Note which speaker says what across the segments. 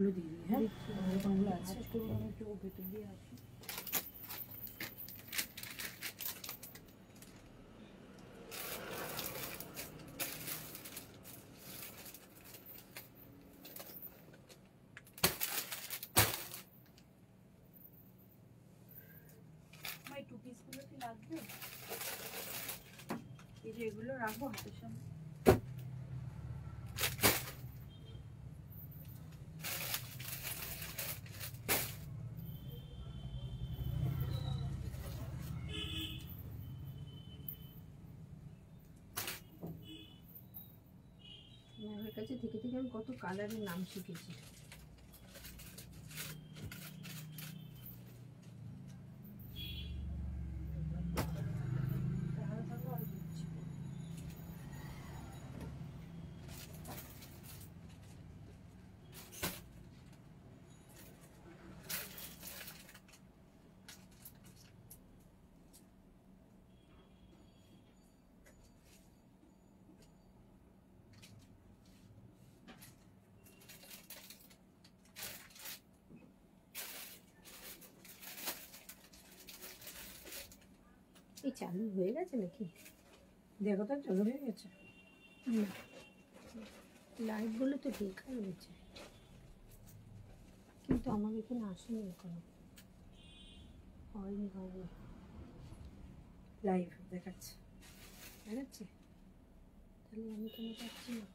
Speaker 1: দিয়ে দিই, হ্যাঁ কোনগুলো আছে
Speaker 2: একটু ভেতর দিয়ে আসি। এই টু পিসগুলো কি লাগবে? এই যে এগুলো রাখবো হাতের সামনে।
Speaker 1: আমার কাছে থেকে থেকে আমি কত কালারের নাম শিখেছি। এই চালু হয়ে গেছে নাকি? দেখো তো চালু হয়ে গেছে। লাইটগুলো তো দেখা রয়েছে, কিন্তু আমার এখানে আসেনি এখনো। হয়নি হয়নি, লাইভ দেখাচ্ছে দেখাচ্ছে, তাহলে আমি কেন পাচ্ছি না?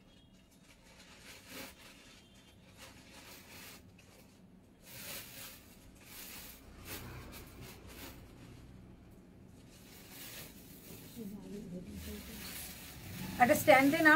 Speaker 1: একটা স্ট্যান্ড দে না।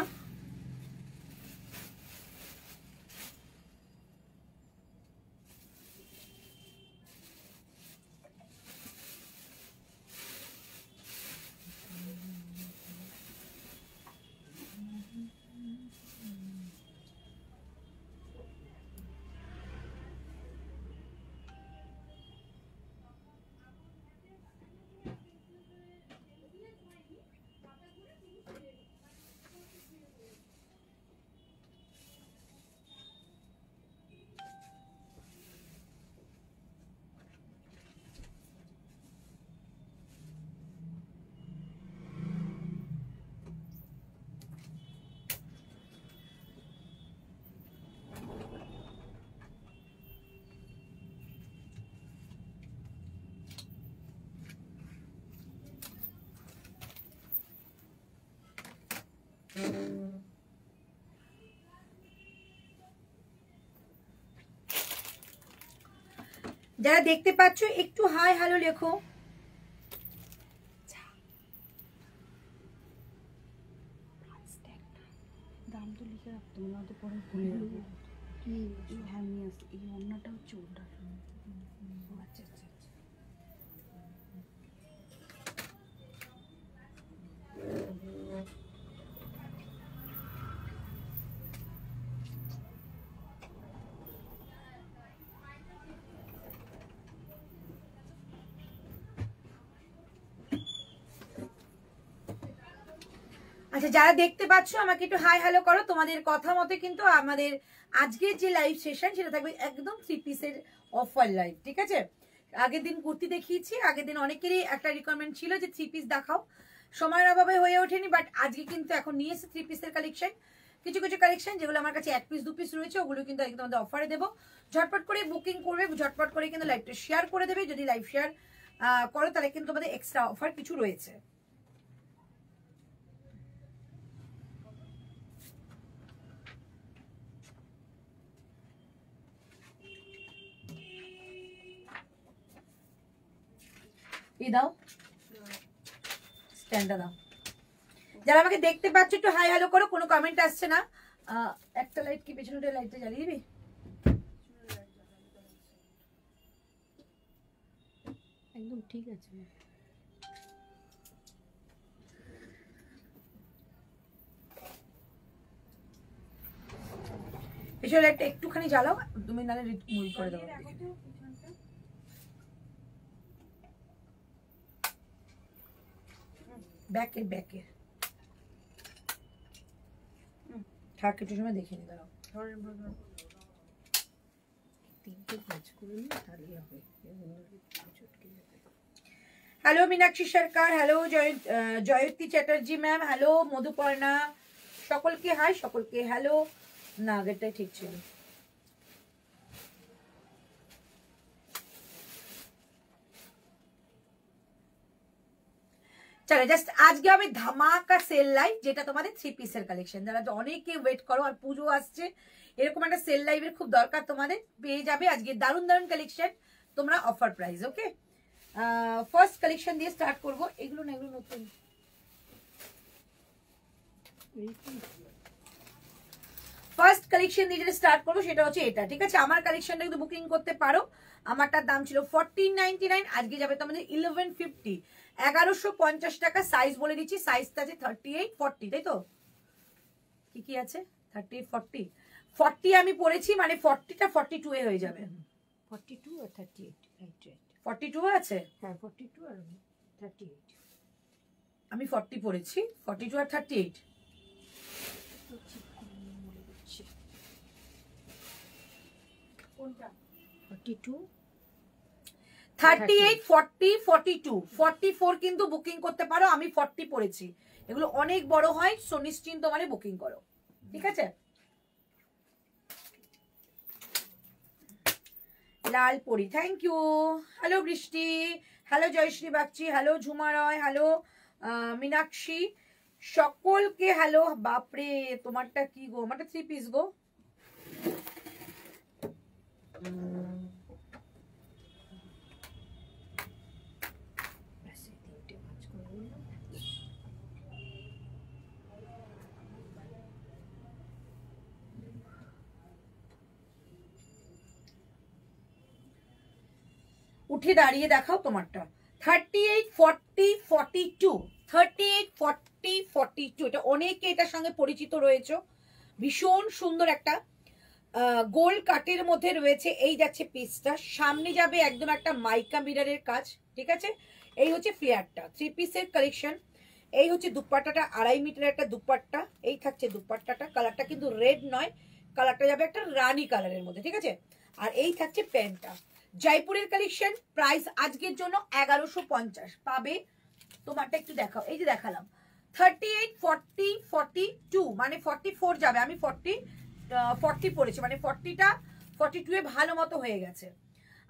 Speaker 1: যারা দেখতে পাচ্ছ একটু হাই হ্যালো লেখো।
Speaker 2: দাম তো লিখে রাখতো না, তো পরে ভুলে যাবো। কি হ্যাঁ নিয়ে আসতো, এই অন্যটা হচ্ছে ওটা।
Speaker 1: আচ্ছা আচ্ছা আচ্ছা, আচ্ছা যারা দেখতে পাচ্ছ আমাকে একটু হাই হ্যালো করো। তোমাদের কথা মতে কিন্তু আমাদের আজকের যে লাইভ সেশন সেটা থাকবে একদম 3 পিসের অফার লাইভ, ঠিক আছে? আগের দিন কুর্তি দেখিয়েছি, আগের দিন অনেকেরই একটা রিকোয়ারমেন্ট ছিল যে 3 পিস দেখাও, সময়ের অভাবে হয়ে ওঠেনি, বাট আজকে কিন্তু এখন নিয়ে এসে 3 পিসের কালেকশন। কিছু কিছু কালেকশন যেগুলো আমার কাছে 1 পিস 2 পিস রয়েছে ওগুলো কিন্তু একদম তোমাদের অফারে দেবো। ঝটপট করে বুকিং করবে, ঝটপট করে কিন্তু লাইভটা শেয়ার করে দেবে। যদি লাইভ শেয়ার করো তাহলে কিন্তু তোমাদের এক্সট্রা অফার কিছু রয়েছে। দাও স্ট্যান্ডটা দাও। যারা আমাকে দেখতে পাচ্ছ একটু হাই হ্যালো করো, কোনো কমেন্ট আসছে না। একটা লাইট কি পেছনটা লাইটটা জ্বালিয়ে দিবি? একদম ঠিক আছে। পেছনে লাইটটা একটুখানি জ্বালাও, তুমি নাহলে মুভ করে দেবো। ব্যাকের ব্যাকের থাক, একটু সময় দেখে নি, দাঁড়াও।
Speaker 2: ভাঁজ করে নিই তাহলেই হবে, চটকে যাবে।
Speaker 1: হ্যালো মীনাক্ষী সরকার, হ্যালো জয়ন্তী চ্যাটার্জি ম্যাম, হ্যালো মধুপর্ণা, সকলকে হাই, সকলকে হ্যালো। না আগেরটাই ঠিক ছিল। চলো জাস্ট আজকে আমি ধামাকা সেল লাইভ, যেটা তোমাদের 3 পিসের কালেকশন, যারা অনেকে ওয়েট করো আর পুজো আসছে, এরকম একটা সেল লাইভের খুব দরকার তোমাদের, পেয়ে যাবে আজকে দারুণ দারুণ কালেকশন তোমরা অফার প্রাইস। ওকে, ফার্স্ট কালেকশন দিয়ে স্টার্ট করবো। এগুলো না, এগুলো নতুন। ফার্স্ট কালেকশন দিয়ে যেটা স্টার্ট করবো সেটা হচ্ছে এটা, ঠিক আছে? আমার কালেকশনটা কিন্তু বুকিং করতে পারো। আমারটার দাম ছিল 1499, আজকে যাবে তোমাদের 1150, 1150 টাকা। সাইজ বলে দিচ্ছি, সাইজটা আছে 38 40, তাই তো? কি কি আছে? 38 40, 40 আমি পরেছি, মানে 40টা 42 এ হয়ে যাবে।
Speaker 2: 42 আর 38, রাইট রাইট।
Speaker 1: 42 আছে,
Speaker 2: হ্যাঁ 42 আর 38।
Speaker 1: আমি 40 পরেছি, 42 আর 38। কোনটা?
Speaker 2: 42
Speaker 1: 38 40 42 44 কিন্তু বুকিং করতে পারো। আমি 40 পড়েছি, এগুলো অনেক বড় হয়, সো নিশ্চিন্ত মানে বুকিং করো, ঠিক আছে? লাল পরি, থ্যাংক ইউ। হ্যালো বৃষ্টি, হ্যালো জয়শ্রী বাগচি, হ্যালো ঝুমা রয়, হ্যালো মীনাক্ষী, সকলকে হ্যালো। বাপরে তোমারটা কি গো? আমারটা 3 পিস গো। উঠে দাঁড়িয়ে দেখাও তোমারটা। 38 40 42, 38 40 42, এটা অনেকে এটার সঙ্গে পরিচিত রয়েছে। ভীষণ সুন্দর একটা গোল্ড কাটের মধ্যে রয়েছে। এই যাচ্ছে পিসটা, সামনে যাবে একদম একটা মাইকা মিররের কাজ, ঠিক আছে? এই হচ্ছে ফ্লেয়ারটা, 3 পিসের কালেকশন। এই হচ্ছে দুপাট্টাটা, 2.5 মিটার একটা দুপাট্টা। এই থাকছে দুপাট্টাটা, কালারটা কিন্তু রেড নয়, কালারটা যাবে একটা রানী কালারের মধ্যে, ঠিক আছে? আর এই থাকছে প্যান্টটা, জয়পুরের কালেকশন। প্রাইস আজকের জন্য 1150 পাবে। তোমারটা একটু দেখাও, এই যে দেখালাম 38 40 42, মানে 44 যাবে। আমি 40 পড়েছি, মানে 40টা 42 এ ভালো মতো হয়ে গেছে।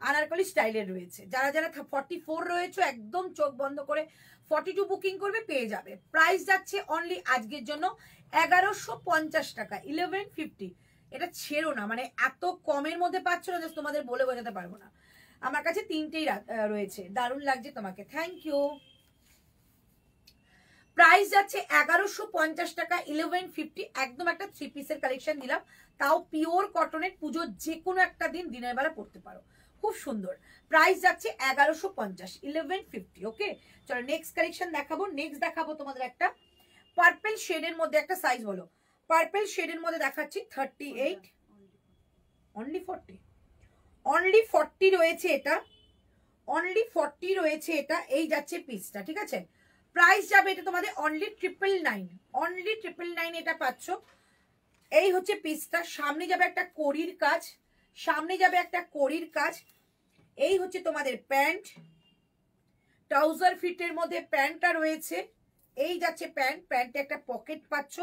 Speaker 1: আনারকলি স্টাইলের রয়েছে। যারা যারা 44 রয়েছে একদম চোখ বন্ধ করে 42 বুকিং করবে, পেয়ে যাবে। প্রাইস যাচ্ছে অনলি আজকের জন্য 1150 টাকা, 1150। এটা ছেড়ো না, মানে এত কমের মধ্যে পাচ্ছ না, জাস্ট তোমাদের বলে বোঝাতে পারবো না। আমার কাছে 3টেই রয়েছে, দারুণ লাগছে তোমাকে, থ্যাংক ইউ। প্রাইস যাচ্ছে 1150 টাকা, 1150। একদম একটা 3 পিসের কালেকশন দিলাম, তাও পিওর কটনের। পুজোর যে কোনো একটা দিন দিনের বেলা পড়তে পারো, খুব সুন্দর। প্রাইস যাচ্ছে 1150, 1150। ওকে, চলো নেক্সট কালেকশন দেখাবো। নেক্সট দেখাবো তোমাদের একটা পার্পল শেডের মধ্যে একটা সাইজ বলো। পার্পল শেডের মধ্যে দেখাচ্ছি 38, অনলি 40, অনলি 40 রয়েছে এটা, অনলি 40 রয়েছে এটা। এই যাচ্ছে পিসটা, ঠিক আছে? প্রাইস যাবে এটা তোমাদের অনলি 999, অনলি 999 এটা পাচ্ছ। এই হচ্ছে পিসটা, সামনে যাবে একটা কড়ির কাজ, সামনে যাবে একটা কড়ির কাজ। এই হচ্ছে তোমাদের প্যান্ট, ট্রাউজার ফিটের মধ্যে প্যান্টটা রয়েছে। এই যাচ্ছে প্যান্ট, প্যান্টে একটা পকেট পাচ্ছ,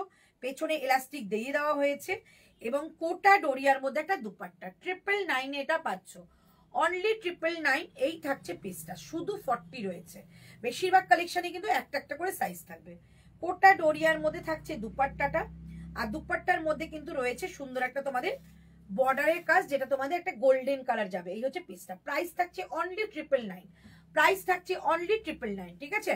Speaker 1: পেছনে এলাস্টিক দিয়ে দেওয়া হয়েছে, এবং কোটা ডোরিয়ার মধ্যে একটা দুপাট্টা। 999 এটা পাচ্ছ, অনলি 999। এই থাকছে পিসটা, শুধু 40 রয়েছে। বেশিরভাগ কালেকশনে কিন্তু একটা একটা করে সাইজ থাকবে। কোটা ডোরিয়ার মধ্যে থাকছে দুপাট্টাটা, আর দুপাট্টার মধ্যে কিন্তু রয়েছে সুন্দর একটা তোমাদের বর্ডারের কাজ, যেটা তোমাদের একটা গোল্ডেন কালার যাবে। এই হচ্ছে পিসটা, প্রাইস থাকছে অনলি 999, প্রাইস থাকছে অনলি 999, ঠিক আছে?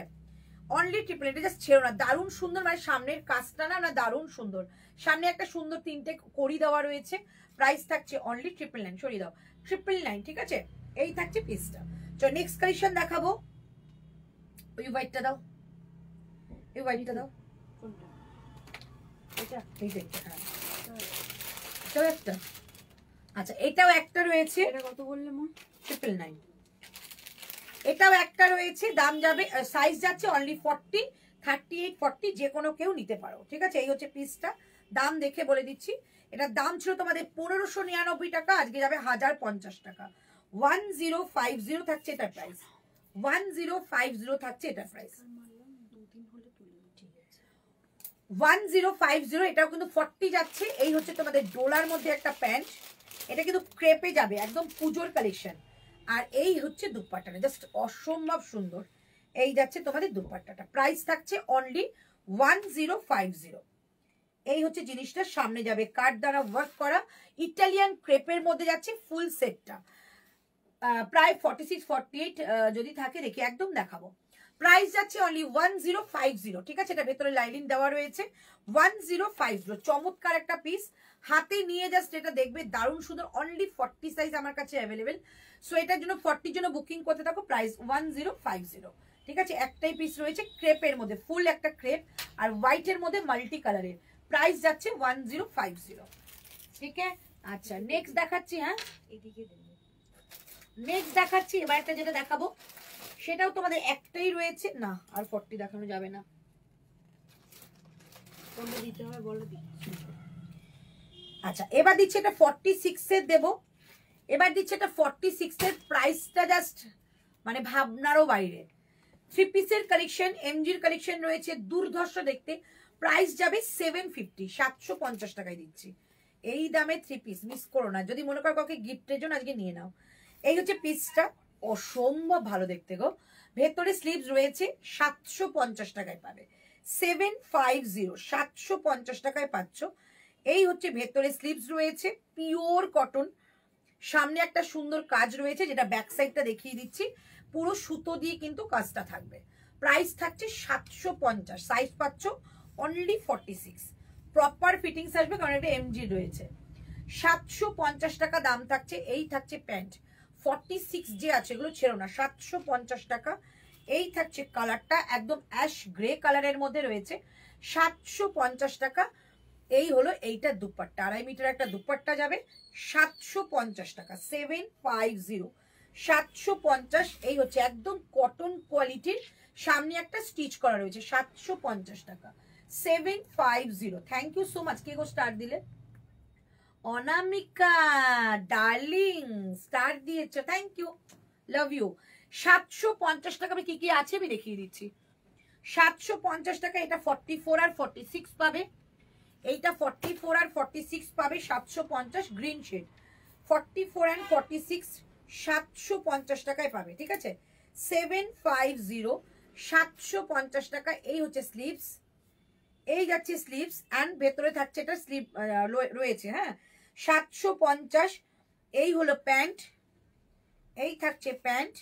Speaker 1: অনলি 999। এটা জাস্ট ছেড়ো না, দারুণ সুন্দর, মানে সামনের কাজটা না দারুণ সুন্দর। সামনে একটা সুন্দর 3টে কড়ি দেওয়া রয়েছে। প্রাইস থাকছে অনলি 999, সরিয়ে দাও, 999, ঠিক আছে? এই থাকছে পিসটা। চলো নেক্সট কালেকশন দেখাবো। ওই হোয়াইটটা দাও, এই হোয়াইটটা দাও,
Speaker 2: কোনটা?
Speaker 1: এটা এই যে হ্যাঁ, এটাও একটা। আচ্ছা এটাও একটা রয়েছে,
Speaker 2: এটা কত বললে মা?
Speaker 1: 999। এটাও একটা রয়েছে, দাম যাবে, সাইজ যাচ্ছে অনলি 40, 38 40, যে কোনো কেউ নিতে পারো, ঠিক আছে? এই হচ্ছে পিসটা, দাম দেখে বলে দিচ্ছি। এটার দাম ছিল তোমাদের 1599 টাকা, আজকে যাবে 1050 টাকা। 1050 থাকছে এটার প্রাইস, 1050 থাকছে এটার প্রাইস, 1050। এটাও কিন্তু 40 যাচ্ছে। এই হচ্ছে তোমাদের ডোলার মধ্যে একটা প্যান্ট, এটা কিন্তু ক্রেপে যাবে, একদম পুজোর কালেকশন। আর এই হচ্ছে দুপাট্টাটা, জাস্ট অসম্ভব সুন্দর। এই যাচ্ছে তোমাদের দুপাট্টাটা, প্রাইস থাকছে অনলি 1050। এই হচ্ছে জিনিসটা, সামনে যাবে কাট দ্বারা ওয়ার্ক করা ইটালিয়ান ক্রেপের মধ্যে যাচ্ছে ফুল সেটটা, প্রায় 46-48 যদি থাকে দেখি একদম দেখাবো। প্রাইস যাচ্ছে অনলি 1050, ঠিক আছে। এটা ভেতরে লাইনিং দেওয়া রয়েছে, 1050। চমৎকার একটা পিস, হাতে নিয়ে জাস্ট এটা দেখবে দারুণ সুন্দর। অনলি 40 সাইজ আমার কাছে অ্যাভেলেবেল, সো এটার জন্য 40 জন্য বুকিং করতে থাকো। প্রাইস 1050, ঠিক আছে। একটাই পিস রয়েছে ক্রেপের মধ্যে, ফুল একটা ক্রেপ আর হোয়াইটের মধ্যে মাল্টি কালারের, প্রাইস যাচ্ছে 1050, ঠিক আছে। আচ্ছা নেক্সট দেখাচ্ছি, হ্যাঁ
Speaker 2: এদিকে
Speaker 1: নেক্সট দেখাচ্ছি। এবার একটা যেটা দেখাবো সেটাও তোমাদের একটাই রয়েছে, না আর 40 দেখানো যাবে না,
Speaker 2: কোনটা দিতে হবে বলে দিচ্ছি।
Speaker 1: আচ্ছা এবার দিচ্ছি এটা 46 এর দেবো, এবার দিচ্ছি এটা 46 এর। প্রাইসটা জাস্ট মানে ভাবনারও বাইরে। 3 পিসের কালেকশন, এমজির কালেকশন রয়েছে, দুর্ধর্ষ দেখতে। প্রাইস যাবে 750, 750 টাকায় দিচ্ছি। এই দামে 3 পিস মিস করো না, যদি মনে করো কাউকে গিফটের জন্য আজকে নিয়ে নাও। এই হচ্ছে পিসটা, অসম্ভব ভালো দেখতে গো। ভেতরে স্লিভস রয়েছে, 750 টাকায় পাবে। 750, 750 টাকায় পাচ্ছ। এই হচ্ছে ভেতরে স্লিভস রয়েছে, পিওর কটন, সামনে একটা সুন্দর কাজ রয়েছে, যেটা ব্যাক সাইডটা দেখিয়ে দিচ্ছি, পুরো সুতো দিয়ে কিন্তু কাজটা থাকবে। প্রাইস থাকছে 750, সাইজ পাচ্ছ অনলি 46, প্রপার ফিটিংস আসবে কারণ এটা এমজি রয়েছে। 750 টাকা দাম থাকছে। এই থাকছে প্যান্ট, 46 যে আছে এগুলো ছেড়ো না, 750 টাকা। এই থাকছে কালারটা একদম অ্যাশ গ্রে কালারের মধ্যে রয়েছে, 750 টাকা। এই হলো এইটার দুপাট্টা, 2.5 মিটার একটা দুপাট্টা যাবে, 750 টাকা। 750, 750। এই হচ্ছে একদম কটন কোয়ালিটির, সামনে একটা স্টিচ করা রয়েছে, 750 টাকা। 750, থ্যাংক ইউ সো মাচ। কে গো স্টার দিলে? অনামিকা ডার্লিং স্টার দিয়েছো, থ্যাংক ইউ, লাভ ইউ। 750 টাকা কি কি আছে আমি দেখিয়ে দিচ্ছি। 750 টাকা এটা 44 আর 46 পাবে, এইটা 44 আর 46 পাবে 750 গ্রিন শেড, 44 and 46 750 টাকায় পাবে, ঠিক আছে। 750, 750 টাকা। এই হচ্ছে স্লিভস, এই যাচ্ছে স্লিভস এন্ড ভেতরে থাকছে এটা স্লিভ রয়েছে, হ্যাঁ 750। এই হলো প্যান্ট, এই থাকছে প্যান্ট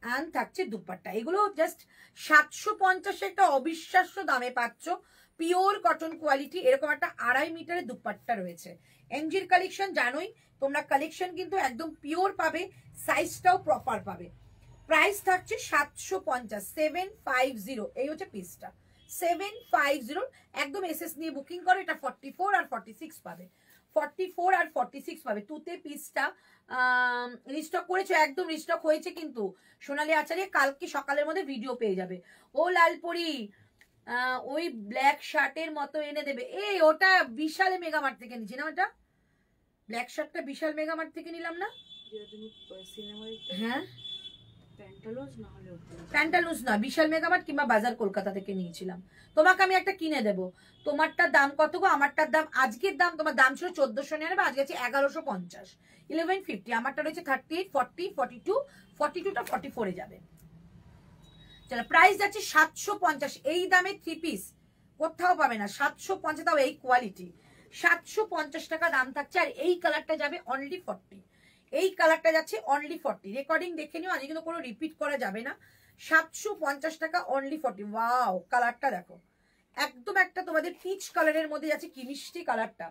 Speaker 1: এন্ড থাকছে দুপাট্টা। এগুলো জাস্ট 750 একটা অবিশ্বাস্য দামে পাচ্ছ, পিওর কটন কোয়ালিটি। এরকম একটা 2.5 মিটারের দুপাট্টা রয়েছে। এমজির কালেকশন জানোই তোমরা, কালেকশন কিন্তু একদম পিওর পাবে, সাইজটাও প্রপার পাবে। প্রাইস থাকছে 750, 750। এই হচ্ছে পিসটা 750, একদম এসএস নিয়ে বুকিং করো। এটা 44 আর 46 পাবে, 44 আর 46 পাবে। তুতে পিসটা রিস্টক করেছো, একদম রিস্টক হয়েছে কিন্তু সোনালী আচার্য, কালকে সকালের মধ্যে ভিডিও পেয়ে যাবে। ও লালপুরি ওই ব্ল্যাক শার্টের মতো এনে দেবে। এই ওটা বিশালে মেগামার্ট থেকে নিচ্ছি না, ওটা ব্ল্যাক শার্টটা বিশাল মেগামার্ট থেকে নিলাম না। হ্যাঁ প্যান্টালুজ না, বিশাল মেগামার্ট কিংবা বাজার কলকাতা থেকে নিয়েছিলাম। তোমাকে আমি একটা কিনে দেবো। তোমারটার দাম কত গো? আমারটার দাম আজকের দাম, তোমার দাম ছিল 1499, আজকে আছে 1150, 1150। আমারটা রয়েছে 38, 40, 42, 42টা 44 এ যাবে। চলো প্রাইস যাচ্ছে 750। এই দামে 3 পিস কোথাও পাবে না, 750, তাও এই কোয়ালিটি 750 টাকা দাম থাকছে। আর এই কালারটা যাবে অনলি 40, এই কালারটা যাচ্ছে অনলি 40। রেকর্ডিং দেখে নিও, আজকে কিন্তু কোনো রিপিট করা যাবে না। 750 টাকা অনলি 40। ওয়াও কালারটা দেখো, একদম একটা তোমাদের পিচ কালারের মধ্যে যাচ্ছে, কি মিষ্টি কালারটা।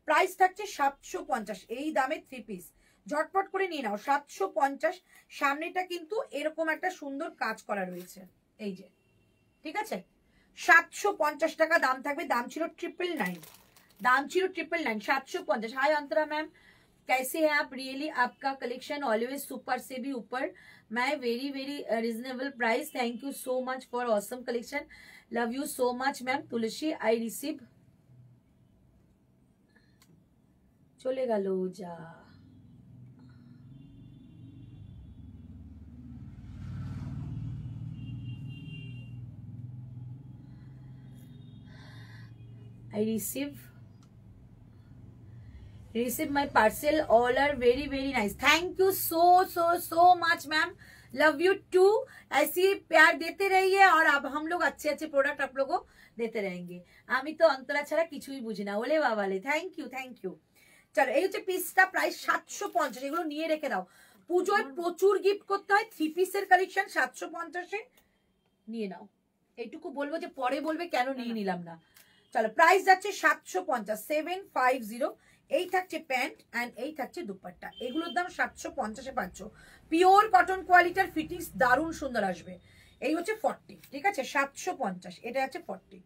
Speaker 1: প্রাইস থাকছে 750, এই দামে 3 পিস ঝটপট করে নিয়ে নাও। 750, সামনেটা কিন্তু এরকম একটা সুন্দর কাজ করা রয়েছে, এই যে, ঠিক আছে। 750 টাকা দাম থাকবে, দাম ছিল 999, दाम चिरो 999, 750। हाय अंतरा मैम, कैसे हैं आप? रियली आपका कलेक्शन ऑलवेज सुपर से भी ऊपर, मैं very very reasonable price, thank you so much for awesome collection, love you so much ma'am. Tulsi I receive চলে গেল যা। I receive my parcel. All are very very nice. Thank you so much ma'am. Love you too. ऐसे प्यार देते रहिए और अब हम लोग अच्छे अच्छे प्रोडक्ट आप लोगों को देते रहेंगे। আমি তো অন্তরা ছাড়া কিছুই বুঝি না। ওলে বাবালে, থ্যাংক ইউ। চলো, এই হচ্ছে পিসটা প্রাইস 750। এগুলো নিয়ে রেখে দাও, পুজোয় প্রচুর গিফট করতে হয়। 3 পিসের কালেকশন 750 এ নিয়ে নাও। এইটুকু বলবো যে পরে বলবে কেন নিয়ে নিলাম না। চলো, প্রাইস যাচ্ছে 750, 750। এই থাকছে প্যান্ট এন্ড এই থাকছে দুপাট্টা। এগুলোর দাম 750 এ পাচ্ছ। পিওর কটন কোয়ালিটির ফিটিংস দারুণ সুন্দর আসবে। এই হচ্ছে 40, ঠিক আছে, 750। এটা হচ্ছে 40,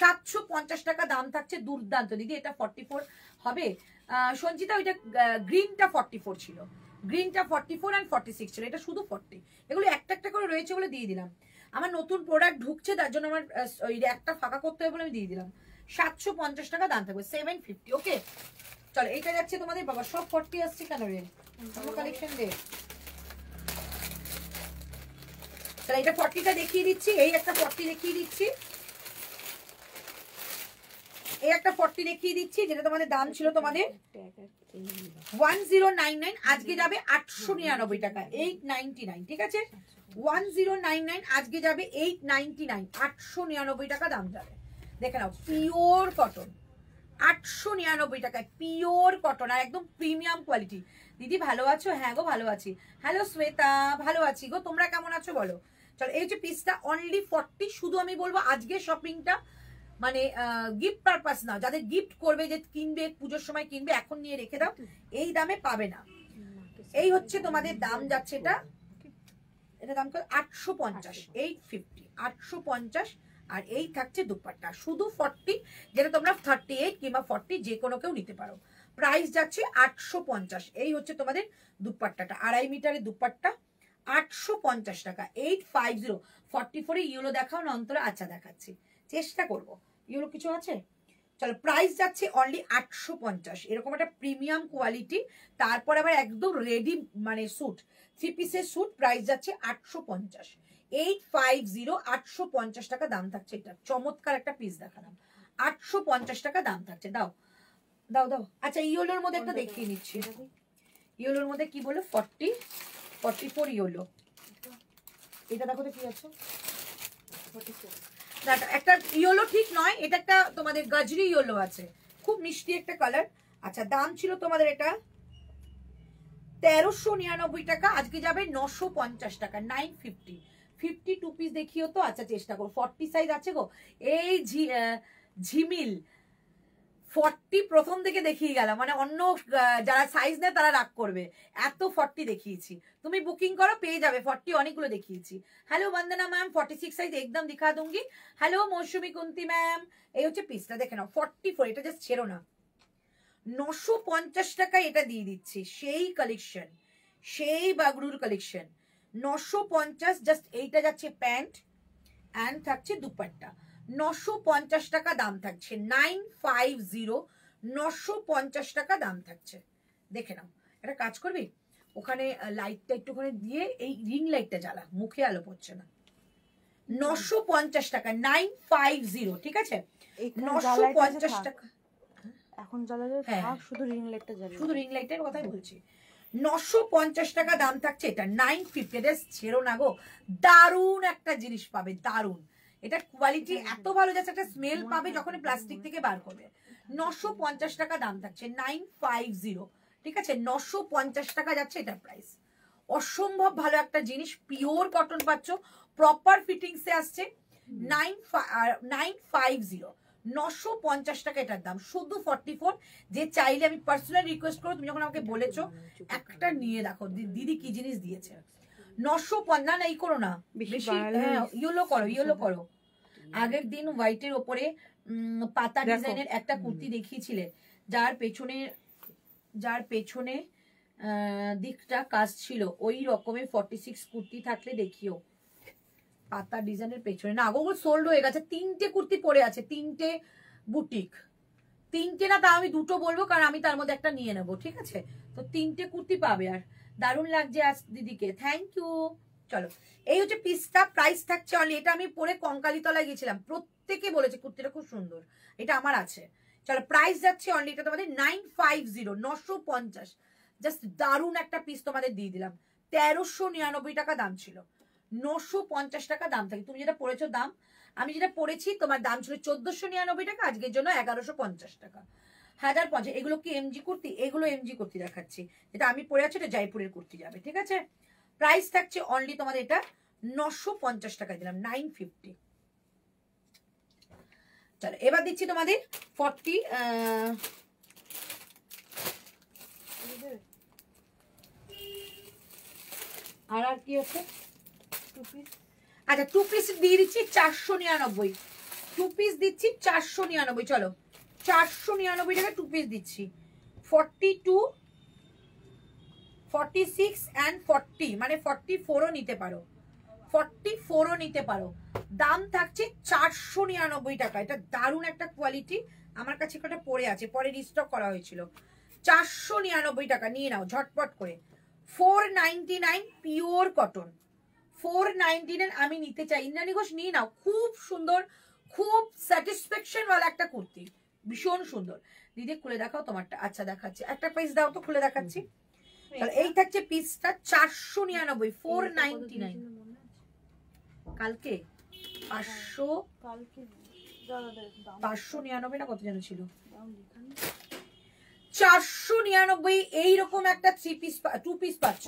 Speaker 1: 750 টাকা দাম থাকছে। দুর্দান্ত দিদি, এটা 44 হবে। সঞ্চিতা, ওইটা গ্রিনটা 44 ছিল, গ্রিনটা 44 এন্ড 46 ছিল, এটা শুধু 40। এগুলো একটা একটা করে রয়েছে বলে দিয়ে দিলাম। আমার নতুন প্রোডাক্ট ঢুকছে, তার জন্য আমার ওই একটা ফাঁকা করতে হবে বলে আমি দিয়ে দিলাম। 750 টাকা দাম থাকবে, 750। ওকে, চলো, এইটা যাচ্ছে তোমাদের। বাবা, সব 40 আসছে কেন রে? কালেকশন দে। তাহলে এটা 40টা দেখিয়ে দিচ্ছি। এই একটা 40 দেখিয়ে দিচ্ছি, এই একটা 40 দেখিয়ে দিচ্ছি, যেটা তোমাদের দাম ছিল তোমাদের 1099, আজকে যাবে 899 টাকা, 899, ঠিক আছে। 1099 আজকে যাবে 899, 899 টাকা দাম যাবে। দেখে নাও, পিওর কটন, 899 টাকায় পিওর কটন, আর একদম প্রিমিয়াম কোয়ালিটি। দিদি ভালো আছো? হ্যাঁ গো, ভালো আছি। হ্যালো শ্বেতা, ভালো আছি গো, তোমরা কেমন আছো বলো। চলো, এই হচ্ছে পিসটা অনলি 40। শুধু আমি বলবো আজকে শপিংটা মানে গিফট পারপাস না, যাদের গিফট করবে, যে কিনবে পুজোর সময় কিনবে, এখন নিয়ে রেখে দাও, এই দামে পাবে না। এই হচ্ছে তোমাদের দাম যাচ্ছে, এটা দাম 850, 850, 850। আর এই থাকছে দুপাট্টা, শুধু 40, যেটা তোমরা 38 কিংবা 40 যে কোনো কেউ নিতে পারো। প্রাইস যাচ্ছে 850। এই হচ্ছে তোমাদের দুপাট্টাটা, 2.5 মিটারের দুপাট্টা, 850 টাকা, 850। 44 এ ইয়েলো দেখাও না অন্তরা? আচ্ছা, দেখাচ্ছি, চেষ্টা করব। ইয়েলো কিছু আছে? চলো, প্রাইস যাচ্ছে অনলি 850। এরকম একটা প্রিমিয়াম কোয়ালিটি, তারপর আবার একদম রেডি মানে স্যুট, 3 পিসের স্যুট, প্রাইস যাচ্ছে 850, 850, 850 টাকা দাম থাকছে। এটা চমৎকার একটা পিস দেখালাম, 850 টাকা দাম থাকছে। দাও দাও দাও। আচ্ছা, ইয়েলোর মধ্যে একটা দেখিয়ে নিচ্ছি। ইয়েলোর মধ্যে কি বলে? 40, 44 ইয়েলো। এটা দেখো তো কি আছে। একটা ইয়েলো ঠিক নয়, এটা একটা তোমাদের গাজরি ইয়েলো আছে, খুব মিষ্টি একটা কালার। আচ্ছা, দাম ছিল তোমাদের এটা 1399 টাকা, আজকে যাবে 950 টাকা, 950। 52 পিস দেখিও তো। আচ্ছা, চেষ্টা করো। 40 সাইজ আছে গো। এই ঝিমিল 40 প্রথম থেকে দেখিয়ে গেলাম, মানে অন্য যারা সাইজ নেয় তারা রাগ করবে, এত 40 দেখিয়েছি। তুমি বুকিং করো, পেয়ে যাবে 40, অনেকগুলো দেখিয়েছি। হ্যালো বন্দনা ম্যাম, 46 সাইজ একদম দিখা दूंगी। হ্যালো মৌসুমি কুন্তি ম্যাম। এই হচ্ছে পিসটা, দেখে নাও, 44। এটা জাস্ট ছেড়ো না, 950 টাকায় এটা দিয়ে দিচ্ছি। সেই কালেকশন, সেই বাগরুর কালেকশন, 950। জাস্ট এইটা যাচ্ছে প্যান্ট এন্ড থাকছে দুপাট্টা, 950 টাকা দাম থাকছে, 950, 950 টাকা দাম থাকছে। দেখে নাও, এটা কাজ করবি, ওখানে লাইটটা একটুখানি দিয়ে, এই রিং লাইটটা জ্বালা, মুখে আলো পড়ছে না। 950 টাকা, 950, ঠিক আছে, 950 টাকা।
Speaker 2: এখন জ্বালালে শুধু রিং লাইটটা জ্বালাবে,
Speaker 1: শুধু রিং লাইটের কথাই বলছি। 950 টাকা দাম থাকছে এটা, 950। এটা ছেড়ো না গো, দারুণ একটা জিনিস পাবে, দারুণ। এটা কোয়ালিটি এত ভালো যাচ্ছে, একটা স্মেল পাবে যখন প্লাস্টিক থেকে বার করবে। 950 টাকা দাম থাকছে, 950, ঠিক আছে, 950 টাকা যাচ্ছে এটা প্রাইস। অসম্ভব ভালো একটা জিনিস, পিওর কটন পাচ্ছ, প্রপার ফিটিংসে আসছে। 950, 950 টাকা এটার দাম, শুধু 44। যে চাইলে আমি পার্সোনাল রিকোয়েস্ট করো, তুমি যখন আমাকে বলেছো একটা নিয়ে দেখো দিদি কি জিনিস দিয়েছে। 950 না, এই করো না, বেশি ইয়েলো করো, ইয়েলো করো। আগের দিন হোয়াইটের ওপরে পাতা ডিজাইনের একটা কুর্তি দেখিয়েছিলে, যার পেছনে দিকটা কাজ ছিল, ওই রকমের 46 কুর্তি থাকলে দেখিও। পাতা ডিজাইনের পেছনে না, ওগুলো সোল্ড হয়ে গেছে। 3টে কুর্তি পরে আছে, 3টে বুটিক, তিনটে না, তাও আমি দুটো বলবো, কারণ আমি তার মধ্যে একটা নিয়ে নেবো, ঠিক আছে? তো 3টে কুর্তি পাবে। আর দারুণ লাগছে আজ দিদিকে, থ্যাংক ইউ। চলো, এই হচ্ছে পিসটা। প্রাইস থাকছে অনলি, এটা আমি পরে কঙ্কালীতলায় গেছিলাম, প্রত্যেকে বলেছে কুর্তিটা খুব সুন্দর, এটা আমার আছে। চলো, প্রাইস যাচ্ছে অনলি এটা তোমাদের 950, 950। জাস্ট দারুণ একটা পিস তোমাদের দিয়ে দিলাম। 1399 টাকা দাম ছিল, 950 টাকা দাম থাকে। তুমি যেটা পড়েছো দাম, আমি যেটা পড়েছি তোমার দাম ছিল 1499 টাকা, আজকের জন্য 1150 টাকা। 1050। এগুলো কি এমজি কুর্তি? এগুলো এমজি কুর্তি দেখাচ্ছি। যেটা আমি পরে আছি এটা জয়পুরের কুর্তি যাবে, ঠিক আছে? প্রাইস থাকছে অনলি তোমাদের এটা 950 টাকা দিলাম, 950। চলো, এবার দিচ্ছি তোমাদের 40। আর কি হচ্ছে? আচ্ছা, 2 পিস দিয়ে দিচ্ছি 499। 2 পিস দিচ্ছি 499। চলো, 499 টাকা 2 পিস দিচ্ছি। 42, 46 and 40, মানে 44ও নিতে পারো, 44ও নিতে পারো। দাম থাকছে 499 টাকা। এটা দারুণ একটা কোয়ালিটি, আমার কাছে একটা পড়ে আছে, পরে রিস্টক করা হয়েছিল। 499 টাকা নিয়ে নাও ঝটপট করে। 499 পিওর কটন, 499 আমি নিতে চাই। ইন্দ্রাণী ঘোষ নিয়ে নাও, খুব সুন্দর, খুব স্যাটিসফ্যাকশন ওয়ালা একটা কুর্তি, ভীষণ সুন্দর। দিদি খুলে দেখাও তোমারটা। আচ্ছা, দেখাচ্ছি, একটা পিস দাও তো, খুলে দেখাচ্ছি। এই থাকছে পিসটা 499, 499। কালকে 599 না কত যেন ছিল, 499। এইরকম একটা 2 পিস পাচ্ছ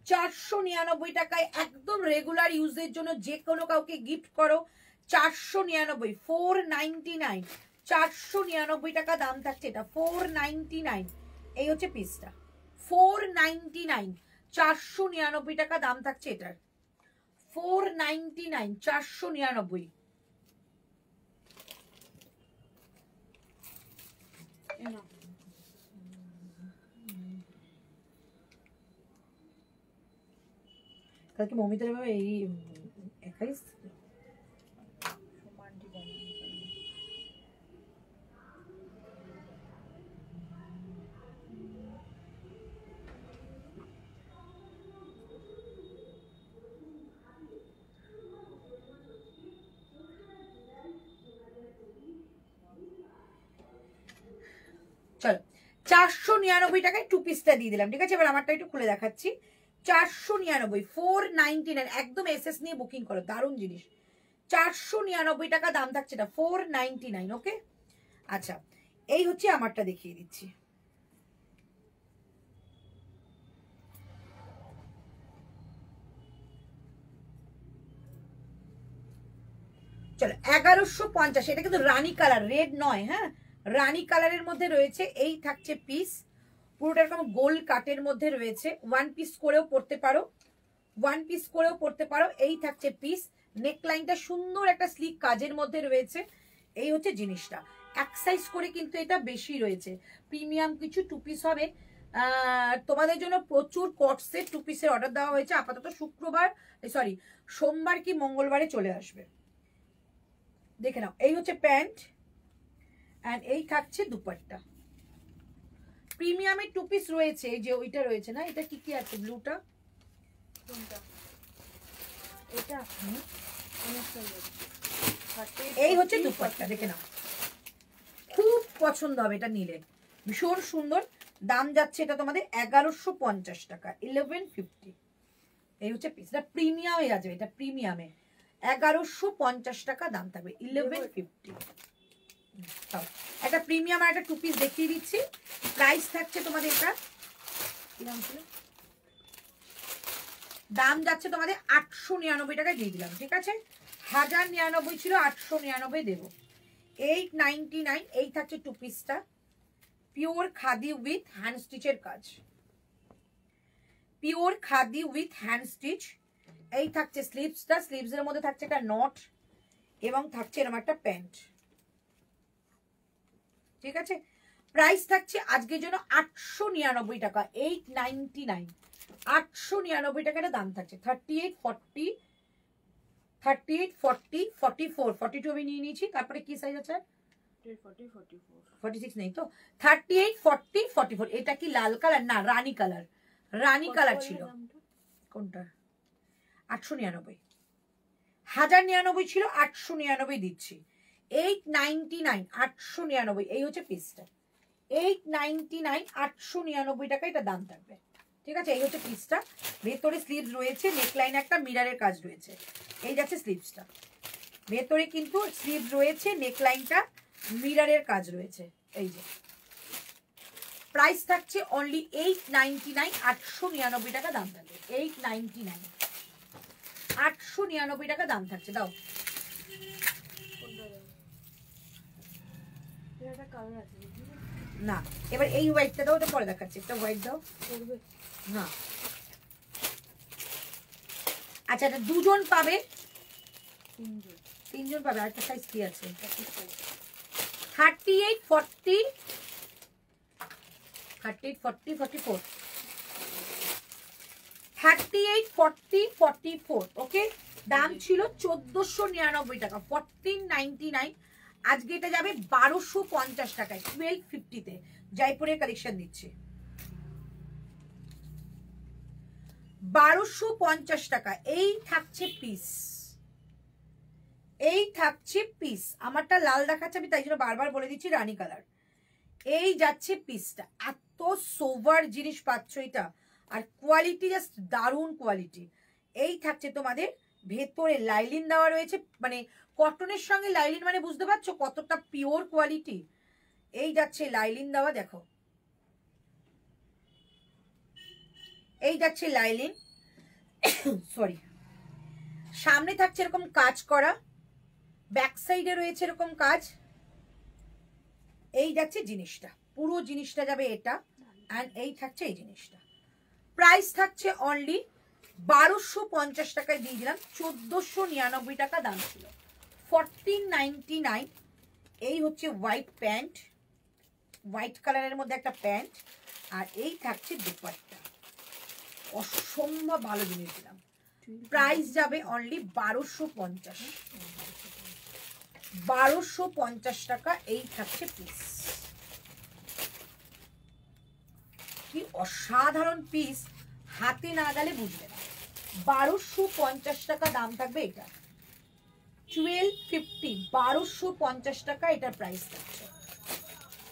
Speaker 1: 499 টাকায়, একদম রেগুলার ইউজের জন্য, যে কোনো কাউকে গিফট করো। 499, 499, 499 টাকা দাম থাকছে এটা, 499। এই হচ্ছে পিসটা, 499, 499 টাকা দাম থাকছে এটার, 499, 499। কালকে মমিতার ভাবে এই একাই চলো, 499 টাকায় 2 পিসটা দিয়ে দিলাম, ঠিক আছে? এবার আমারটা একটু খুলে দেখাচ্ছি। 499, 499, একদম এসএস নিয়ে বুকিং করো, দারুণ জিনিস। 499 টাকা দাম থাকছে এটা, 499। ওকে, আচ্ছা, এই হচ্ছে আমারটা, দেখিয়ে দিচ্ছি। চলো, 1150। এটা কিন্তু রানী কালার, রেড নয়, হ্যাঁ, রানী কালারের মধ্যে রয়েছে। এই থাকছে পিস, পুরোটা এরকম গোল কাটের মধ্যে রয়েছে। 1 পিস করেও পড়তে পারো, 1 পিস করেও পড়তে পারো। এই থাকছে পিস, নেকলাইনটা সুন্দর একটা স্লিক কাজের মধ্যে রয়েছে। এই হচ্ছে জিনিসটা, এক সাইজ করে কিন্তু এটা বেশি রয়েছে, প্রিমিয়াম কিছু 2 পিস হবে। তোমাদের জন্য প্রচুর কটসের 2 পিসের অর্ডার দেওয়া হয়েছে। আপাতত সোমবার কি মঙ্গলবারে চলে আসবে, দেখে নাও। এই হচ্ছে প্যান্ট, এন্ড এই থাকছে দুপাট্টা। প্রিমিয়ামের 2 পিস রয়েছে, যে ওইটা রয়েছে না, এটা কি কি আছে? ব্লুটা, এটা এই হচ্ছে দুপাট্টা, দেখে নাও, খুব পছন্দ হবে এটা নিলে, ভীষণ সুন্দর। দাম যাচ্ছে এটা তোমাদের 1150 টাকা, 1150। এই হচ্ছে পিস, এটা প্রিমিয়ামে আছে, এটা প্রিমিয়ামে 1150 টাকা দাম থাকবে, 1150। একটা প্রিমিয়াম আর একটা 2 পিস দেখিয়ে দিচ্ছি। প্রাইস থাকছে তোমাদের এটা, দাম যাচ্ছে তোমাদের 899 টাকায় দিয়ে দিলাম, ঠিক আছে? 1099 ছিল, 899 দেবো, 899। এই থাকছে 2 পিসটা, পিওর খাদি উইথ হ্যান্ড স্টিচের কাজ, pure khadi with hand stitch. এই থাকছে স্লিভসটা, স্লিভসের মধ্যে থাকছে একটা নট, এবং থাকছে এরকম একটা প্যান্ট, ঠিক আছে? প্রাইস থাকছে আজকের জন্য 899 টাকা, 899, 899 টাকাটা দাম থাকছে। 38, 40, 38, 40, 44, 42 আমি নিয়ে নিয়েছি। তারপরে কি সাইজ আছে? 46 নেই তো, 38, 40, 44। এটা কি লাল কালার? না, রানী কালার। রানী কালার ছিল। কোনটা? 899, 1099 ছিল, 899 দিচ্ছি। 899, 899। এই হচ্ছে পিসটা, 899, 899 টাকা এটা দাম থাকবে। ঠিক আছে, এই হচ্ছে পিসটা। ভেতরে স্লিভস রয়েছে, নেকলাইনে একটা মিররের কাজ রয়েছে। এই যাচ্ছে স্লিভসটা, ভেতরে কিন্তু স্লিভ রয়েছে, নেকলাইনটা মিররের কাজ রয়েছে। এই যে প্রাইস থাকছে অনলি 899, 899 টাকা দাম থাকবে। 899, 899 টাকা দাম থাকছে। দাও না, এবার এই হোয়াইটটা দাও, ওটা পরে দেখাচ্ছি। একটা হোয়াইট দাও। না আচ্ছা, এটা দুজন পাবে, তিনজন পাবে। আর একটা সাইজ কি আছে? 38, 40, 38, 40, 44, 38, 40, 44। ওকে, দাম ছিল 1499 টাকা, 1499। আজকে এটা যাবে 1250 টাকায়, 1250-তে। জয়পুরের কালেকশন দিচ্ছে 1250 টাকা। এই থাকছে পিস, এই থাকছে পিস। আমারটা লাল দেখাচ্ছে, আমি তাই জন্য বারবার বলে দিচ্ছি রানী কালার। এই যাচ্ছে পিসটা। এত সোভার জিনিস পাচ্ছ এটা, আর কোয়ালিটি জাস্ট দারুণ কোয়ালিটি। এই থাকছে তোমাদের, ভেতরে লাইলিন দেওয়া রয়েছে, মানে কটনের সঙ্গে লাইলিন, মানে বুঝতে পারছো কতটা পিওর কোয়ালিটি। এই যাচ্ছে লাইলিন দেওয়া, দেখো এই যাচ্ছে লাইলিন। সরি, সামনে থাকছে এরকম কাজ করা, ব্যাক সাইডে রয়েছে এরকম কাজ। এই যাচ্ছে জিনিসটা, পুরো জিনিসটা যাবে এটা, এন্ড এই থাকছে এই জিনিসটা। প্রাইস থাকছে অনলি 1250 টাকায় দিয়ে দিলাম, 1499 টাকা দাম ছিল, 1499। এই হচ্ছে হোয়াইট প্যান্ট, হোয়াইট কালারের মধ্যে একটা প্যান্ট, আর এই থাকছে দুপাট্টা। অসম্ভব ভালো জিনিস দিলাম। প্রাইস যাবে অনলি 1250, 1250 টাকা। এই থাকছে পিস, কি অসাধারণ পিস, হাতে না গেলে বুঝবে না। 1250 টাকা দাম থাকবে এটা, 1250, 1250 টাকা এটার প্রাইস থাকছে।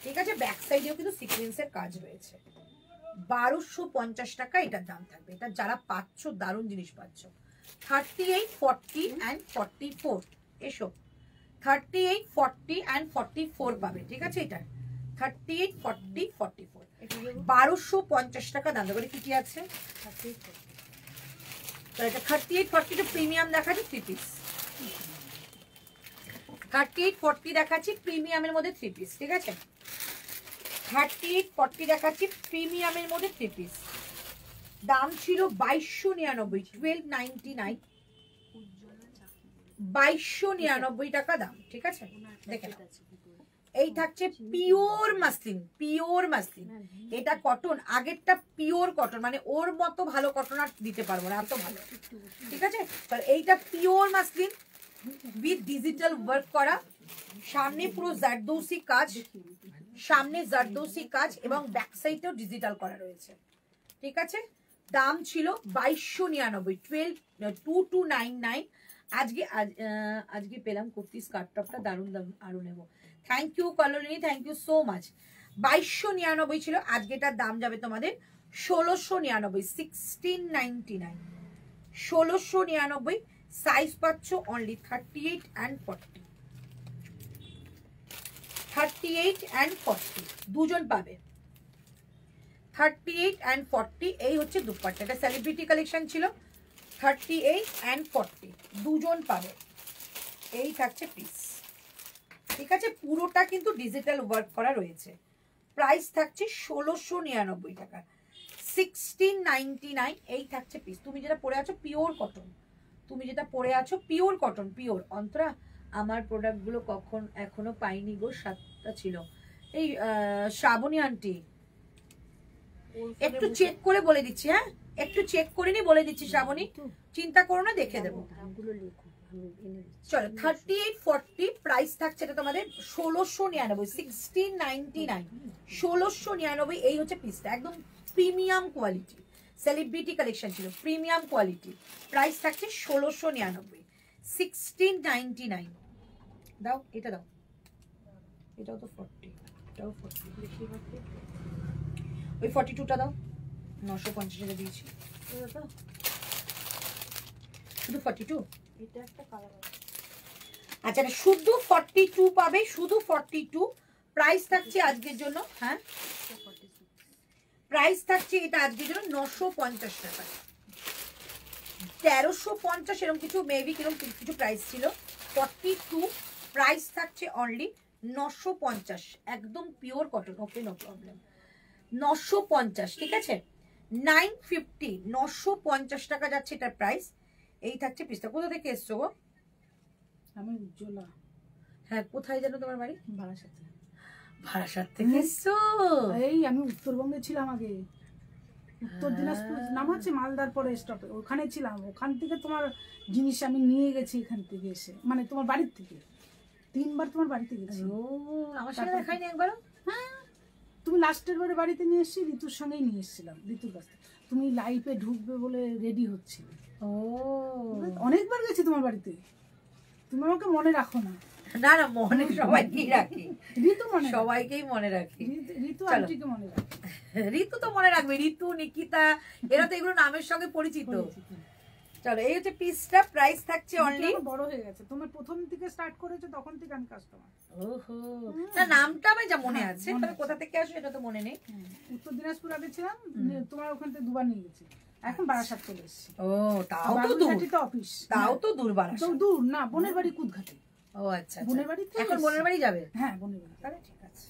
Speaker 1: ঠিক আছে, ব্যাক সাইডেও কিন্তু সিকোয়েন্সের কাজ রয়েছে। 1250 টাকা এটার দাম থাকবে। এটা যারা পাচ্ছ, দারুণ জিনিস পাচ্ছ। 38, 40 and 44, এসো 38, 40 and 44 পাবে। ঠিক আছে, এটা 38, 40, 44, 1250 টাকা দাম দেবে। কি কি আছে? এটা 38, 40 টা প্রিমিয়াম দেখাচ্ছি 3 পিস, 38, 40 দেখাচ্ছি প্রিমিয়ামের মধ্যে 3 পিস। ঠিক আছে, 38, 40 দেখাচ্ছি প্রিমিয়ামের মধ্যে 3 পিস। দাম ছিল 2299, 1299, 2299 টাকা দাম। ঠিক আছে, দেখে নাও। এই থাকছে পিওর মাসলিন, পিওর মাসলিন। এটা কটন, আগেরটা পিওর কটন, মানে ওর মতো ভালো কটন আর দিতে পারবো না, এত ভালো। ঠিক আছে, তাহলে এইটা pure muslin with digital work করা, সামনে পুরো জারদৌসি কাজ, সামনে জারদৌসি কাজ, এবং ব্যাক সাইডেও ডিজিটাল করা রয়েছে। ঠিক আছে, দাম ছিল 2299, 2299। আজকে পেলাম কুর্তি স্কার্ট টপটা, দারুণ দাম, আরো নেব। Thank you colony, thank you so much. 2299 ছিল, আজকেটার দাম যাবে তোমাদের 1699, 1699, 1699। সাইজ পাচ্ছ অনলি 38 and 40, 38 and 40 দুজন পাবে, 38 and 40। এই হচ্ছে দুপাট্টা, এটা সেলিব্রিটি কালেকশন ছিল। 38 and 40 দুজন পাবে। এই থাকছে পিস। ঠিক আছে, পুরোটা কিন্তু ডিজিটাল ওয়ার্ক করা রয়েছে। প্রাইস থাকছে 1699 টাকা, 1699। এই থাকছে পিস। তুমি যেটা পরে আছো পিওর কটন, তুমি যেটা পরে আছো পিওর কটন, পিওর। অন্তরা, আমার প্রোডাক্টগুলো কখন এখনো পাইনি গো, 7টা ছিল। এই শ্রাবণী আন্টি, একটু চেক করে বলে দিচ্ছি, হ্যাঁ একটু চেক করে নি বলে দিচ্ছি শ্রাবণী, চিন্তা করো না, দেখে দেবো। চলো 3840 প্রাইস থাকছে, এটা তোমাদের 1699, 1699, 1699। এই হচ্ছে পিসটা, একদম প্রিমিয়াম কোয়ালিটি, সেলিব্রিটি কালেকশন ছিল, প্রিমিয়াম কোয়ালিটি। প্রাইস থাকছে 1699, 1699। দাও এটা দাও, এটাও তো 40, এটাও 40, ওই 42টা দাও, 950 দিয়েছি, শুধু 42।
Speaker 2: এটা একটা কালার আছে,
Speaker 1: আচ্ছা শুধু 42 পাবে, শুধু 42। প্রাইস থাকছে আজকের জন্য, হ্যাঁ প্রাইস থাকছে এটা আজকের জন্য 950 টাকা, 1350 এরকম কিছু, মেবি কিরকম কিছু প্রাইস ছিল। 42 প্রাইস থাকছে অনলি 950, একদম pure cotton. Okay no problem, 950, ঠিক আছে। 950, 950 টাকা যাচ্ছে এটার প্রাইস। এই থাকছে পিসটা। কোথা থেকে এসছো গো?
Speaker 2: আমি উজ্জ্বলা।
Speaker 1: হ্যাঁ, কোথায় যেন তোমার বাড়ি?
Speaker 2: বারাসাতে।
Speaker 1: বারাসাত থেকে এসছো?
Speaker 2: এই আমি উত্তরবঙ্গে ছিলাম আগে, উত্তর দিনাজপুর নাম হচ্ছে মালদার পরে স্টপে, ওখানে ছিলাম। ওখান থেকে তোমার জিনিস আমি নিয়ে গেছি এখান থেকে এসে, মানে তোমার বাড়ির থেকে 3বার তোমার বাড়িতে গেছি।
Speaker 1: ও আমার সাথে দেখাইনি একবারও?
Speaker 2: হ্যাঁ, তুমি লাস্টের বারে বাড়িতে নিয়ে এসেছি, ঋতুর সঙ্গেই নিয়ে এসেছিলাম, ঋতুর কাছ থেকে। তুমি লাইফে ঢুকবে বলে রেডি হচ্ছিলে।
Speaker 1: ও
Speaker 2: অনেকবার গেছি তোমার বাড়িতে, তুমি আমাকে মনে রাখো না।
Speaker 1: না না, মনে সবাইকেই রাখি,
Speaker 2: ঋতু মনে
Speaker 1: সবাইকেই মনে রাখি।
Speaker 2: ঋতু আন্টিকে মনে রাখে।
Speaker 1: ঋতু তো মনে রাখবে, ঋতু, নিকিতা, এরা তো এগুলো নামের সঙ্গে পরিচিত। চলো এই হচ্ছে পিসটা, প্রাইস থাকছে অনলি,
Speaker 2: বড় হয়ে গেছে, তোমার প্রথম থেকে স্টার্ট করেছো তখন থেকে আমি কাস্টমার।
Speaker 1: ওহো, না নামটা আমি যা মনে আছে, তবে কোথা থেকে আসো এটা তো মনে নেই।
Speaker 2: উত্তর দিনাজপুর আগে ছিলাম, তোমার ওখান থেকে 2বার নিয়ে গেছি, এখন বারাসাত চলে এসেছি।
Speaker 1: ও তাও তো দূর,
Speaker 2: অফিস
Speaker 1: তাও তো দূর। বারাসাত
Speaker 2: দূর না, বোনের বাড়ি কুদঘাটে।
Speaker 1: ও আচ্ছা,
Speaker 2: বোনের বাড়ি থেকে
Speaker 1: এখন বোনের বাড়ি যাবে?
Speaker 2: হ্যাঁ বোনের বাড়ি।
Speaker 1: তাহলে ঠিক আছে।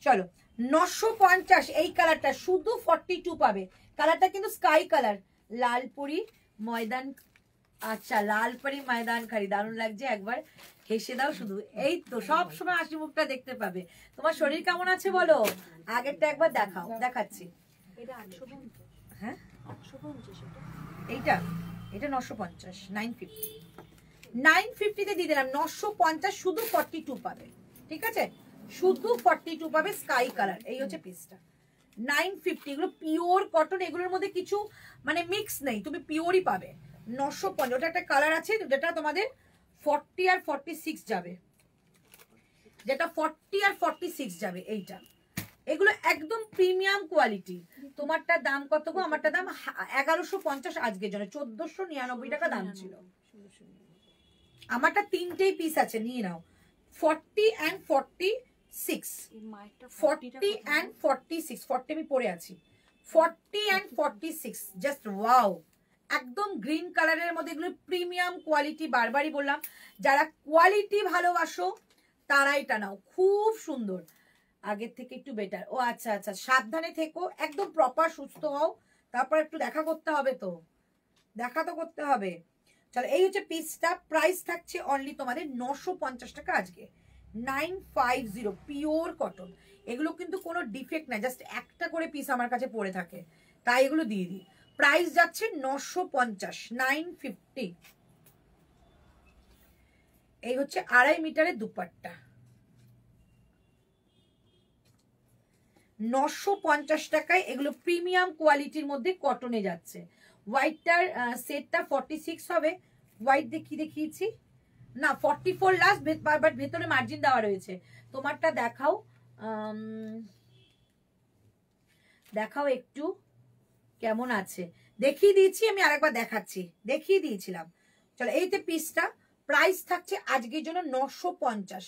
Speaker 1: চলো 950, এই কালারটা শুধু 42 পাবে। কালারটা কিন্তু স্কাই কালার, লালপুরি ময়দান। আচ্ছা লালপুরি ময়দান খারি, দারুণ লাগছে, একবার হেসে দাও শুধু। এই তো সব সময় হাসি মুখটা দেখতে পাবে। তোমার শরীর কেমন আছে বলো, আগেরটা একবার দেখাও, দেখাচ্ছি।
Speaker 2: এটা 850,
Speaker 1: হ্যাঁ
Speaker 2: 850
Speaker 1: এইটা, এটা 950, 950, 950 তে দিয়ে দিলাম 950, শুধু 42 পাবে, ঠিক আছে, শুধু 42 পাবে, স্কাই কালার। এই হচ্ছে পিসটা 950। এগুলো পিওর কটন, এগুলোর মধ্যে কিছু মানে মিক্স নেই, তুমি পিওরই পাবে। 950, ওটা একটা কালার আছে যেটা তোমাদের 40 আর 46 যাবে, যেটা 40 আর 46 যাবে এইটা। এগুলো একদম প্রিমিয়াম কোয়ালিটি। তোমারটার দাম কত গো? আমারটার দাম 1150 আজকের জন্য, 1499 টাকা দাম ছিল। আমারটা 3টেই পিস আছে, নিয়ে নাও। 40 and 46, 40 and 46, 40 আমি পরে আছি, 40 and 46, জাস্ট ওয়াও, একদম গ্রিন কালারের মধ্যে। এগুলো প্রিমিয়াম কোয়ালিটি, বারবারই বললাম, যারা কোয়ালিটি ভালোবাসো তারা এটা নাও, খুব সুন্দর, আগের থেকে একটু বেটার। ও আচ্ছা আচ্ছা, সাবধানে থেকো, একদম প্রপার সুস্থ হও, তারপর একটু দেখা করতে হবে, তো দেখা তো করতে হবে। চলো এই হচ্ছে পিসটা, প্রাইস থাকছে অনলি তোমাদের 950 টাকা আজকে, 950, পিওর কটন। এগুলো কিন্তু কোনো ডিফেক্ট নাই, জাস্ট একটা করে পিস আমার কাছে পড়ে থাকে, তাই এগুলো দিয়ে দিই। প্রাইস যাচ্ছে 950, 950। এই হচ্ছে 2.5 মিটারের দুপাট্টা, 950 টাকায়। এগুলো প্রিমিয়াম কোয়ালিটির মধ্যে কটনে যাচ্ছে। হোয়াইটটার সেটটা 46 হবে, হোয়াইট দেখিয়েছি না, 44 লাস্ট, বাট ভেতরে মার্জিন দেওয়া রয়েছে। তোমারটা দেখাও, দেখাও একটু কেমন আছে, দেখিয়ে দিয়েছি আমি, আরেকবার দেখাচ্ছি, দেখিয়ে দিয়েছিলাম। চলো এইতে পিসটা, প্রাইস থাকছে আজকের জন্য 950,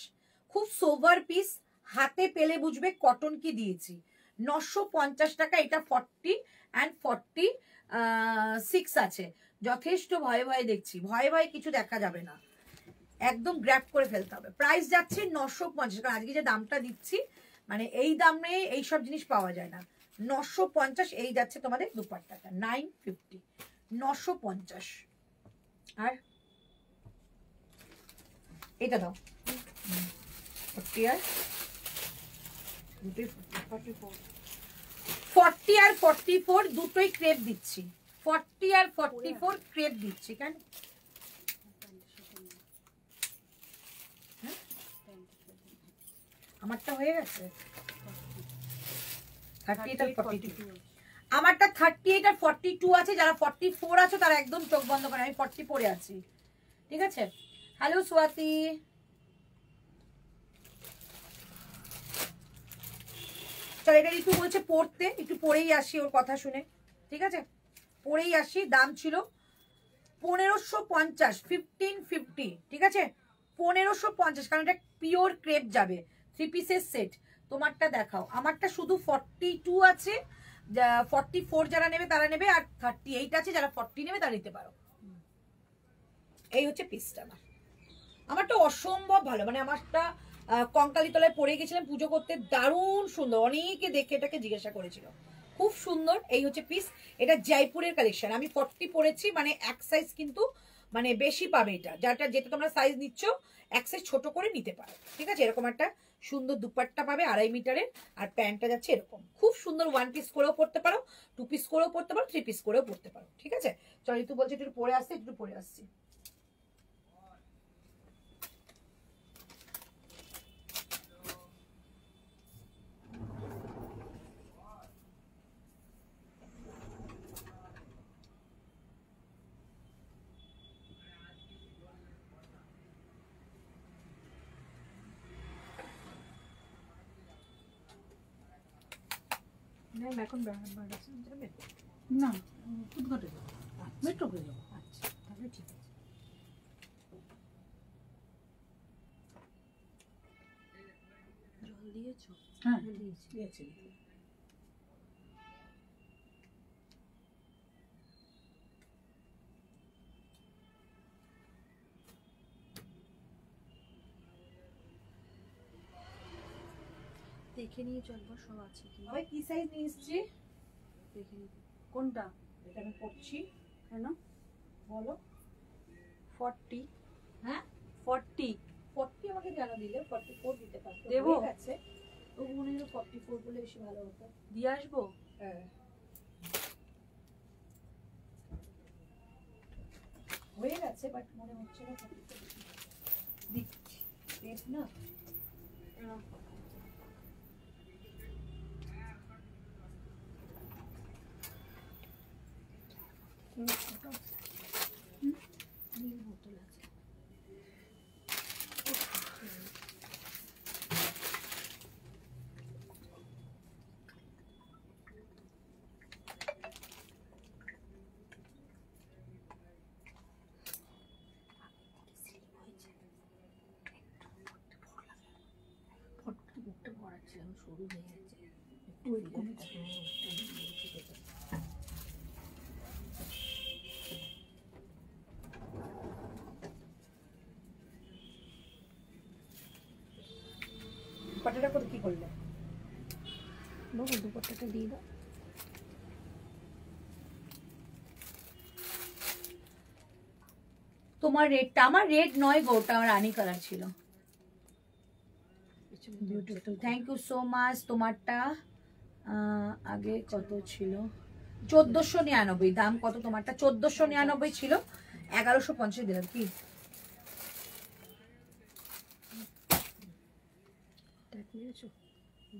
Speaker 1: খুব সোভার পিস, হাতে পেলে বুঝবে কটন কি দিয়েছি। 950 টাকা, এটা 40 and 46 আছে, যথেষ্ট। ভয়ে ভয়ে দেখছি, ভয়ে ভয়ে কিছু দেখা যাবে না, একদম গ্র্যাব করে ফেলতে হবে। প্রাইস যাচ্ছে 950, কারণ আজকে যে দামটা দিচ্ছি, মানে এই দামে এইসব জিনিস পাওয়া যায় না। 950, এই যাচ্ছে তোমাদের দুপাট্টাটা, 950, 950। আর এটা দাও, 40 আর 44, 40 আর 44 দুটোই ক্রেপ দিচ্ছি, 40 আর 44 ক্রেপ দিচ্ছি কেন? আমারটা হয়ে গেছে 38 আর 42। আমারটা 38 আর 42 আছে, যারা 44 আছে তারা একদম চোখ বন্ধ করে, আমি 44 এ আছি, ঠিক আছে? হ্যালো স্বাতি, চল এটা ঋতু বলছে পড়তে, একটু পরেই আসি ওর কথা শুনে, ঠিক আছে? পরেই আসি। দাম ছিল 1550, 1550, ঠিক আছে? 1550, কারণ এটা পিওর ক্রেপ যাবে, 3 পিসের সেট। তোমারটা দেখাও। আমারটা শুধু 42 আছে, 44 যারা নেবে তারা নেবে, আর 38 আছে, যারা 40 নেবে তারা নিতে পারো। এই হচ্ছে পিসটা। আমারটা অসম্ভব ভালো, মানে আমারটা কঙ্কালী তলায় পরে গেছিলাম পুজো করতে, দারুণ সুন্দর, অনেকে দেখে এটাকে জিজ্ঞাসা করেছিল, খুব সুন্দর। এই হচ্ছে পিস, এটা জয়পুরের কালেকশন। আমি 40 পরেছি, মানে এক সাইজ কিন্তু মানে বেশি পাবে এটা, যেটা তোমরা সাইজ নিচ্ছ এক সাইজ ছোট করে নিতে পারো, ঠিক আছে? এরকম একটা সুন্দর দুপাট্টা পাবে 2.5 মিটারের, আর প্যান্টটা যাচ্ছে এরকম, খুব সুন্দর। 1 পিস করেও পরতে পারো, 2 পিস করেও পরতে পারো, 3 পিস করেও পরতে পারো, ঠিক আছে? চল ঋতু বলছে একটু পরে আসছে, একটু পরে আসছি। এখন
Speaker 2: না ফুটঘাটে যাবো, মেট্রো করে যাবো।
Speaker 1: আচ্ছা তাহলে ঠিক আছে। জল দিয়েছো?
Speaker 2: হ্যাঁ দিয়েছি।
Speaker 1: দেখে নিয়ে চলবো সব আছে কি। ভাই কি সাইজ নিয়ে এসেছি দেখে নিতে। কোনটা? এটা আমি পড়ছি। কেন বলো? 40। হ্যাঁ 40 আমাকে জানা দিলে 44 দিতে পারতো, দেবো আছে তো মনে হলো 44 বলে বেশি ভালো হতো, দিয়ে আসবো। হ্যাঁ হয়ে গেছে, বাট মনে হচ্ছে না 44 দিচ্ছি, দেখ না। বোতল আছে। বুকটা ভরাচ্ছিলাম, সরু হয়ে গেছে পাটাটা করে কি করলে বাবু? দুপাট্টাটা দিয়ে দাও। তোমার রেডটা আমার রেড নয় গো, ওটা আমার রানী কালার ছিল। Beautiful, thank you so much. তোমারটা আগে কত ছিল? 1499। দাম কত তোমারটা? 1499 ছিল, 1150 দিলাম। কি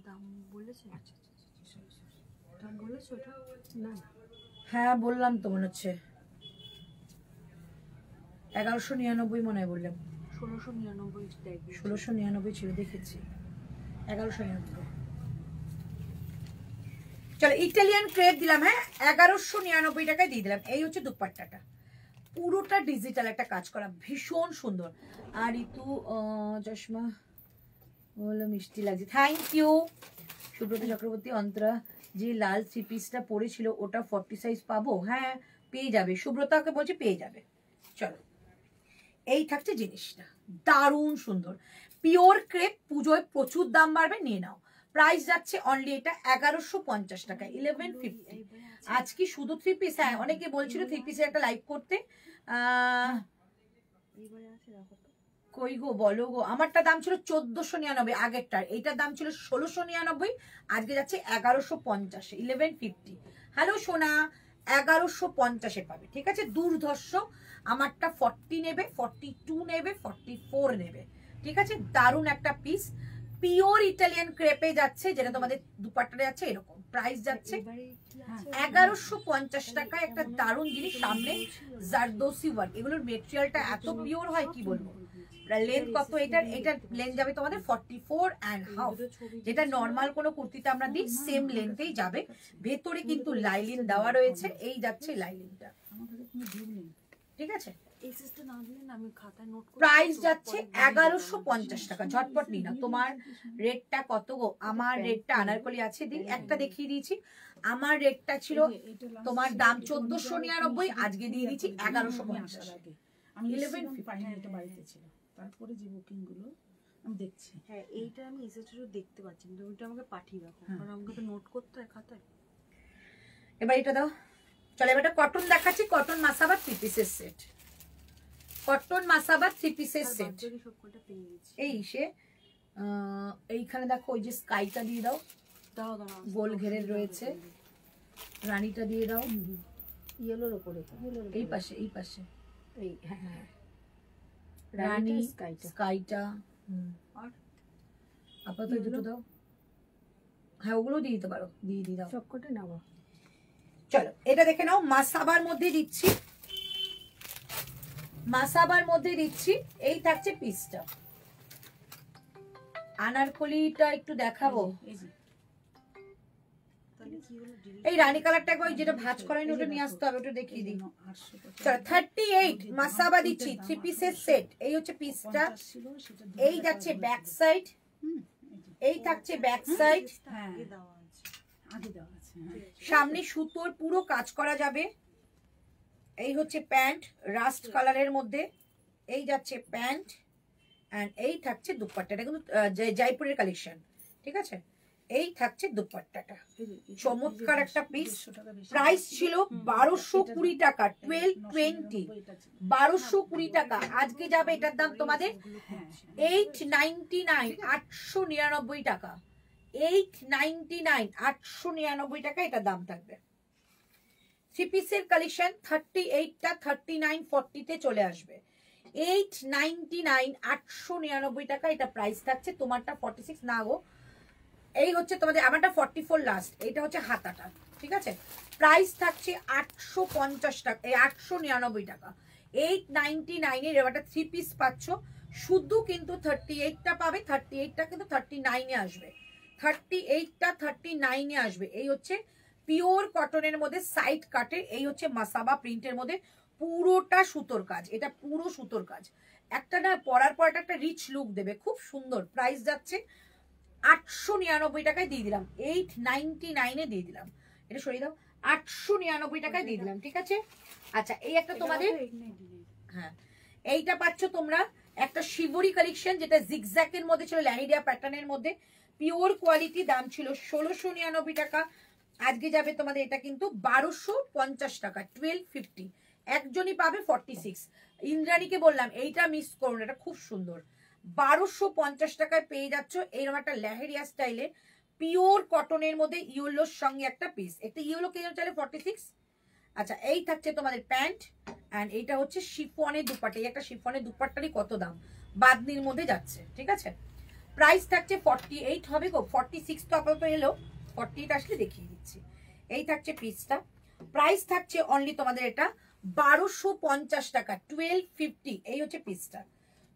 Speaker 1: দাম বলেছে? দাম বলেছে ওটা? না হ্যাঁ বললাম তো, মনে হচ্ছে 1199 মনে হয় বললাম। 1699 ছিল, দেখেছি 1199। চলো ইটালিয়ান ক্রেপ দিলাম, হ্যাঁ 1199 টাকায় দিয়ে দিলাম। এই হচ্ছে দুপাট্টাটা, পুরোটা ডিজিটাল একটা কাজ করা, ভীষণ সুন্দর। আর ঋতু চশমা বলো মিষ্টি লাগছে, থ্যাংক ইউ। সুব্রত চক্রবর্তী, অন্তরা যে লাল 3 পিসটা পরেছিল ওটা 40 সাইজ পাবো? হ্যাঁ পেয়ে যাবে, সুব্রতাকে বলছি পেয়ে যাবে। চলো এই থাকছে জিনিসটা, দারুণ সুন্দর পিওর ক্রেপ, পুজোয় প্রচুর দাম বাড়বে, নিয়ে নাও। প্রাইস যাচ্ছে অনলি এটা 1150 টাকা, 1150। আজ কি শুধু 3 পিস? হ্যাঁ অনেকে বলছিল 3 পিসের একটা লাইভ করতে। কই গো বলো গো, আমারটা দাম ছিল 1499 আগেরটার, এইটার দাম ছিল 1699, আজকে যাচ্ছে 1150, 1150। হ্যালো সোনা, 1150-এ পাবে, ঠিক আছে। দুর্ধর্ষ, আমারটা 40 নেবে, 42 নেবে, 44 নেবে, ঠিক আছে। দারুণ একটা পিস, পিওর ইটালিয়ান ক্রেপে যাচ্ছে, যেটা তোমাদের দুপাট্টাটা যাচ্ছে এরকম, প্রাইস যাচ্ছে 1150 টাকায়। একটা দারুণ জিনিস, সামনে জারদোসি ওয়ার্ক, এগুলোর মেটেরিয়ালটা এত পিওর হয় কি বলবো। লেন্থ কত এটার? এটার লেন্থ যাবে তোমাদের 44.5, যেটা নর্মাল কোনো কুর্তিতে আমরা দিই সেম লেন্থেই যাবে। ভেতরে কিন্তু লাইলিন দেওয়া রয়েছে, এই যাচ্ছে লাইলিনটা, ঠিক আছে। প্রাইস যাচ্ছে 1150 টাকা। ঝটপট নি না। তোমার রেটটা কত গো? আমার রেটটা আনারকলি আছে, দিই একটা দেখিয়ে দিয়েছি। আমার রেটটা ছিল তোমার দাম 1499, আজকে দিয়ে দিচ্ছি 1150।
Speaker 2: আমি 1150 বাড়িতে ছিল, তারপরে যে বুকিং গুলো আমি দেখছি।
Speaker 3: হ্যাঁ, এইটা আমি এসএসএর দেখতে পাচ্ছি, তুমি ওটা আমাকে পাঠিয়ে রাখো, কারণ আমাকে তো নোট করতে হয় খাতায়।
Speaker 1: এবার এটা দাও। চলো এবার কটন দেখাচ্ছি, কটন মাসাবা 3 পিসের সেট, কটন মাসাবা 3 পিসের সেট। এই সে এইখানে দেখো, ওই যে স্কাইটা দিয়ে দাও,
Speaker 3: দাও দাও,
Speaker 1: গোল ঘেরের রয়েছে, রানীটা দিয়ে দাও,
Speaker 2: ইয়েলোর উপরে,
Speaker 1: এই পাশে, এই পাশে,
Speaker 2: এই হ্যাঁ
Speaker 1: রানী স্কাইটা।
Speaker 3: আর
Speaker 1: আপাতত দুটো দাও। হ্যাঁ, ওগুলো দিয়ে দিতে পারো, দিয়ে দাও
Speaker 2: সবকটা নাও।
Speaker 1: চলো এটা দেখে নাও, মাসাবার মধ্যে দিচ্ছি, মাসাবার মধ্যে দিচ্ছি। এই থাকছে পিসটা, আনারকলিটা একটু দেখাবো। এই রানী কালারটা একবার, যেটা ভাঁজ করাইনি ওটা নিয়ে আসতে হবে, ওটা দেখিয়ে দিই। চলো 38 মাসাবা দিচ্ছি, 3 পিসের সেট। এই হচ্ছে পিসটা, এই যাচ্ছে ব্যাক সাইড, এই থাকছে ব্যাক সাইড, সামনে সুতোর পুরো কাজ করা যাবে। এই হচ্ছে প্যান্ট, রাস্ট কালারের মধ্যে, এই যাচ্ছে প্যান্ট, এন্ড এই থাকছে দুপাট্টা। এটা কিন্তু জয়পুরের কালেকশন, ঠিক আছে। এই থাকছে দুপাট্টাটা, চমৎকার একটা পিস। প্রাইস ছিল 1220 টাকা, 1220, 1220 টাকা। আজকে যাবে এটার দাম তোমাদের 899, 899 টাকা, 899, 899 টাকা এটার দাম থাকবে। 3 পিসের কালেকশন 38টা 39, 40 তে চলে আসবে। 899, 899 টাকা এটা প্রাইস থাকছে। তোমারটা 46 না গো, এই হচ্ছে তোমাদের, আমারটা 44 লাস্ট, এটা হচ্ছে হাতাটা, ঠিক আছে। প্রাইস থাকছে 850 টাকা, 899 টাকা। 899 এর এবারটা 3 পিস পাচ্ছ শুধু, কিন্তু 38টা পাবে, 38টা কিন্তু 39-এ আসবে, 38টা 39-এ আসবে। এই হচ্ছে পিওর কটনের মধ্যে সাইড কাটে, এই হচ্ছে মাসাবা প্রিন্টের মধ্যে, পুরোটা সুতোর কাজ, এটা পুরো সুতোর কাজ। একটা না পরার পর একটা রিচ লুক দেবে, খুব সুন্দর। প্রাইস যাচ্ছে 899 টাকায় দিয়ে দিলাম, 899-এ দিয়ে দিলাম। এটা সরিয়ে দাও, 899 টাকায় দিয়ে দিলাম, ঠিক আছে। আচ্ছা, এই একটা তোমাদের, হ্যাঁ এইটা পাচ্ছ তোমরা একটা শিবরি কালেকশন, যেটা জিগজ্যাকের মধ্যে ছিল, ল্যানিডিয়া প্যাটার্নের মধ্যে, পিওর কোয়ালিটি। দাম ছিল 1699 টাকা, আজকে যাবে তোমাদের এটা কিন্তু 1250 টাকা, 1250। একজনই পাবে 46। ইন্দ্রাণীকে বললাম এইটা মিস করুন, এটা খুব সুন্দর। 1250 টাকায় পেয়ে যাচ্ছ এইরকম একটা লেহেরিয়া স্টাইলে পিওর কটনের মধ্যে ইয়েলোর সঙ্গে একটা পিস। একটা ইয়েলো কে চাইলে 46। আচ্ছা, এই থাকছে তোমাদের প্যান্ট, এন্ড এইটা হচ্ছে শিফনের দুপাট্টা। এই একটা শিফনের দুপাট্টারই কত দাম, বাদনির মধ্যে যাচ্ছে, ঠিক আছে। প্রাইস থাকছে 48 হবে গো, 46 তো আপাতত এলো, 48 আসলে দেখিয়ে দিচ্ছি। এই থাকছে পিসটা, প্রাইস থাকছে অনলি তোমাদের এটা 1250 টাকা, 1250। এই হচ্ছে পিসটা,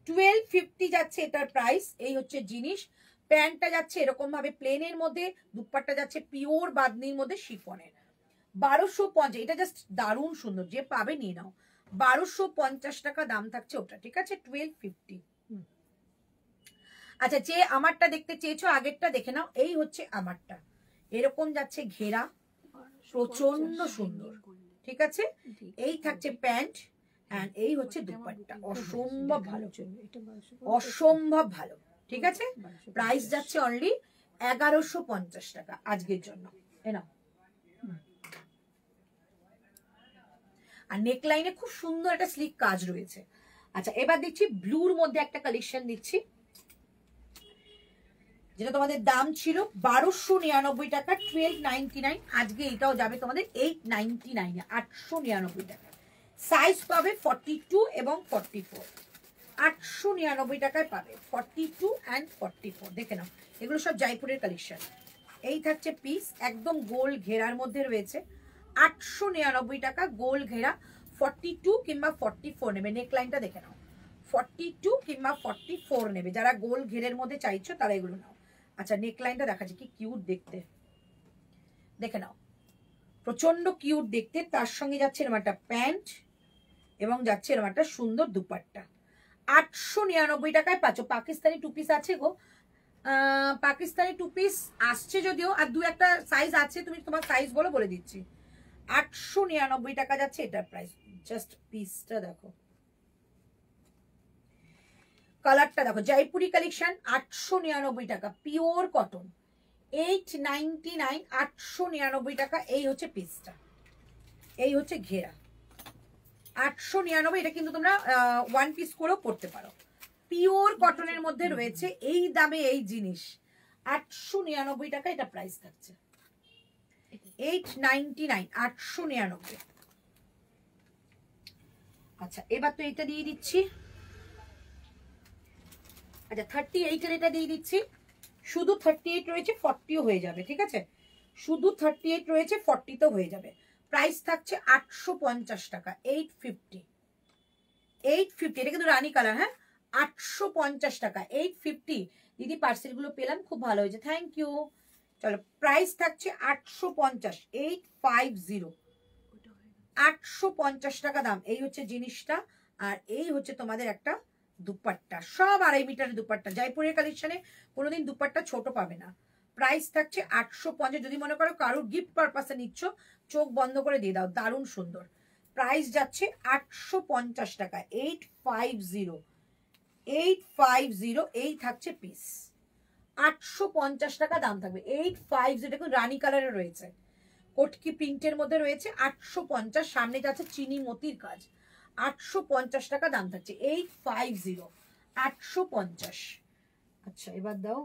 Speaker 1: 1250 যাচ্ছে এটার প্রাইস। এই হচ্ছে জিনিস, প্যান্টটা যাচ্ছে এরকম ভাবে প্লেনের মধ্যে, দুপাট্টা যাচ্ছে পিওর বাদনির মধ্যে শিফনের। 1250, এটা জাস্ট দারুণ সুন্দর, যে পাবে নিয়ে নাও। 1250 টাকা দাম থাকছে ওটা, ঠিক আছে, 1250। আচ্ছা, যে আমারটা দেখতে চেয়েছো আগেরটা দেখে নাও। এই হচ্ছে আমারটা, এরকম যাচ্ছে ঘেরা, প্রচন্ড সুন্দর, ঠিক আছে। এই থাকছে প্যান্ট, এন্ড এই হচ্ছে দুপাট্টা, অসম্ভব ভালো, অসম্ভব ভালো, ঠিক আছে। প্রাইস যাচ্ছে অনলি 1150 টাকা আজকের জন্য, এ নাও। আর নেকলাইনে খুব সুন্দর একটা স্লিক কাজ রয়েছে। আচ্ছা, এবার দিচ্ছি ব্লুর মধ্যে একটা কালেকশন দিচ্ছি। যেটা তোমাদের দাম ছিল 1299 টাকা, 1299। আজকে এটাও যাবে তোমাদের 899 899 টাকা। সাইজ পাবে 42 এবং 44, 899 টাকায় পাবে 42 অ্যান্ড 44। দেখে নাও, এগুলো সব জয়পুরের কালেকশন। এই থাকছে পিস, একদম গোল ঘেরার মধ্যে রয়েছে, 899 টাকা, গোল ঘেরা। 42 কিংবা 44 নেবে, নেকলাইনটা দেখে নাও, 42 কিংবা 44 নেবে যারা গোল ঘেরের মধ্যে চাইছো তারা এগুলো নাও। আচ্ছা, নেকলাইনটা দেখাচ্ছে কি কিউট দেখতে, দেখে নাও, প্রচন্ড কিউট দেখতে। তার সঙ্গে যাচ্ছে এরকম একটা প্যান্ট এবং যাচ্ছে এরকম একটা সুন্দর দুপাট্টা। 899 টাকায় পাচ্ছ। পাকিস্তানি টু পিস আছে গো, পাকিস্তানি টু পিস আসছে যদিও, আর দু একটা সাইজ আছে, তুমি তোমার সাইজ বলো, বলে দিচ্ছি। 899 টাকা যাচ্ছে এটার প্রাইস। জাস্ট পিসটা দেখো, কালারটা দেখো, জয়পুরি কালেকশন। 899 টাকা, পিওর কটন, 899, 899 টাকা। এই হচ্ছে পিসটা, এই হচ্ছে ঘেরা, 899। এটা কিন্তু তোমরা ওয়ান পিস করেও পড়তে পারো, পিওর কটনের মধ্যে রয়েছে। এই দামে এই জিনিস 899 টাকা এটা প্রাইস থাকছে, 899, 899। আচ্ছা, এবার তো এটা দিয়ে দিচ্ছি। আচ্ছা, 38 এর এটা দিয়ে দিচ্ছি। শুধু 38 রয়েছে, 40ও হয়ে যাবে, ঠিক আছে? শুধু 38 রয়েছে, 40তেও হয়ে যাবে। প্রাইস থাকছে 850 টাকা, 850, 850। এটা কিন্তু রানী কালার, হ্যাঁ, 850 টাকা, 850। দিদি পার্সেলগুলো পেলাম, খুব ভালো হয়েছে, থ্যাংক ইউ। চলো, প্রাইস থাকছে 850, 850, 850 টাকা দাম। এই হচ্ছে জিনিসটা, আর এই হচ্ছে তোমাদের একটা দুপাট্টা, সব 2.5 মিটারের দুপাট্টা। জয়পুরের কালেকশনে কোনোদিন দুপাট্টা ছোট পাবে না। প্রাইস থাকছে 850। যদি মনে করো কারোর গিফট পারপাসে নিচ্ছ, চোখ বন্ধ করে দিয়ে দাও, দারুণ সুন্দর। প্রাইস যাচ্ছে 850 টাকা, 850, 850। এই থাকছে পিস, 850 টাকা দাম থাকবে, 850। দেখুন রানী কালারে রয়েছে, কটকি প্রিন্টের মধ্যে রয়েছে, 850। সামনে যাচ্ছে চিনি মতির কাজ, 850 টাকা দাম থাকছে, 850, 850। আচ্ছা, এবার দাও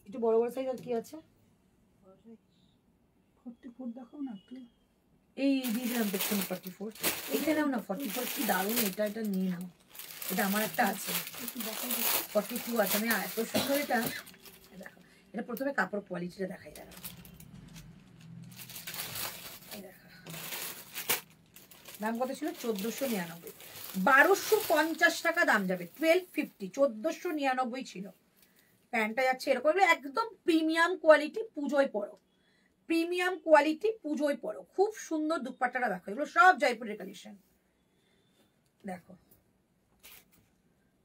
Speaker 1: একটু বড় বড় সাইজ। আর কি আছে?
Speaker 2: 44 দেখাও না একটু।
Speaker 1: এই দিয়ে দিলাম দেখুন 44। এটা নাও না, 44 কি দারুণ, এটা এটা নিয়ে নাও, এটা আমার একটা আছে, 42 আছে। আমি এত সুন্দর এটা দেখো। এটা প্রথমে কাপড় কোয়ালিটিটা দেখাই, দাঁড়াও, দাম কত ছিল? 1499, 1250 টাকা দাম যাবে, 1250, 1499 ছিল। প্যান্টটা যাচ্ছে এরকম, একদম প্রিমিয়াম কোয়ালিটি, পুজোয় পরো, প্রিমিয়াম কোয়ালিটি, পুজোয় পরো। খুব সুন্দর দুপাট্টাটা দেখো, এগুলো সব জয়পুরের কালেকশন। দেখো,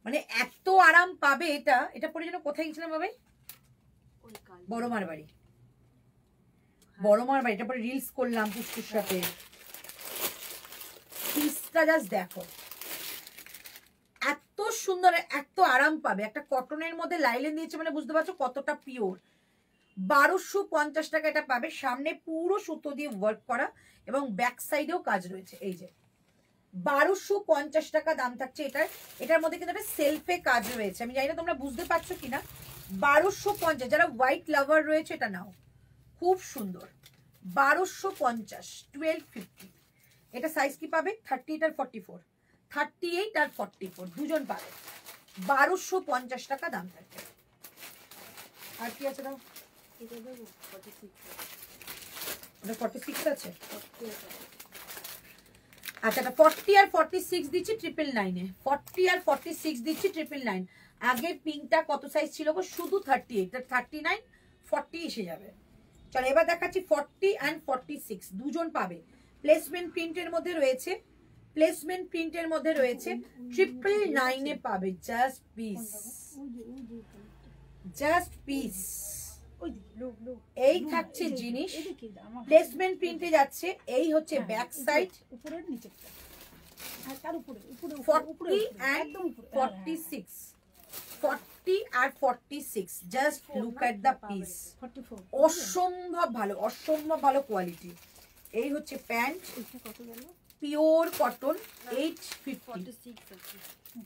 Speaker 1: মানে এত আরাম পাবে এটা। এটা পরে যেন কোথায় গেছিলাম বাবাই? বড়মার বাড়ি, বড়মার বাড়ি। এটা পরে রিলস করলাম পুষ্কুর সাথে। পিসটা জাস্ট দেখো, এত সুন্দর, এত আরাম পাবে। একটা কটনের মধ্যে লাইলেন দিয়েছে, মানে বুঝতে পারছো কতটা পিওর। 1250 টাকা এটা পাবে। সামনে পুরো সুতো দিয়ে ওয়ার্ক করা এবং ব্যাক সাইডেও কাজ রয়েছে। এই যে 1250 টাকা দাম থাকছে এটার। এটার মধ্যে কিন্তু একটা সেলফে কাজ রয়েছে, আমি জানি না তোমরা বুঝতে পারছো কিনা। 1250, যারা হোয়াইট লাভার রয়েছে এটা নাও, খুব সুন্দর। 1250, 1250। এটা সাইজ কি পাবে? 38 আর 44, 38 আর 44 দুজন পাবে। 1250 টাকা দাম থাকবে। আর কি আছে দাও?
Speaker 3: এটা দেবো 46,
Speaker 1: ওটা 46 আছে। আচ্ছা, এটা 40 আর 46 দিচ্ছি 999 এ, 40 আর 46 দিচ্ছি 999। আগের পিঙ্কটা কত সাইজ ছিল গো? শুধু 38, 39, 40 এসে যাবে। চলো, এবার দেখাচ্ছি 40 অ্যান্ড 46 দুজন পাবে। প্লেসমেন্ট প্রিন্টের মধ্যে রয়েছে, প্লেসমেন্ট প্রিন্টের মধ্যে রয়েছে, 999 এ পাবে। Just piece, just piece. এই থাকছে জিনিস, প্লেসমেন্ট প্রিন্টে যাচ্ছে। এই হচ্ছে ব্যাক সাইড,
Speaker 2: উপরের নিচে, আর তার উপরে, উপরে
Speaker 1: 40 and 46, 40 আর 46। Just look at the piece,
Speaker 2: 44।
Speaker 1: অসম্ভব ভালো, অসম্ভব ভালো কোয়ালিটি। এই হচ্ছে প্যান্ট,
Speaker 3: এটা কত গেল?
Speaker 1: পিওর কটন 850,
Speaker 3: 46 আছে।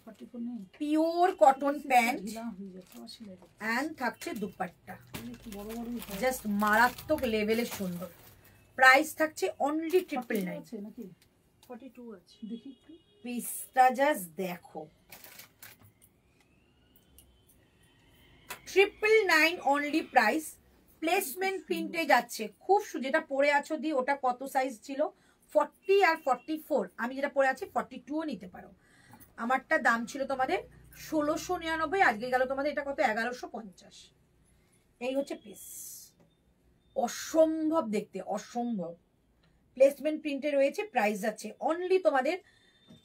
Speaker 2: 44 নেই
Speaker 1: পিওর কটন প্যান্ট
Speaker 2: ঢিলা হয়ে যাচ্ছে আমার সেলাই করতে।
Speaker 1: অ্যান্ড থাকছে দুপাট্টা,
Speaker 2: অনেক বড় বড় হয়।
Speaker 1: জাস্ট মারাত্মক লেভেলের সুন্দর। প্রাইস থাকছে অনলি 999।
Speaker 2: আছে নাকি
Speaker 3: 42 আছে।
Speaker 2: দেখি একটু
Speaker 1: পিসটা জাস্ট দেখো, 999 অনলি প্রাইস। প্লেসমেন্ট প্রিন্টে যাচ্ছে, খুব যেটা পরে আছো দি ওটা কত সাইজ ছিল 40 আর 44, আমি যেটা পরে আছি 42ও নিতে পারো। আমারটা দাম ছিল তোমাদের 1699, আজকে গেল তোমাদের এটা কত 1150। এই হচ্ছে পিস, অসম্ভব দেখতে, অসম্ভব। প্লেসমেন্ট প্রিন্টে রয়েছে, প্রাইস যাচ্ছে অনলি তোমাদের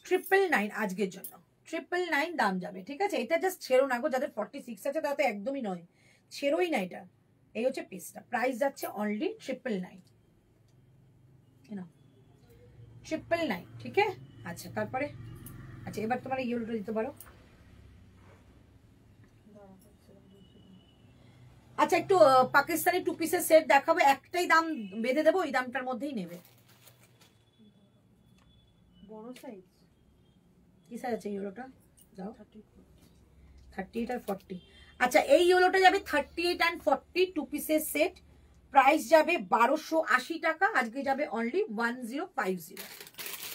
Speaker 1: 999 আজকের জন্য। 999 দাম যাবে, ঠিক আছে? এটা জাস্ট ছেড়ো না গো, যাদের 46 আছে তাতে একদমই নয়, ছেড়োই না এটা। এই হচ্ছে পিসটা, প্রাইস যাচ্ছে অনলি 999, 999, ঠিক আছে? আচ্ছা তারপরে, আচ্ছা এবার তোমার ইয়েলোটা দিতে পারো। আচ্ছা একটু পাকিস্তানি 2 পিসের সেট দেখাবো, একটাই দাম বেঁধে দেবো, ওই দামটার মধ্যেই নেবে।
Speaker 3: বড় সাইজ
Speaker 1: কি সাইজ আছে ইয়েলোটা? যাও
Speaker 3: 34।
Speaker 1: 38 আর 40। আচ্ছা এই ইয়েলোটা যাবে 38 and 40 2 পিসের সেট, প্রাইস যাবে 1280 টাকা, আজকে যাবে অনলি 1050,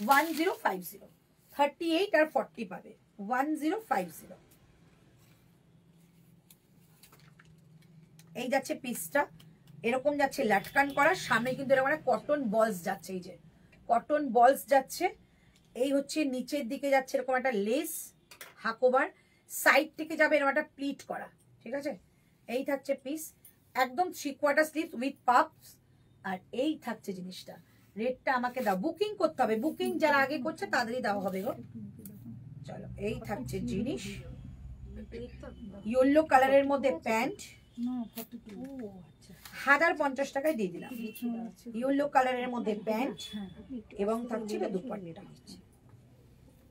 Speaker 1: 1050। 38 আর 40 পাবে 1050। এই যাচ্ছে পিসটা, এরকম যাচ্ছে লাটকান করা, সামনে কিন্তু এরকম একটা কটন বলস যাচ্ছে, এই যে কটন বলস যাচ্ছে। এই হচ্ছে নিচের দিকে যাচ্ছে এরকম একটা লেস হাকোবার, সাইড থেকে যাবে এরকম একটা প্লিট করা, ঠিক আছে? এই থাকছে পিস, একদম 3/4 স্লিভ উইথ পাপস। আর এই থাকছে জিনিসটা, রেটটা আমাকে দাও, বুকিং করতে হবে, বুকিং যারা আগে করছে তাদেরই দেওয়া হবে গো। চলো এই থাকছে জিনিস, ইয়েলো কালারের মধ্যে প্যান্ট,
Speaker 2: না 42
Speaker 3: ও আচ্ছা
Speaker 1: 1050 টাকায় দিয়ে দিলাম। ইয়েলো কালারের মধ্যে প্যান্ট এবং থাকছে এটা দুপাট্টা।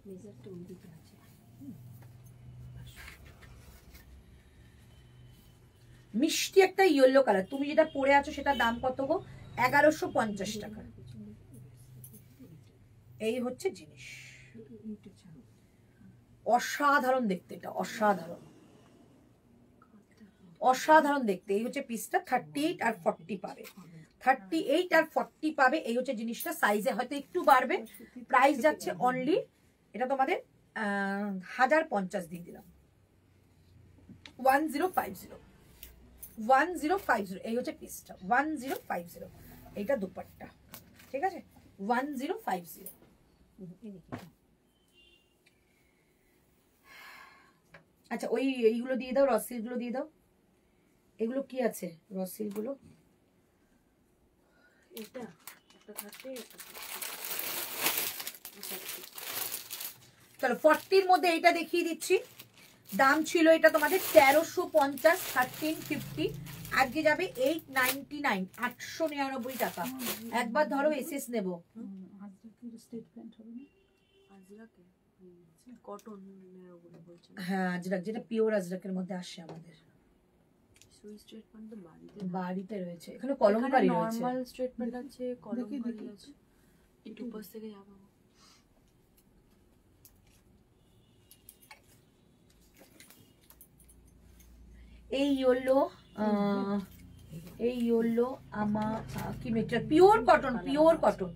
Speaker 3: মেজারটা ওইদিকে আছে।
Speaker 1: মিষ্টি একটা ইয়েলো কালার, তুমি যেটা পরে আছো সেটা দাম কত গো? 1150 টাকা। এই হচ্ছে জিনিস, অসাধারণ দেখতে, এটা অসাধারণ, অসাধারণ দেখতে। এই হচ্ছে পিসটা, 38 আর 40 পাবে, 38 আর 40 পাবে। এই হচ্ছে জিনিসটা, সাইজে হয়তো একটু বাড়বে, প্রাইস যাচ্ছে অনলি, এটা তোমাদের 1050 দিয়ে দিলাম, 1050, 1050। এই হচ্ছে পিসটা 1050, এইটা দুপাট্টা, ঠিক আছে? 1050। আচ্ছা ওই এইগুলো দিয়ে দাও, রসিল গুলো দিয়ে দাও। এগুলো কি আছে রসিল গুলো?
Speaker 3: এটা একটা থাকে, এটা
Speaker 1: চলো 40-র মধ্যে এইটা দেখিয়ে দিচ্ছি, দাম ছিল এটা তোমাদের 1350, 1350, আজকে যাবে 899, 899 টাকা। একবার ধরো এসএস নেব,
Speaker 2: আজকে স্টেট প্যান্ট হবে না
Speaker 3: আজরাকে কটন বলে বলছেন।
Speaker 1: হ্যাঁ আজরাক, যেটা পিওর আজরাকের মধ্যে আসে আমাদের
Speaker 3: সুই স্ট্রেট প্যান্ট তো বাড়িতে
Speaker 1: বাড়িতে রয়েছে, এখানে কলমকারী রয়েছে।
Speaker 3: নরমাল স্ট্রেট প্যান্ট আছে, কলমকারী
Speaker 2: দেখি।
Speaker 3: আছে, একটু পাশ থেকে যাবো।
Speaker 1: এই ইয়েলো, এই ইয়েলো আমার কি material? Pure cotton, pure cotton,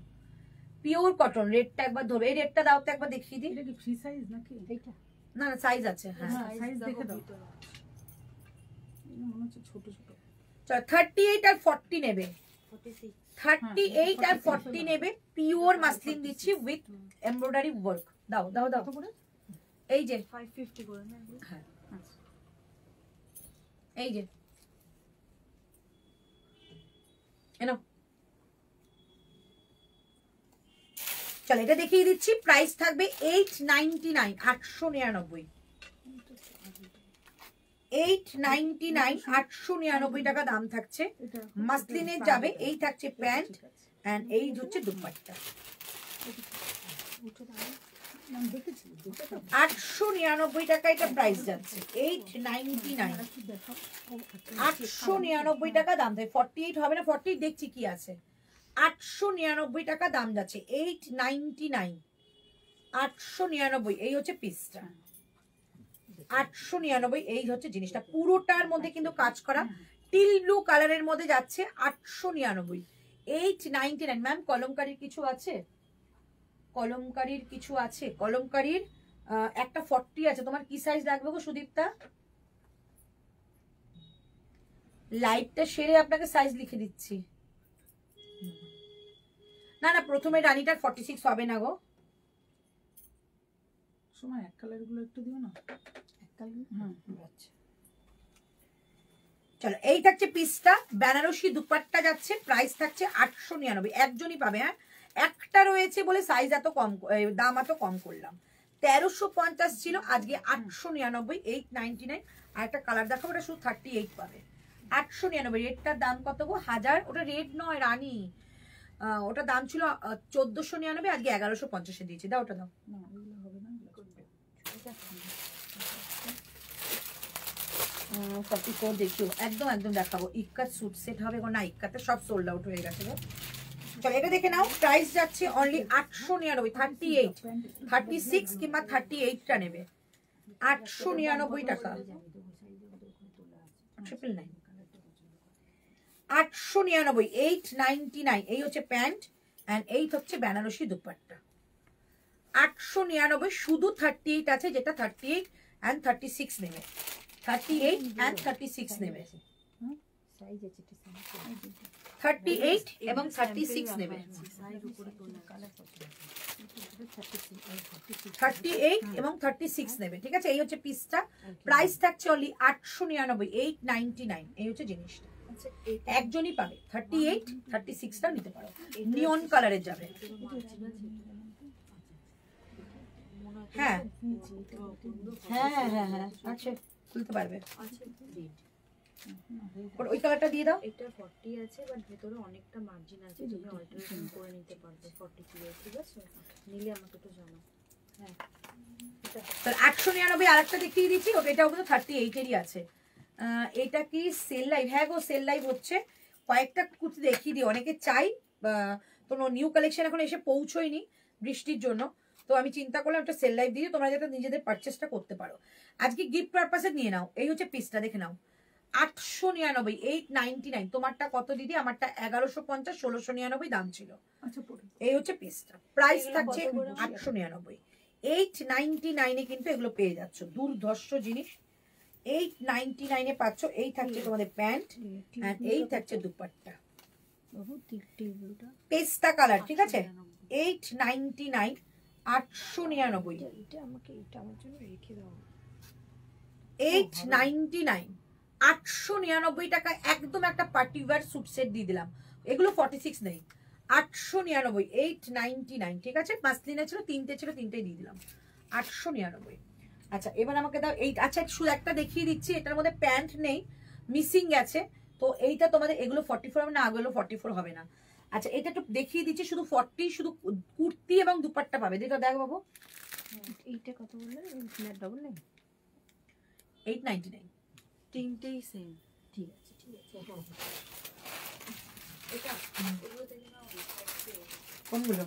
Speaker 1: pure cotton. রেটটা একবার ধরো, এই রেটটা দাও তো একবার দেখিয়ে দিই।
Speaker 2: এটা কি ফ্রি সাইজ নাকি এইটা
Speaker 1: না না সাইজ আছে, হ্যাঁ
Speaker 2: সাইজ দেখে দাও মনে হচ্ছে ছোট ছোট।
Speaker 1: চলো 38 আর 40 নেবে,
Speaker 3: 46
Speaker 1: 38 আর 40 নেবে, পিওর মাসলিন দিচ্ছি উইথ এমব্রয়ডারি ওয়ার্ক। দাও দাও দাও,
Speaker 2: কত করে
Speaker 1: এই যে
Speaker 3: 550 করে না?
Speaker 1: হ্যাঁ
Speaker 2: আচ্ছা
Speaker 1: এই যে এনো। চলো এটা দেখিয়ে দিচ্ছি, প্রাইস থাকবে 899, 899, 899, 899 টাকা দাম থাকছে।
Speaker 2: এটা
Speaker 1: মাসলিনের যাবে, এই থাকছে প্যান্ট এন্ড এই হচ্ছে দুপাট্টা।
Speaker 2: আমি দেখেছি
Speaker 1: 899 টাকা এটা প্রাইস যাচ্ছে, 899,
Speaker 2: একটু দেখাও
Speaker 1: 899 টাকা দাম থাকে। 48 হবে না, 48 দেখছি কি আছে, 899 টাকা দাম যাচ্ছে, 899, 899। এই হচ্ছে পিসটা, 899। এই হচ্ছে জিনিসটা, পুরোটার মধ্যে কিন্তু কাজ করা, টিল ব্লু কালারের মধ্যে যাচ্ছে 899, 899। ম্যাম কলমকারীর কিছু আছে, কলমকারীর কিছু আছে, কলমকারীর একটা 40 আছে। তোমার কি সাইজ লাগবে গো সুদীপ্তা? লাইভটা সেরে আপনাকে সাইজ লিখে দিচ্ছি। না না, প্রথমে রানীটার 46 হবে না গো।
Speaker 2: সময় এক কালার গুলো একটু দিও না, এক কালার।
Speaker 1: আচ্ছা চলো, এই থাকছে পিসটা, বেনারসি দুপাট্টা যাচ্ছে, প্রাইস থাকছে 899। একজনই পাবে, হ্যাঁ একটা রয়েছে বলে সাইজ এত কম, দাম এত কম করলাম। 1350 ছিল, আজকে 899, 899। আর একটা কালার দেখাবো, ওটা শুধু 38 পাবে, 899। রেটটার দাম কত গো? 1000। ওটা রেট নয় রানী, ওটা দাম ছিল 1499, আজকে 1150 দিয়েছি। দাও ওটা দাও।
Speaker 2: না ওগুলো হবে না,
Speaker 1: 44 দেখিও, একদম একদম দেখাবো। ইক্কাত স্যুট সেট হবে গো? না, ইক্কাতে সব সোল্ড আউট হয়ে গেছে গো। চলো এটা দেখে নাও, প্রাইস যাচ্ছে অনলি 899, 38, 36 কিংবা 38টা নেবে, 899 টাকা, 999, 899, 899। এই হচ্ছে প্যান্ট এন্ড এই হচ্ছে বেনারসি দুপাট্টা, 899। শুধু 38 আছে, যেটা 38 এন্ড 36 নেবে, 38 এন্ড 36 নেবে, 38 এবং 36 নেবে, 38 এবং 36 নেবে। ঠিক আছে, এই হচ্ছে পিসটা, প্রাইস থাকছে অনলি 899, 899। এই হচ্ছে জিনিসটা, একজনই পাবে। 38, 36টা নিতে পারো, নিয়ন কালারের যাবে। হ্যাঁ হ্যাঁ হ্যাঁ হ্যাঁ আচ্ছা, খুলতে পারবে। ওই কালারটা দিয়ে দাও।
Speaker 3: এটা 40 আছে, বাট ভেতরে অনেকটা মার্জিন আছে, তুমি অল্টারেশন করে নিতে পারবে 40 কিলো। ঠিক আছে, নিলে আমাকে তো জানাও। হ্যাঁ,
Speaker 1: তাহলে 899 আরেকটা দেখিয়ে দিচ্ছি, ওটা এটাও কিন্তু 38 এরই আছে। এটা কি সেল লাইভ? হ্যাঁ গো সেল লাইভ হচ্ছে, কয়েকটা কুর্তি দেখিয়ে দিই, অনেকে চাই, কোনো নিউ কালেকশন এখন এসে পৌঁছয়নি বৃষ্টির জন্য, তো আমি চিন্তা করলাম একটা সেল লাইভ দিয়ে তোমরা যাতে নিজেদের পারচেসটা করতে পারো। আজকে গিফট পারপাসে নিয়ে নাও। এই হচ্ছে পিসটা, দেখে নাও, 899, 899। তোমারটা কত দিদি? আমারটা 1150, 1699 দাম ছিল।
Speaker 2: আচ্ছা
Speaker 1: এই হচ্ছে পিসটা, প্রাইস থাকছে 899, 899 এ কিন্তু এগুলো পেয়ে যাচ্ছ, দুর্ধর্ষ জিনিস। 899 এ পাচ্ছ। এই থাকছে তোমাদের প্যান্ট আর এই থাকছে দুপাট্টা, পেস্তা কালার। ঠিক আছে, 899, 899,
Speaker 3: এটা আমাকে, এটা আমার জন্য রেখে দাও।
Speaker 1: 899, 899 টাকা একদম একটা পার্টি ওয়্যার স্যুট সেট দিয়ে দিলাম। এগুলো 46 নেই, 899, 899। ঠিক আছে, মাসলিনে ছিল, তিনটে ছিল, তিনটেই দিয়ে দিলাম, 899। আচ্ছা এবার আমাকে দাও এই, আচ্ছা শুধু একটা দেখিয়ে দিচ্ছি, এটার মধ্যে প্যান্ট নেই, মিসিং গেছে, তো এইটা তোমাদের এগুলো 44 হবে না, এগুলো 44 হবে না। আচ্ছা এটা একটু দেখিয়ে দিচ্ছি, শুধু 40, শুধু কুর্তি এবং দুপাট্টা পাবে। যেটা দেখ বাবু,
Speaker 3: এইটা কত বললে? Double line
Speaker 1: 899।
Speaker 3: তিনটেই সেম।
Speaker 1: ঠিক আছে ঠিক আছে। কোনগুলো?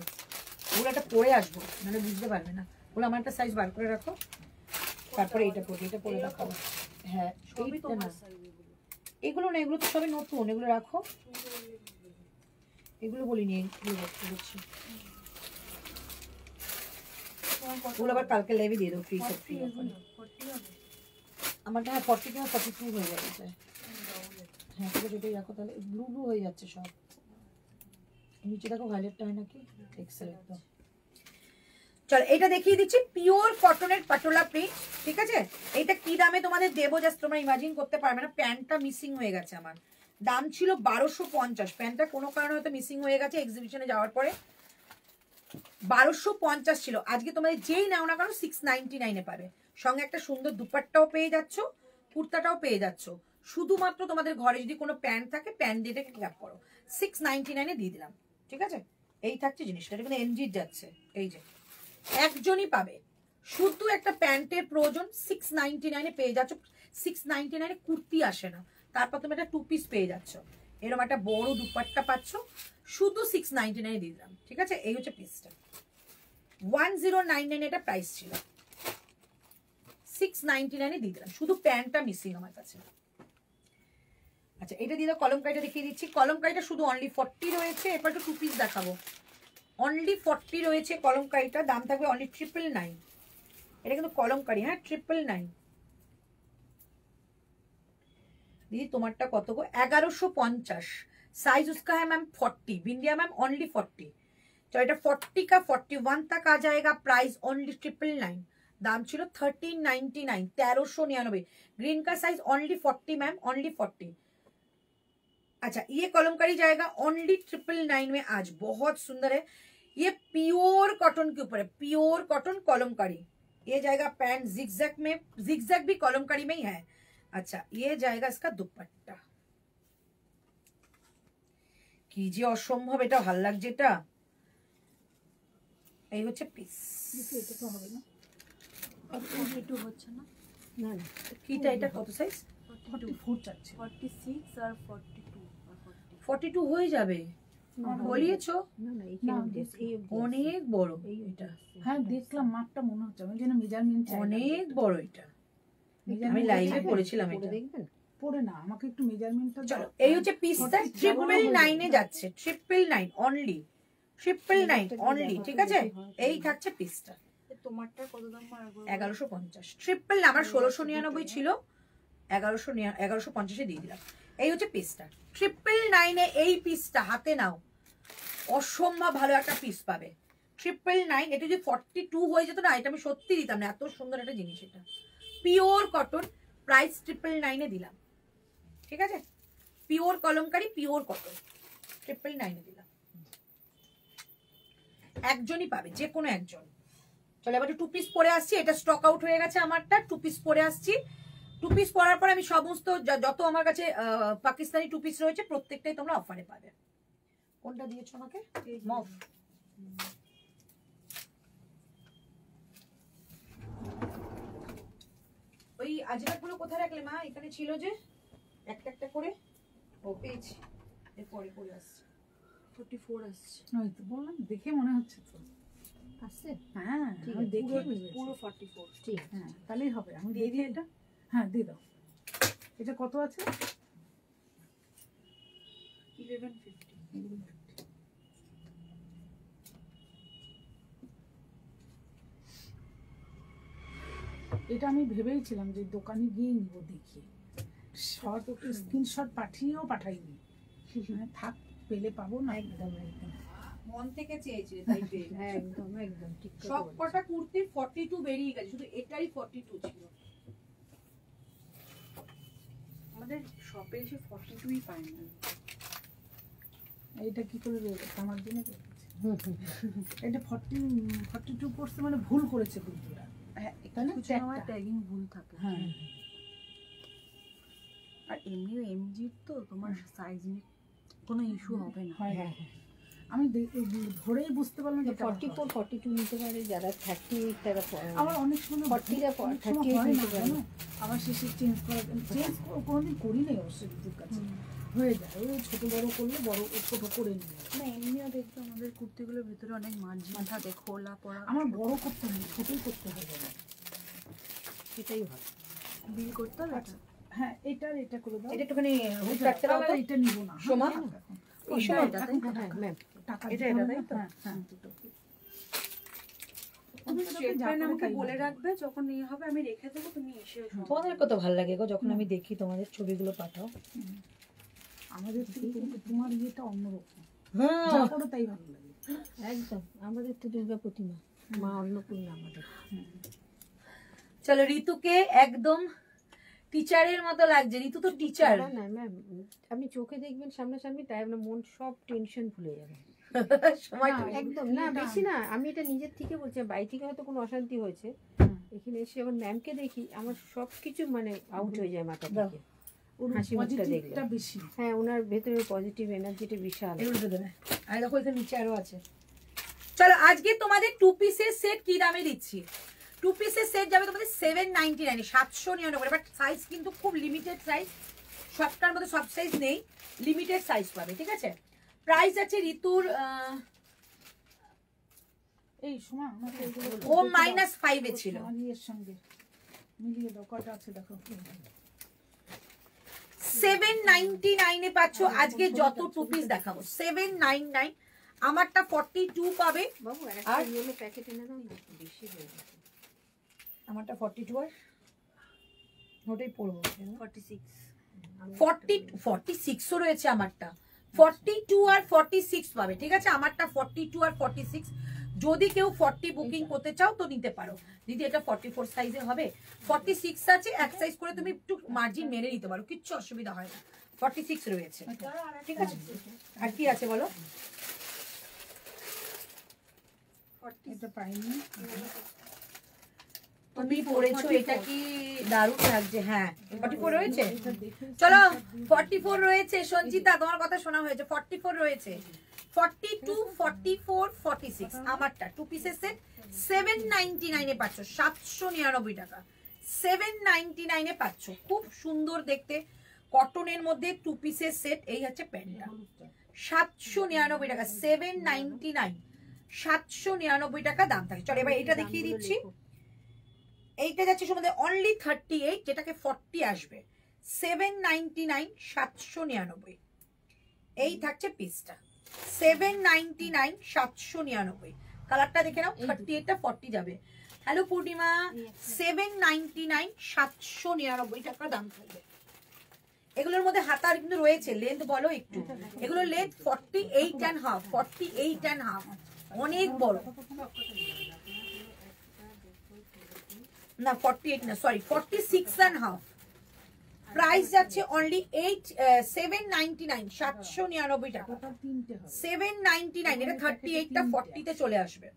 Speaker 1: ওগুলো একটা পরে আসবো, নাহলে বুঝতে পারবে না। ওগুলো আমার একটা সাইজ বার করে রাখো, তারপরে এটা পরে, এটা পরে দেখাবো। হ্যাঁ এইটা না, এগুলো না, এগুলো তো সবই নতুন, এগুলো রাখো। এগুলো বলিনি, এগুলো বলছি। ওগুলো আবার কালকে লাইভে দিয়ে দেবো, ফ্রি সেট ফ্রি। আমারটা হ্যাঁ 40 কিংবা 42 হয়ে যাচ্ছে। হ্যাঁ ঠিক আছে, এটাই রাখো তাহলে। ব্লু ব্লু হয়ে যাচ্ছে সব, নিচে দেখো ভায়োলেটটা হয় নাকি, এক্সেলেন্ট। তো চল এটা দেখিয়ে দিচ্ছি, পিওর কটনের পাটোলা প্রিন্ট। ঠিক আছে, এটা কি দামে তোমাদের দেবো জাস্ট তোমরা ইমাজিন করতে পারবে না। প্যান্টটা মিসিং হয়ে গেছে, আমার দাম ছিল 1250, প্যান্টটা কোনো কারণে হয়তো মিসিং হয়ে গেছে এক্সিবিশনে যাওয়ার পরে। 1250 ছিল, আজকে তোমাদের যেই নাও না কেন 699 এ পাবে। সঙ্গে একটা সুন্দর দুপাট্টাও পেয়ে যাচ্ছ, কুর্তাটাও পেয়ে যাচ্ছ। শুধুমাত্র তোমাদের ঘরে যদি কোনো প্যান্ট থাকে, প্যান্ট দিয়ে ক্যাপ করো, 699 এ দিয়ে দিলাম। ঠিক আছে, এই থাকছে জিনিসটা, এটা কিন্তু এনজির যাচ্ছে। এই যে একজনই পাবে, শুধু একটা প্যান্টের প্রয়োজন, 699 এ পেয়ে যাচ্ছ। 699 এ কুর্তি আসে না, তারপর তুমি একটা 2 পিস পেয়ে যাচ্ছ। এরকম একটা বড় দুপাট্টা পাচ্ছ, শুধু 699 দিয়ে দিলাম। ঠিক আছে, এই হচ্ছে পিসটা। 1099 এটা প্রাইস ছিল, 699 দিয়ে দিলাম, শুধু প্যান্টটা মিসিং আমার কাছে। আচ্ছা, এটা দিয়ে দাও, কলমকারিটা দেখিয়ে দিচ্ছি। কলমকারিটা শুধু অনলি 40 রয়েছে। এরপর একটু 2 পিস দেখাবো। অনলি 40 রয়েছে কলমকারিটা, দাম থাকবে অনলি 999। এটা কিন্তু কলমকারি, হ্যাঁ, 999। দিদি তোমারটা কত গো? 1150। साइज उसका है मैम 40, बिंदिया मैम ओनली 40। तो এটা 40 का 41 तक आ जाएगा। Price only 999। दाम ছিল 1399, 1399। ग्रीन का साइज ओनली 40 मैम, ओनली 40। अच्छा, ये कलमकारी जाएगा ओनली 999 में। आज बहुत सुंदर है, ये प्योर कॉटन के ऊपर है, प्योर कॉटन कलमकारी। ये जाएगा पैंट जिगजैग में, जिगजैग भी कलमकारी में ही है। अच्छा, ये जाएगा इसका दुपट्टा। কি যে অসম্ভব, এটা ভালো লাগছে। এটা এই হচ্ছে পিস।
Speaker 2: এটা তো হবে না,
Speaker 3: একটু হচ্ছে না।
Speaker 4: না না
Speaker 1: কিটা এটা কত সাইজ?
Speaker 2: 44 চাচ্ছে।
Speaker 3: 46 আর 42 আর 40।
Speaker 1: 42 হয়ে যাবে বলিয়েছো?
Speaker 4: না না এইখানে এই
Speaker 1: অনেক বড় এটা।
Speaker 2: হ্যাঁ দেখলাম মাপটা মনে হচ্ছে আমি যেন মেজারমেন্ট চাই।
Speaker 1: অনেক বড় এটা, আমি লাইভে পড়েছিলাম এটা।
Speaker 4: দেখবেন
Speaker 2: পড়ে না, আমাকে একটু মেজারমেন্টটা
Speaker 1: চলো, এই হচ্ছে পিসটা। 999 এ যাচ্ছে, 999 অনলি, 999 অনলি। ঠিক আছে, এই থাকছে পিসটা।
Speaker 3: তোমারটা কত দাম?
Speaker 1: 1150। ট্রিপল আমার 1699 ছিল, 1150 দিয়ে দিলাম। এই হচ্ছে পিসটা 999 এ। এই পিসটা হাতে নাও, অসম্ভব ভালো একটা পিস পাবে। 999। এটা যদি 42 হয়ে যেত না, এটা আমি সত্যি দিতাম না, এত সুন্দর একটা জিনিস। এটা পিওর কটন, প্রাইস 999 এ দিলাম। ঠিক আছে, পিওর কলমকারি, পিওর কটন, 999 এ দিলাম। একজনই পাবে, যে কোনো একজন। চলো এবার 2 পিস পরে আসছি। এটা স্টক আউট হয়ে গেছে আমারটা। 2 পিস পরে আসছি। 2 পিস পরার পর আমি সমস্ত যত আমার কাছে পাকিস্তানি 2 পিস রয়েছে প্রত্যেকটাই তোমরা অফারে পাবে। কোনটা দিয়েছো আমাকে? মফ। ওই আজরাকগুলো কোথায় রাখলে মা? এখানে ছিল যে একটা একটা করে। ও পেয়েছি, এরপরে পরে আসছে।
Speaker 3: 44 আসছে।
Speaker 2: ওই তো বললাম, দেখে মনে হচ্ছে তো
Speaker 4: আসছে।
Speaker 2: হ্যাঁ
Speaker 4: ঠিক
Speaker 2: আমি
Speaker 4: আছে,
Speaker 2: দেখে
Speaker 3: পুরো 44।
Speaker 4: ঠিক
Speaker 2: হ্যাঁ তাহলেই হবে। আমি দেখে এটা, হ্যাঁ দিয়ে দাও। এটা কত আছে?
Speaker 3: 1150।
Speaker 2: এটা আমি ভেবেইছিলাম যে দোকানে গিয়ে নিব, দেখি শর্ট স্ক্রিনশট পাঠাইনি। থাক, পেলে পাবো না।
Speaker 4: একদম একদম
Speaker 1: মন থেকে চেয়েছিলে তাই পেয়ে গেছো।
Speaker 4: একদম একদম ঠিক কথা
Speaker 1: সব
Speaker 4: বলেছো।
Speaker 1: কটা কুর্তির 42 বেরিয়ে গেছে, শুধু এটাই 42 ছিল।
Speaker 3: আমাদের শপে এসে 42ই পায় না।
Speaker 2: এইটা কি করে রয়ে গেছে আমার জন্য? এটা 42 করছে মানে ভুল করেছে কিন্তু ওরা। হ্যাঁ এখানে
Speaker 3: কিছু আমার ট্যাগিং ভুল থাকে।
Speaker 2: হ্যাঁ
Speaker 3: আর এমনিও এমজির তো তোমার সাইজ নিয়ে কোনো ইস্যু হবে না।
Speaker 2: হয়।
Speaker 4: হ্যাঁ
Speaker 2: আমি ধরেই বুঝতে পারলাম যে
Speaker 4: 44 42 নিতে পারে যারা 38 তারা
Speaker 2: আমার অনেক সময়
Speaker 4: 40 টা
Speaker 2: অনেক সময়
Speaker 4: 38
Speaker 2: হয় না,
Speaker 4: নিতে পারে।
Speaker 2: জানো? আবার শেষে চেঞ্জ কোনোদিন করি নাই অবশ্য ঋতুর কাছে। হয়ে যায় ওই ছোট বড় করলে বড় ছোট করে নিয়ে।
Speaker 3: না এমনিও দেখবে আমাদের কুর্তিগুলোর ভিতরে অনেক মার্জিন থাকে, খোলা পড়া।
Speaker 2: আমার বড় করতে হয়, ছোটই করতে হবে না।
Speaker 4: সেটাই হয়।
Speaker 3: বিল করতে হবে এটা।
Speaker 2: হ্যাঁ এটা করে দাও।
Speaker 1: এটা একটুখানি হুক কাটতে দাও তো।
Speaker 2: এটা নিব না।
Speaker 1: সোমা,
Speaker 2: এই
Speaker 1: সোমা,
Speaker 4: হ্যাঁ ম্যাম
Speaker 2: টাকা
Speaker 1: এটা
Speaker 2: দিতে হবে
Speaker 1: তাই
Speaker 2: না?
Speaker 1: তো?
Speaker 2: হ্যাঁ হ্যাঁ দুটো।
Speaker 3: তুমি
Speaker 2: যা
Speaker 3: স্ট্রেট
Speaker 2: করে
Speaker 3: আমাকে
Speaker 2: তাই
Speaker 3: বলে
Speaker 2: হবে।
Speaker 3: রাখবে, যখন ইয়ে হবে আমি রেখে দেবো, তুমি এসে
Speaker 1: তোমাদের কত ভালো লাগে গো যখন আমি দেখি তোমাদের ছবিগুলো পাঠাও।
Speaker 2: আমাদের থেকে কিন্তু তোমার ইয়েটা অন্যরকম,
Speaker 1: হ্যাঁ,
Speaker 2: যা করো তাই ভালো লাগে।
Speaker 4: একদম আমাদের তো দুর্গা প্রতিমা মা অন্নপূর্ণা আমাদের।
Speaker 1: চলো ঋতুকে একদম টিচারের মতো লাগছে। ঋতু তো টিচার।
Speaker 4: না না ম্যাম, আপনি চোখে দেখবেন সামনাসামনি, তাই আপনার মন সব টেনশন ভুলে যাবে।
Speaker 1: সময়
Speaker 4: একদম না, বেশি না, আমি এটা নিজের থেকে বলছি। বাড়ি থেকে হয়তো কোনো অশান্তি হয়েছে, এখানে এসে যখন ম্যামকে দেখি আমার সবকিছু মানে আউট হয়ে যায় মাথা থেকে।
Speaker 2: ওর
Speaker 4: হাসি মুখটা
Speaker 2: পজিটিভটা
Speaker 4: দেখলে।
Speaker 2: বেশি।
Speaker 4: হ্যাঁ, ওনার ভেতরে পজিটিভ এনার্জিটা বিশাল।
Speaker 1: এগুলো তো দেবে। আর দেখো এখানে নিচে আরো আছে। চলো আজকে তোমাদের 2 পিসের সেট কি দামে দিচ্ছি? 2 পিসের সেট যাবে তোমাদের 799, 799। বাট সাইজ কিন্তু খুব লিমিটেড সাইজ, সবটার মধ্যে সব সাইজ নেই, লিমিটেড সাইজ পাবে, ঠিক আছে। প্রাইস আছে ঋতুর
Speaker 2: এই সময় আমাকে
Speaker 1: ও -5 এ ছিল।
Speaker 2: এর সঙ্গে মিলিয়ে দাও কটা আছে দেখো।
Speaker 1: 799 এ পাচ্ছ আজকে যত টু পিস দেখাবো, 799। আমারটা 42 পাবে,
Speaker 4: বাবু
Speaker 1: আর
Speaker 4: আর ইয়েলো প্যাকেট এনে দাও না, বেশি হয়ে গেছে।
Speaker 1: আমারটা 42 আর ওটাই পড়বো
Speaker 3: 46
Speaker 1: 46ও রয়েছে আমারটা, 42 আর 46 পাবে, ঠিক আছে। আমারটা 42 আর 46। যদি কেউ 40 বুকিং করতে চাও তো নিতে পারো। দিদি এটা 44 সাইজে হবে, 46 আছে, এক সাইজ করে তুমি একটু মার্জিন মেরে নিতে পারো, কিচ্ছু অসুবিধা হয় না। 46 রয়েছে, ঠিক আছে। আর কি আছে বলো?
Speaker 2: এটা পাইনি।
Speaker 1: তুমি পড়েছো, এটা কি দারুণ লাগছে। হ্যাঁ 44 রয়েছে, চলো 44 রয়েছে। সঞ্জিতা তোমার কথা শোনা হয়েছে, 44 রয়েছে, 42, 44, 46। আমারটা টু পিসের সেট 799 এ পাচ্ছ, 799 টাকা, 799 এ পাচ্ছ। খুব সুন্দর দেখতে কটনের মধ্যে টু পিসের সেট। এই হচ্ছে প্যান্টটা, 799 টাকা, 799, 799 টাকা দাম থাকে। চলো এবার এটা দেখিয়ে দিচ্ছি। এইটা যাচ্ছে সম্বন্ধে অনলি 38, যেটাকে 40 আসবে, 799, 799। এই থাকছে পিসটা, 799, 799। কালারটা দেখে নাও, 38টা 40 যাবে। হ্যালো পূর্ণিমা, 799, 799 টাকা দাম থাকবে। এগুলোর মধ্যে হাতার কিন্তু রয়েছে, লেন্থ বলো একটু। এগুলো লেন্থ 48.5, 48.5, অনেক বড় না, 48 না, সরি 46.5। প্রাইস যাচ্ছে অনলি 799, 799 টাকা, 799। এটা 38টা 40 তে চলে আসবে,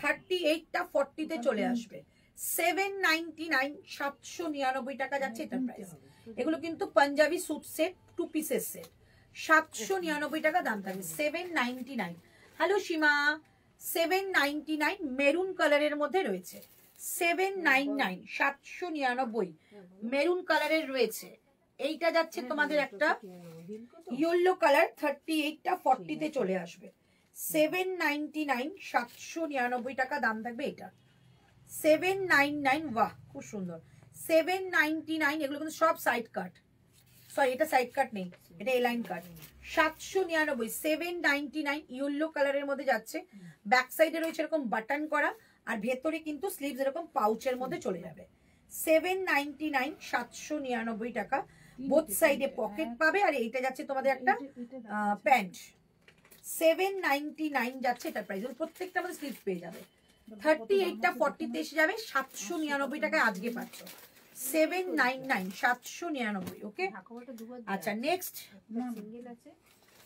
Speaker 1: 38টা 40 তে চলে আসবে, 799, 799 টাকা যাচ্ছে এটা প্রাইস। এগুলো কিন্তু পাঞ্জাবি স্যুট সেট, টু পিসের সেট, 799 টাকা দাম থাকবে, 799। হ্যালো সীমা, 799 মেরুন কালারের মধ্যে রয়েছে, 799, 799 মেরুন কালারের রয়েছে। এইটা যাচ্ছে তোমাদের একটা ইয়েলো কালার, 38টা 40 তে চলে আসবে, 799, 799 টাকা দাম থাকবে এটা, 799। বাহ খুব সুন্দর, 799। এগুলো কিন্তু সব সাইড কাট, সরি এটা সাইড কাট নেই, এটা এলাইন কাট। 799, 799 ইয়েলো কালারের মধ্যে যাচ্ছে। ব্যাক সাইডে রয়েছে এরকম বাটন করা, আর ভেতরে কিন্তু স্লিভস এরকম পাউচের মধ্যে চলে যাবে, 799, 799 টাকা। বোথ সাইডে পকেট পাবে, আর এইটা যাচ্ছে তোমাদের একটা প্যান্ট, 799 যাচ্ছে এটা প্রাইস। প্রত্যেকটা আমাদের স্লিভ পেয়ে যাবে, 38টা 40 তে এসে যাবে, 799 টাকায় আজকে পাচ্ছ, 799, 799। ওকে আচ্ছা, নেক্সট
Speaker 4: সিঙ্গেল আছে,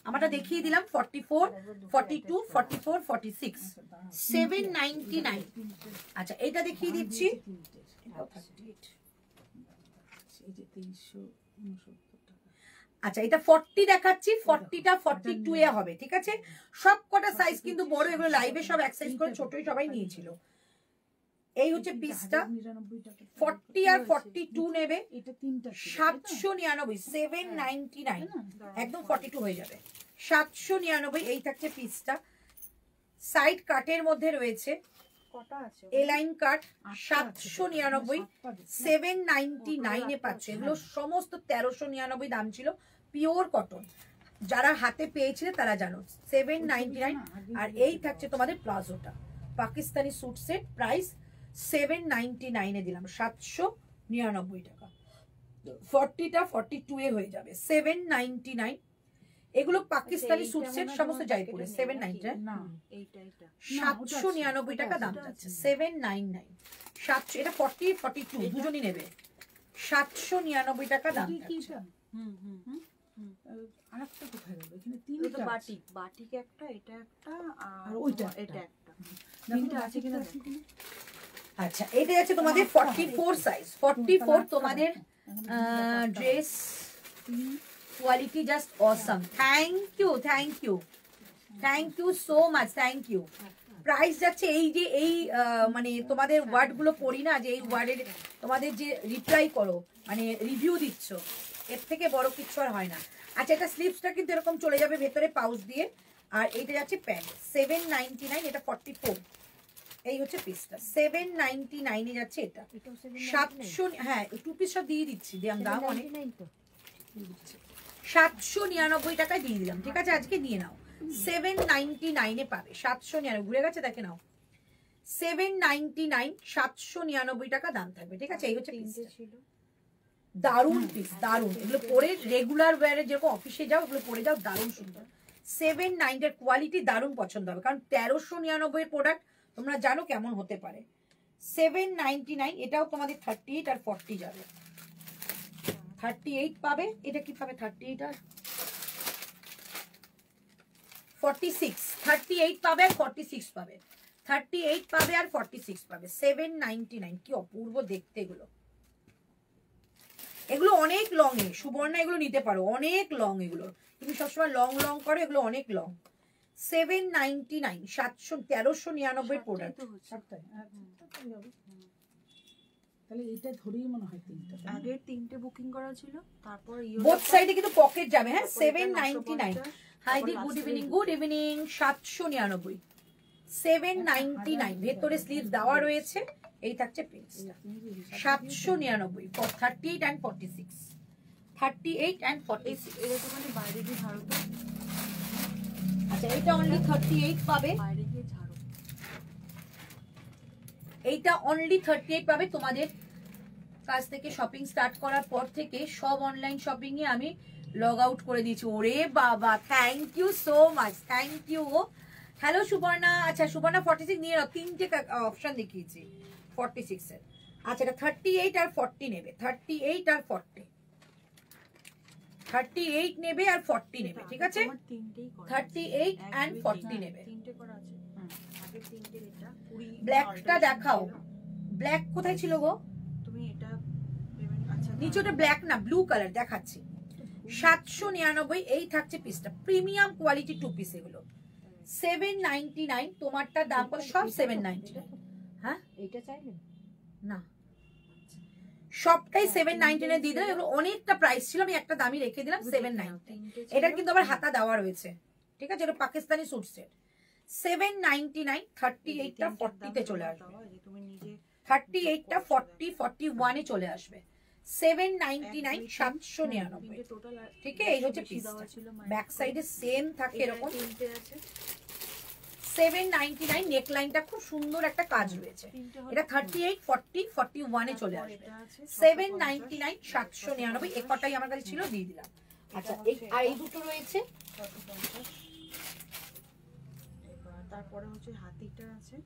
Speaker 1: আমারটা দেখিয়ে দিলাম 44, 42, 44, 46, 799। আচ্ছা এটা দেখিয়ে দিচ্ছি, আচ্ছা এটা 40 দেখাচ্ছি, 40টা 42 এ হবে, ঠিক আছে। সব কটা সাইজ কিন্তু বড়, এগুলো লাইভে সব এক সাইজ করে ছোটই সবাই নিয়েছিল। এই হচ্ছে পিসটা, 40 আর 42 নেবে, 799, 799, একদম 42 হয়ে যাবে, 799। এই থাকছে পিসটা, সাইড কাটের মধ্যে রয়েছে,
Speaker 3: কটা আছে?
Speaker 1: এলাইন কাট, 799, 799 এ পাচ্ছে। এগুলো সমস্ত 1399 দাম ছিল, পিওর কটন। যারা হাতে পেয়েছিলে তারা জানো, 799। আর এই থাকছে তোমাদের প্লাজোটা, পাকিস্তানি স্যুট সেট, প্রাইস 799 এ দিলাম, 799 টাকা। 40টা 42 এ হয়ে যাবে, 799। এগুলো পাকিস্তানি স্যুট সেট, সমস্ত জয়পুরে, 799,
Speaker 2: না
Speaker 3: এইটা এইটা
Speaker 1: 799 টাকা দাম যাচ্ছে, 799, 700। এটা 40, 42 দুজনই নেবে, 799 টাকা দাম যাচ্ছে।
Speaker 2: আরেকটা কোথায় গেল? এখানে
Speaker 3: এটা তো
Speaker 2: তিনটা আছে।
Speaker 3: বাটিক, বাটিক একটা, এটা একটা,
Speaker 2: আর ওইটা
Speaker 3: এটা একটা।
Speaker 2: তিনটা
Speaker 3: আছে কিনা দেখো।
Speaker 1: আচ্ছা এটা যাচ্ছে তোমাদের 44 সাইজ, 44 তোমাদের dress quality just awesome. Thank you, thank you, thank you so much, thank you. Price যাচ্ছে এই যে এই মানে তোমাদের ওয়ার্ড গুলো পড়ি না, যে এই ওয়ার্ডের তোমাদের যে রিপ্লাই করো, মানে রিভিউ দিচ্ছ, এর থেকে বড় কিছু আর হয় না। আচ্ছা এটা স্লিভসটা কিন্তু এরকম চলে যাবে ভেতরে পাউচ দিয়ে, আর এইটা যাচ্ছে প্যান্ট 799, এটা 44। এই হচ্ছে পিসটা 799 এ যাচ্ছে এটা। 700, হ্যাঁ 2 পিস সব দিয়ে দিচ্ছি, দাম অনেক। 799 টাকায় দিয়ে দিলাম, ঠিক আছে আজকে নিয়ে নাও। 799 এ পাবে, 799 ঘুরে গেছে দেখে নাও। 799, 799 টাকা দাম থাকবে, ঠিক আছে। এই হচ্ছে পিসটা, দারুন পিস, দারুন। এগুলো পরে রেগুলার ওয়্যারে যেরকম অফিসে যাও এগুলো পরে যাও, দারুন সুন্দর। 799 এর কোয়ালিটি দারুন পছন্দ হবে, কারণ 1399 এর প্রোডাক্ট তোমরা জানো কেমন হতে পারে। 799, এটাও তোমাদের 38 আর 40 যাবে। 38 পাবে, এটা কি পাবে 38 আর 46, 38 পাবে আর 46 পাবে, 38 পাবে আর 46 পাবে। 799, কি অপূর্ব দেখতে এগুলো। এগুলো অনেক লং এ সুবর্ণা, এগুলো নিতে পারো, অনেক লং এগুলো। তুমি সবসময় লং লং করো, এগুলো অনেক লং। 799, 1399 প্রোডাক্ট।
Speaker 2: তাহলে এটা ধরেই মনে হয় তিনটা,
Speaker 3: আগে 3টে বুকিং করা ছিল, তারপর
Speaker 1: বোথ সাইডে কিন্তু পকেট যাবে। হ্যাঁ 799। হাইদি গুড ইভিনিং, গুড ইভিনিং। 799, 799 ভেতরে স্লিভস দেওয়া রয়েছে। এই থাকছে প্রিন্সটা 799 ফর 38 and 46, 38 and 46।
Speaker 3: এটা তো মানে বাইরে গিয়ে ঝাড়ো তো,
Speaker 1: আচ্ছা এটা অনলি 38 পাবে,
Speaker 3: বাইরে গিয়ে ঝাড়ো।
Speaker 1: এইটা অনলি 38 পাবে। তোমাদের কাছ থেকে শপিং স্টার্ট করার পর থেকে সব অনলাইন শপিং এ আমি লগ আউট করে দিয়েছি। ওরে বাবা, thank you so much, thank you. Hello Suborna. আচ্ছা সুবর্ণা 46 নিয়ে নাও, 3টে অপশন দেখিয়েছি 46 এর। আচ্ছা এটা 38 আর 40 নেবে, 38 আর 40, 38 নেবে আর 40 নেবে, ঠিক আছে। 38 and 40 নেবে।
Speaker 3: 3টে করা আছে, আগে 3টে। এটা পুরি
Speaker 1: ব্ল্যাকটা দেখাও, ব্ল্যাক কোথায় ছিল গো?
Speaker 3: তুমি এটা আচ্ছা
Speaker 1: নিচে ওটা ব্ল্যাক না, ব্লু কালার দেখাচ্ছি। 799 এই থাকছে পিসটা, প্রিমিয়াম কোয়ালিটি 2 পিস এগুলো। 799 তোমারটা দাম কত? সব 799। হ্যাঁ
Speaker 4: এইটা চাইলেন
Speaker 1: না, সবটাই 799 দিয়ে দিলাম। এগুলো অনেকটা প্রাইস ছিল, আমি একটা দামই রেখে দিলাম 790। এটার কিন্তু আবার হাতা দেওয়া রয়েছে, ঠিক আছে। এটা পাকিস্তানি স্যুট সেট। 799, 38টা 40 তে চলে আসবে,
Speaker 3: তুমি নিজে
Speaker 1: 38টা 40, 41 এ চলে আসবে। 799, 799,
Speaker 3: টোটাল
Speaker 1: ঠিক আছে। এই হচ্ছে পিসটা, ব্যাক সাইডে সেম থাকে এরকম।
Speaker 3: 3টে আছে,
Speaker 1: 799 নেক লাইনটা খুব সুন্দর একটা কাজ রয়েছে। এটা 38, 40, 41 এ চলে আসবে। 799, 799 এই কটাই আমার কাছে ছিল, দিয়ে দিলাম। আচ্ছা এই দুটো রয়েছে।
Speaker 3: তারপরে হচ্ছে হাতিটা আছে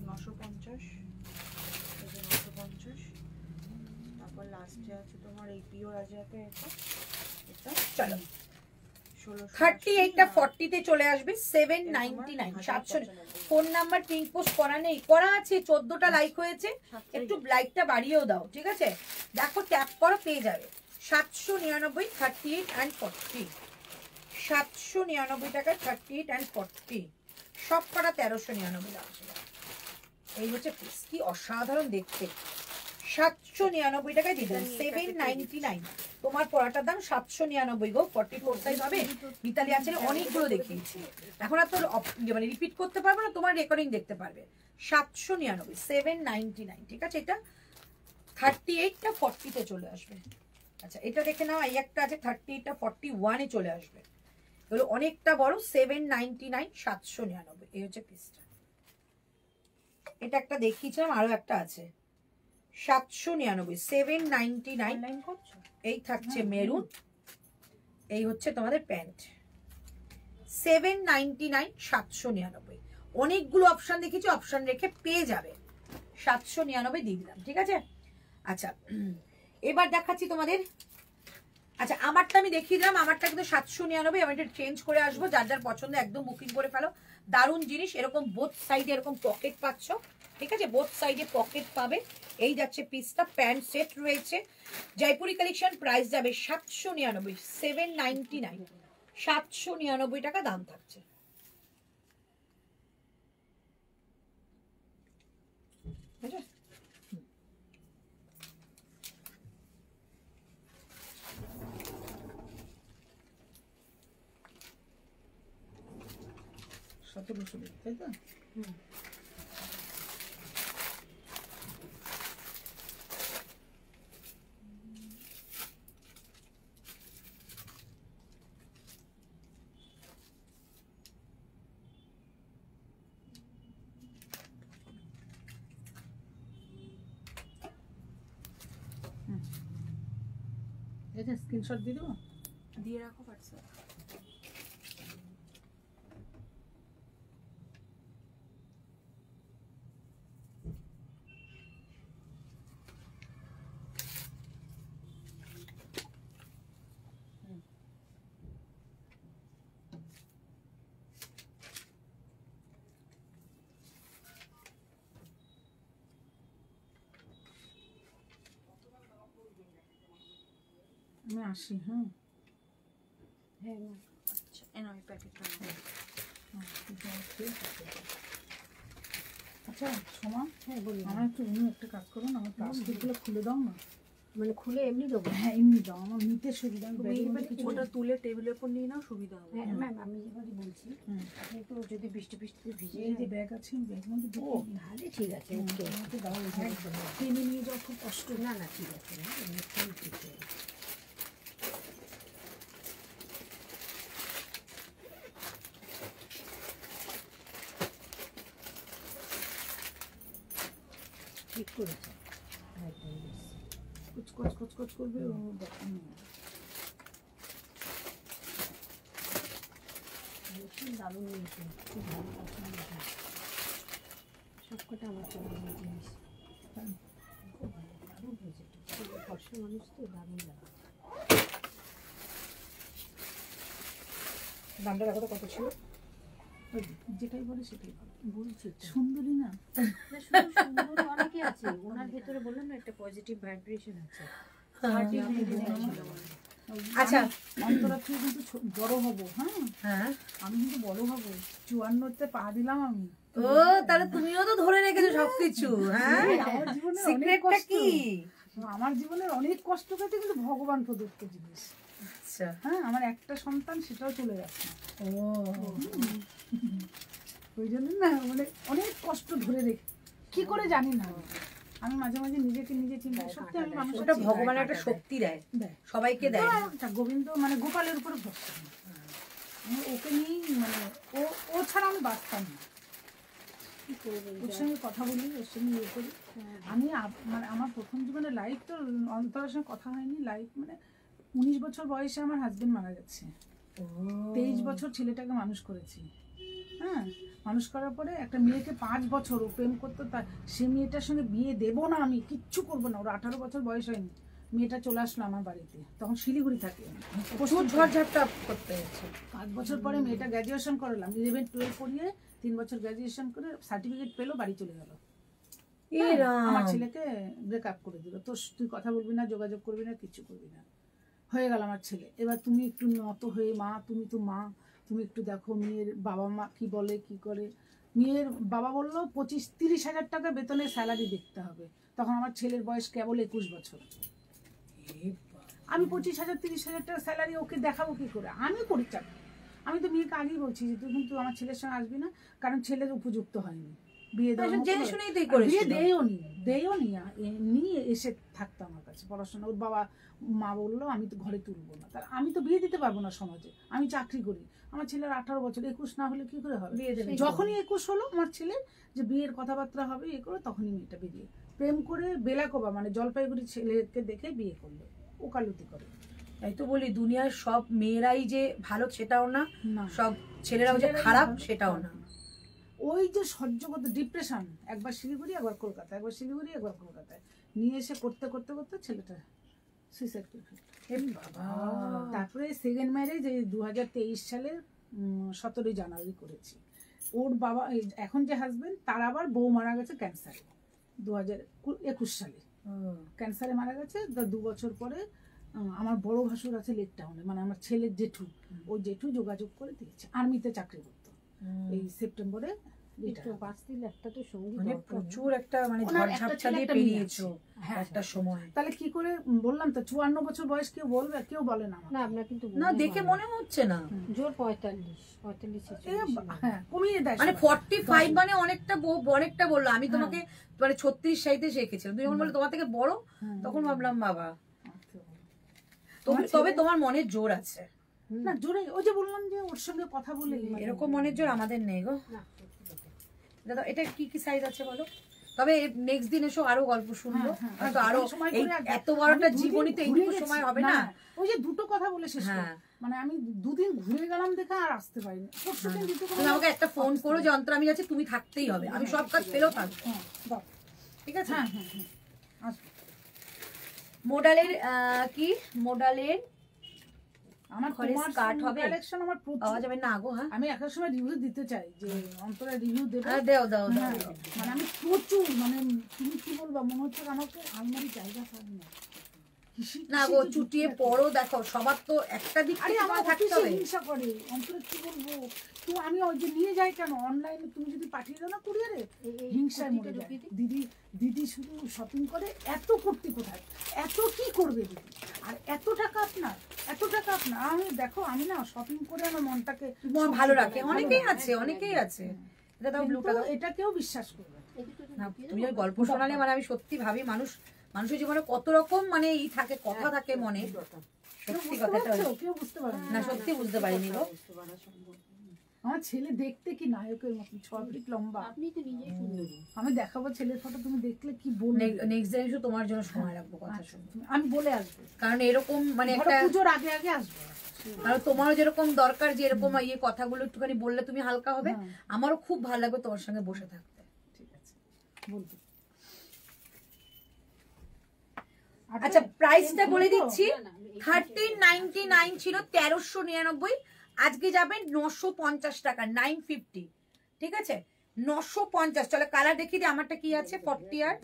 Speaker 3: 950, এই যে 950। তারপর লাস্টে আছে তোমার এই পিওর আজরাতে এটা
Speaker 1: চলো
Speaker 3: 1600।
Speaker 1: 38টা 40 তে চলে আসবে। 799, 700। ফোন নাম্বার পিঙ্ক পোস্ট করা নেই, করা আছে। 14টা লাইক হয়েছে, একটু লাইকটা বাড়িয়েও দাও, ঠিক আছে। দেখো ট্যাপ করো, পেয়ে যাবে। 799, 38 and 40, 799 টাকা 38 and 40, সব করা 1399 দাম ছিল। এই হচ্ছে পিস, কি অসাধারণ দেখতে। 799 টাকায় দিয়ে দিলাম। 799 তোমার পরাটার দাম 799 গো। 44 সাইজ হবে। মিতালি আছে অনেকগুলো দেখিয়েছি, এখন আর তোর মানে রিপিট করতে পারবো না, তোমার রেকর্ডিং দেখতে পারবে। 799, 799, ঠিক আছে। এটা 38টা 40 তে চলে আসবে। আচ্ছা এটা দেখে নাও, এই একটা আছে 38টা 41 এ চলে আসবে। এগুলো অনেকটা বড়। 799, 799, এই হচ্ছে পিসটা। এটা একটা দেখিয়েছিলাম, আরো একটা আছে 799, 799। এই থাকছে মেরুন, এই হচ্ছে তোমাদের প্যান্ট। 799, 799, অনেকগুলো অপশন দেখিয়েছি, অপশন রেখে পেয়ে যাবে। 799 দিয়ে দিলাম, ঠিক আছে। আচ্ছা এবার দেখাচ্ছি তোমাদের। আচ্ছা আমারটা আমি দেখিয়ে দিলাম, আমারটা কিন্তু 799। আমি এটা চেঞ্জ করে আসবো, যার যার পছন্দ একদম বুকিং করে ফেলো। দারুণ জিনিস, এরকম বোথ সাইডে এরকম পকেট পাচ্ছ, ঠিক আছে। বোথ সাইডে পকেট পাবে। এই যাচ্ছে পিসটা, প্যান্ট সেট রয়েছে। জয়পুরি কালেকশন, প্রাইস যাবে 799, 799, 799 টাকা দাম থাকছে।
Speaker 2: 17-16, তাই তো? এটা স্ক্রিনশট দিয়ে দেবো।
Speaker 3: দিয়ে রাখো হোয়াটসঅ্যাপ।
Speaker 2: আমি আসি। হ্যাঁ
Speaker 4: হ্যাঁ না
Speaker 3: আচ্ছা এন আমি প্যাকেটটা
Speaker 2: আচ্ছা সোমা,
Speaker 4: হ্যাঁ বলি
Speaker 2: আমার একটু একটা কাজ করো না, আমার প্লাস্টিকগুলো খুলে দাও না।
Speaker 4: মানে খুলে এমনি দেবো?
Speaker 2: হ্যাঁ এমনি দাও, আমার নিতে সুবিধা। আমি
Speaker 3: তুমি
Speaker 2: ব্যাগের
Speaker 3: এবারে
Speaker 2: মধ্যে কিছু
Speaker 3: ওটা তুলে টেবিলের উপর নিয়ে নাও, সুবিধা হবে।
Speaker 4: হ্যাঁ ম্যাম আমি যেভাবে বলছি আপনি তো যদি বৃষ্টি ভিজে
Speaker 2: এই যে ব্যাগ আছে ব্যাগের মধ্যে
Speaker 4: ও তাহলে ঠিক আছে ওকে
Speaker 2: আমাকে দাও, টেনে নিয়ে যাও, খুব কষ্ট।
Speaker 4: না না ঠিক আছে না এমনি ঠিক আছে। ঠিক করেছে একদম বেশ।
Speaker 2: কুচকচ করবে ও দেখো না।
Speaker 4: বেশি দারুণ নিয়েছে, খুব ভালো পছন্দ হয়েছে। সবকটা আমার পছন্দের জিনিস, খুব ভালো দারুণ হয়েছে। ফর্সা মানুষ তো দারুণ লাগে। দামটা দেখো তো কত ছিল?
Speaker 2: ওই যেটাই বলে সেটাই বলে।
Speaker 4: বলছি তো।
Speaker 2: সুন্দরী না?
Speaker 4: না, শুধু সুন্দর অনেকে আছে ওনার ভেতরে, বললাম না একটা পজিটিভ ভাইব্রেশন আছে।
Speaker 1: আচ্ছা
Speaker 2: অন্তরা তুই কিন্তু বড় হবো। হ্যাঁ
Speaker 1: হ্যাঁ
Speaker 2: আমি কিন্তু বড় হবো, 54-তে পা দিলাম আমি।
Speaker 1: ও তাহলে তুমিও তো ধরে রেখেছো সবকিছু। হ্যাঁ
Speaker 2: আমার জীবনে অনেক
Speaker 1: সিক্রেটটা
Speaker 2: কষ্ট,
Speaker 1: কি?
Speaker 2: আমার জীবনের অনেক কষ্ট পেতে কিন্তু ভগবান প্রদত্ত জিনিস।
Speaker 1: আচ্ছা
Speaker 2: হ্যাঁ আমার একটা সন্তান, সেটাও চলে যাচ্ছে।
Speaker 1: ও
Speaker 2: ওই জন্য না মানে অনেক কষ্ট ধরে রেখে কি করে জানি না। আমি মাঝে মাঝে নিজেকে নিজে চিন্তা, সত্যি আমি মানুষের
Speaker 1: ওটা ভগবানের একটা শক্তি দেয়,
Speaker 2: দেয়।
Speaker 1: সবাইকে দেয় না।
Speaker 2: আচ্ছা, গোবিন্দ মানে গোপালের উপরে ভরসা নেই। আমি ওকে নিয়েই মানে ও ছাড়া আমি বাঁচতাম না।
Speaker 4: কি করবেন?
Speaker 2: ওর সঙ্গে কথা বলি, ওর সঙ্গে ইয়ে করি। আমি মানে আমার প্রথম জীবনে লাইফ তো অন্তরের সঙ্গে কথা হয়নি। লাইফ মানে 19 বছর বয়সে আমার হাজবেন্ড মারা গেছে। 23 বছর ছেলেটাকে মানুষ করেছি। হ্যাঁ মানুষ করার পরে একটা মেয়েকে 5 বছর ও প্রেম করতো, তার সে মেয়েটার সঙ্গে বিয়ে দেবো না, আমি কিচ্ছু করবো না। ওর 18 বছর বয়স হয়নি, মেয়েটা চলে আসলো আমার বাড়িতে। তখন শিলিগুড়ি থাকে,
Speaker 1: প্রচুর ঝড়ঝাপটা করতে হয়েছে।
Speaker 2: 5 বছর পরে মেয়েটা গ্র্যাজুয়েশন করালাম, 11-12 পড়িয়ে 3 বছর গ্র্যাজুয়েশন করে সার্টিফিকেট পেলো, বাড়ি চলে গেল। আমার ছেলেকে ব্রেকআপ করে দিল। তো তুই কথা বলবি না, যোগাযোগ করবি না, কিছু করবি না। হয়ে গেল আমার ছেলে। এবার তুমি একটু নত হয়ে, মা তুমি তো মা, তুমি একটু দেখো মেয়ের বাবা মা কি বলে কি করে। মেয়ের বাবা বললো 25-30 হাজার টাকা বেতনের স্যালারি দেখতে হবে। তখন আমার ছেলের বয়স কেবল 21 বছর। আমি 25,000-30,000 টাকা স্যালারি ওকে দেখাবো কি করে? আমি করি চাকরি। আমি তো মেয়েকে আগেই বলছি যে তুই কিন্তু আমার ছেলের সঙ্গে আসবি না, কারণ ছেলের উপযুক্ত হয়নি বিয়ে দেওয়ার মতো।
Speaker 1: জেনে শুনেই তুই করেছিস।
Speaker 2: বিয়ে দেয়ও নি নিয়ে এসে থাকতো আমার কাছে পড়াশোনা। ওর বাবা মা বললো আমি তো ঘরে তুলবো না, তার আমি তো বিয়ে দিতে পারবো না সমাজে, আমি চাকরি করি। আমার ছেলের 18 বছর, 21 না হলে কি করে হবে?
Speaker 1: বিয়ে দেবে।
Speaker 2: যখনই 21 হলো আমার ছেলে, যে বিয়ের কথাবার্তা হবে এ করে, তখনই মেয়েটা বেরিয়ে প্রেম করে বেলাকোবা মানে জলপাইগুড়ি ছেলেকে দেখে বিয়ে করলো, ওকালতি করে।
Speaker 1: তাই তো বলি, দুনিয়ার সব মেয়েরাই যে ভালো সেটাও না,
Speaker 2: না
Speaker 1: সব ছেলেরাও যে খারাপ সেটাও না।
Speaker 2: ওই যে সহ্য করতে ডিপ্রেশন, একবার শিলিগুড়ি একবার কলকাতা, একবার শিলিগুড়ি একবার কলকাতায় নিয়ে এসে করতে করতে করতে ছেলেটা সুইসাইড করে ফেলল। তারপরে সেকেন্ড ম্যারেজ এই 2023 সালের 17 জানুয়ারি করেছি। ওর বাবা এখন যে হাজবেন্ড, তার আবার বউ মারা গেছে ক্যান্সারে 2021 সালে ক্যান্সারে মারা গেছে। 2 বছর পরে আমার বড় ভাসুর আছে লেক টাউনে, মানে আমার ছেলের জেঠু, ওই জেঠু যোগাযোগ করে দিয়েছে। আর্মিতে চাকরি করতো, এই সেপ্টেম্বরে
Speaker 4: একটু বাঁচতে একটা তো সঙ্গী
Speaker 1: মানে
Speaker 4: দরকার।
Speaker 1: প্রচুর একটা মানে
Speaker 2: ওনার
Speaker 1: ঝড়
Speaker 2: একটা
Speaker 1: ঝাপটা
Speaker 2: ছেলে,
Speaker 1: দিয়ে
Speaker 2: একটা মেয়ে
Speaker 1: পেরিয়েছো
Speaker 2: হ্যাঁ,
Speaker 1: একটা সময়।
Speaker 2: তাহলে কি করে বললাম তো 54 বছর বয়স কেউ বলবে, কেউ বলে না আমাকে।
Speaker 4: না আপনার কিন্তু
Speaker 1: না দেখে মনে হচ্ছে না।
Speaker 4: জোর 45
Speaker 2: এই হ্যাঁ কমিয়ে দেয়
Speaker 1: মানে
Speaker 2: সবাই।
Speaker 1: 45 মানে অনেকটা অনেকটা বললো। আমি তোমাকে মানে 36 সাইতে শিখেছিলাম, তুমি যখন বললে তোমার থেকে বড় তখন ভাবলাম বাবা, তবে তোমার মনের জোর আছে।
Speaker 2: না জোরে ওই যে বললাম যে ওর সঙ্গে কথা বলে
Speaker 1: এরকম মনের জোর আমাদের নেই গো। দাদা এটা কি কি সাইজ আছে বলো, তবে নেক্সট দিন এসো আরো গল্প শুনবো। হয়তো আরো এই এত বড়টা জীবনে তো এইটুকু সময় হবে না।
Speaker 2: ওই যে দুটো কথা বলে শেষ করো। মানে আমি দুদিন ঘুরে গেলাম দেখে আর আসতে পারিনি। পরশুদিন দিতে
Speaker 1: তুমি আমাকে একটা ফোন করো যে অন্তর আমি যাচ্ছি, তুমি থাকতেই হবে, আমি সব কাজ ফেলেও থাকবো,
Speaker 2: দাও।
Speaker 1: ঠিক আছে?
Speaker 2: হ্যাঁ হ্যাঁ হ্যাঁ আসবে।
Speaker 1: মোডালের কি মোডালের
Speaker 2: আমার
Speaker 1: ঘরে
Speaker 2: তোমার
Speaker 1: স্কার্ট হবে?
Speaker 2: কালেকশন আমার প্রচুর।
Speaker 1: পাওয়া যাবে না গো? হ্যাঁ
Speaker 2: আমি একটা সময় রিভিউ দিতে চাই যে অন্তরা রিভিউ দেবে।
Speaker 1: দাও দাও দাও।
Speaker 2: হ্যাঁ, মানে আমি প্রচুর মানে তুমি কি বলবা মনে হচ্ছে আমাকে আলমারি জায়গা পাবো না।
Speaker 1: না গো চুটিয়ে পড়ো, দেখো সবার তো একটা দিক
Speaker 2: আরে
Speaker 1: থেকে
Speaker 2: আমার
Speaker 1: থাকতে
Speaker 2: অফিসে
Speaker 1: হবে।
Speaker 2: হিংসা করে অন্তরে কি বলবো। তো আমি ওই যে নিয়ে যাই কেন অনলাইনে, তুমি যদি পাঠিয়ে দাও না কুরিয়ারে হিংসায় মরে যায়। দিদি শুধু শপিং করে, এত কুর্তি কোথায়, এত কি করবে দিদি, আর এত টাকা আপনার, এত টাকা আপনার। আমি দেখো আমি না শপিং করে আমার মনটাকে
Speaker 1: মন ভালো রাখে, অনেকেই আছে অনেকেই আছে। এটা দাও ব্লুটা দাও।
Speaker 2: এটা কেউ বিশ্বাস করবে
Speaker 1: না তুমি ওই গল্প শোনালে মানে আমি সত্যি ভাবি মানুষের জীবনে কত রকম মানে ই থাকে, কথা থাকে মনে। সত্যি কথাটা
Speaker 2: কেউ বুঝতে পারে
Speaker 1: না, সত্যি বুঝতে পারিনি গো।
Speaker 2: আমার ছেলে দেখতে কি নায়কের মতো, 6 ফিট লম্বা।
Speaker 4: আপনি তো নিজেই সুন্দরী।
Speaker 2: আমি দেখাবো ছেলের ফটো, তুমি দেখলে কি বলবে।
Speaker 1: নেক্সট দিন এসে তোমার জন্য সময় রাখবো কথা শুনবো,
Speaker 2: আমি বলে আসবো,
Speaker 1: কারণ এরকম মানে একটা
Speaker 2: পুজোর আগে আগে আসবো।
Speaker 1: কারণ তোমারও যেরকম দরকার যে এরকম ইয়ে কথাগুলো একটুখানি বললে তুমি হালকা হবে, আমারও খুব ভালো লাগবে তোমার সঙ্গে বসে থাকতে।
Speaker 2: ঠিক আছে বলবো।
Speaker 1: আচ্ছা প্রাইসটা বলে দিচ্ছি, 1399 ছিল, 1399, আজকে যাবে 950 টাকা, 950, ঠিক আছে 950। চলো কালার দেখিয়ে দিই, আমারটা কি আছে 40 আর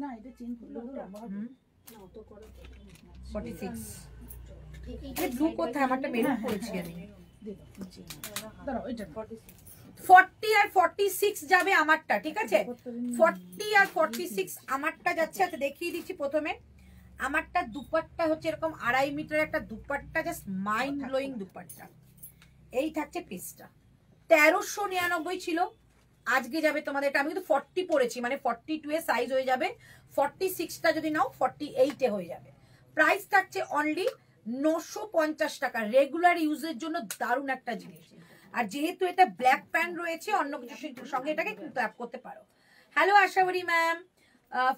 Speaker 2: না এটা চেঞ্জ করলে তো লম্বা হবে।
Speaker 1: 46। এই ব্লু কোথায়, আমারটা মেরুন করেছি আমি।
Speaker 2: দাঁড়াও এটা
Speaker 1: 40 আর 46 যাবে আমারটা, ঠিক আছে 40 আর 46 আমারটা যাচ্ছে। আচ্ছা দেখিয়ে দিচ্ছি প্রথমে, আমারটা দুপাট্টা হচ্ছে এরকম 2.5 মিটার একটা dupatta, just mind blowing dupatta. এই থাকছে পিসটা, 1399 ছিল, আজকে যাবে তোমাদের এটা। আমি কিন্তু 40 পরেছি, মানে 42 এ সাইজ হয়ে যাবে, 46টা যদি নাও 48 এ হয়ে যাবে। প্রাইস থাকছে অনলি 950 টাকা, রেগুলার ইউজের জন্য দারুণ একটা জিনিস। আর যেহেতু এটা ব্ল্যাক প্যান্ট রয়েছে, অন্য কিছুর সঙ্গে এটাকে ক্ল্যাপ করতে পারো। হ্যালো আশাবরী ম্যাম,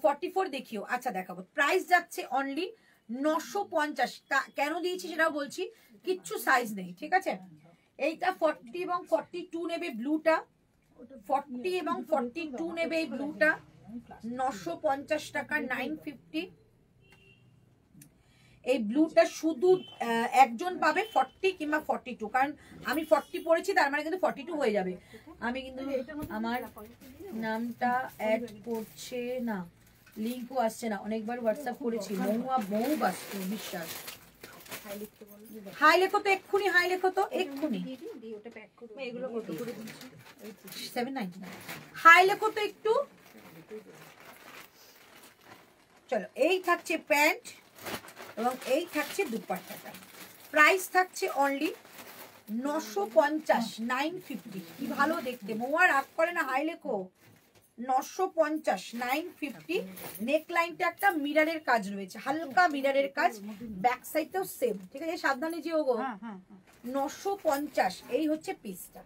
Speaker 1: 44 দেখিও। আচ্ছা দেখাবো, প্রাইস যাচ্ছে অনলি 950। কেন দিয়েছি সেটাও বলছি, কিচ্ছু সাইজ নেই, ঠিক আছে। এইটা 40 এবং 42 নেবে, ব্লুটা 40 এবং 42 নেবে এই ব্লুটা, 950 টাকা, 950। এই ব্লুটা শুধু একজন পাবে 40 কিংবা 42, কারণ আমি 40 পড়েছি, তার মানে কিন্তু 42 হয়ে যাবে। আমি কিন্তু আমার নামটা অ্যাড করছে না, লিঙ্কও আসছে না, অনেকবার হোয়াটসঅ্যাপ করেছি, মৌ বিশ্বাস। হাই লেখো তো এক্ষুনি, হাই লেখো তো এক্ষুনি, 799 হাই লেখো তো একটু। চলো এই থাকছে প্যান্ট এবং এই থাকছে দুপাট্টাটা, প্রাইস থাকছে অনলি 950, 950। কি ভালো দেখতে, মৌয়া রাগ করে না, হাই লেখো 950, 950। নেক লাইনটা একটা মিররের কাজ রয়েছে, হালকা মিররের কাজ, ব্যাক সাইডটাও সেম, ঠিক আছে সাবধানে যেও গো। 950 এই হচ্ছে পিসটা,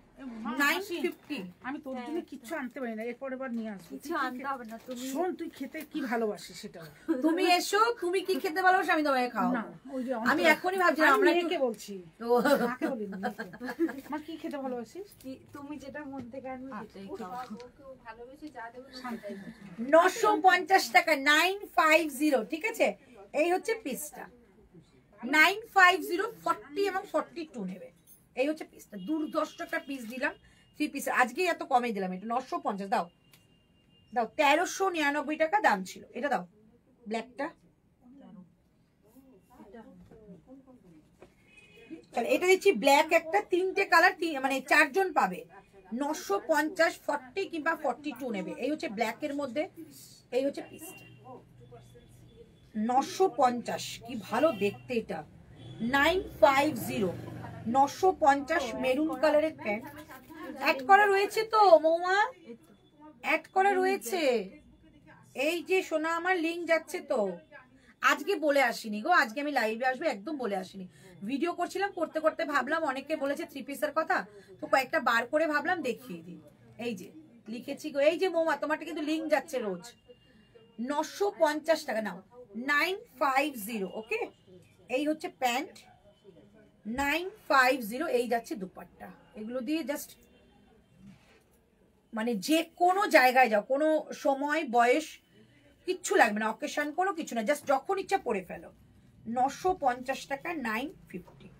Speaker 1: 950।
Speaker 2: আমি তোর জন্য কিচ্ছু আনতে পারি না, এরপর এবার নিয়ে আসবো।
Speaker 3: কিছু আনতে হবে না, তুমি
Speaker 2: শোন তুই খেতে কি ভালোবাসিস সেটা।
Speaker 1: তুমি এসো, তুমি কি খেতে ভালোবাসো আমি তোমাকে খাওয়াবো।
Speaker 2: না ওই যে
Speaker 1: আমি এখনই ভাবছিলাম আমরা
Speaker 2: মেয়েকে বলছি,
Speaker 1: তো
Speaker 2: মাকে বলিনি, মেয়েকে। মা কি খেতে ভালোবাসিস?
Speaker 3: তুমি যেটা মন থেকে আনবে সেটাই খাও।
Speaker 1: 950 টাকা, 950, ঠিক আছে। এই হচ্ছে পিসটা 950, 40 এবং 42 নেবে, এই হচ্ছে পিসটা। দুর্ধর্ষ একটা পিস দিলাম, 3 পিস, আজকে এত কমে দিলাম। এটা 950 দাও, দাও 1399 টাকা দাম ছিল, এটা দাও ব্ল্যাকটা। চলো এটা দিচ্ছি ব্ল্যাক একটা, 3টে কালার, মানে 4 জন পাবে, 950 40 কিংবা 42 নেবে। এই হচ্ছে ব্ল্যাকের মধ্যে, এই হচ্ছে পিসটা 950, কি ভালো দেখতে এটা। 950 950 মেরুন কালারের প্যান্ট। অ্যাড করা রয়েছে তো মৌমা, অ্যাড করা রয়েছে। এই যে সোনা আমার লিংক যাচ্ছে তো। আজকে বলে আসিনি গো, আজকে আমি লাইভে আসবো একদম বলে আসিনি, ভিডিও করছিলাম, করতে করতে ভাবলাম অনেকে বলেছে 3 পিসের কথা, তো কয়েকটা বার করে ভাবলাম দেখিয়ে দিই। এই যে লিখেছি গো, এই যে মৌমা তোমারটা কিন্তু লিংক যাচ্ছে রোজ। 950 টাকা নাও, 950। ওকে, এই হচ্ছে প্যান্ট 950। এই যাচ্ছে দুপাট্টা। এগুলো দিয়ে জাস্ট মানে যে কোনো জায়গায় যাও, কোনো সময় বয়স কিচ্ছু লাগবে না, অকেশন কোনো কিছু না, জাস্ট যখন ইচ্ছা পরে ফেলো। 950 টাকা 950।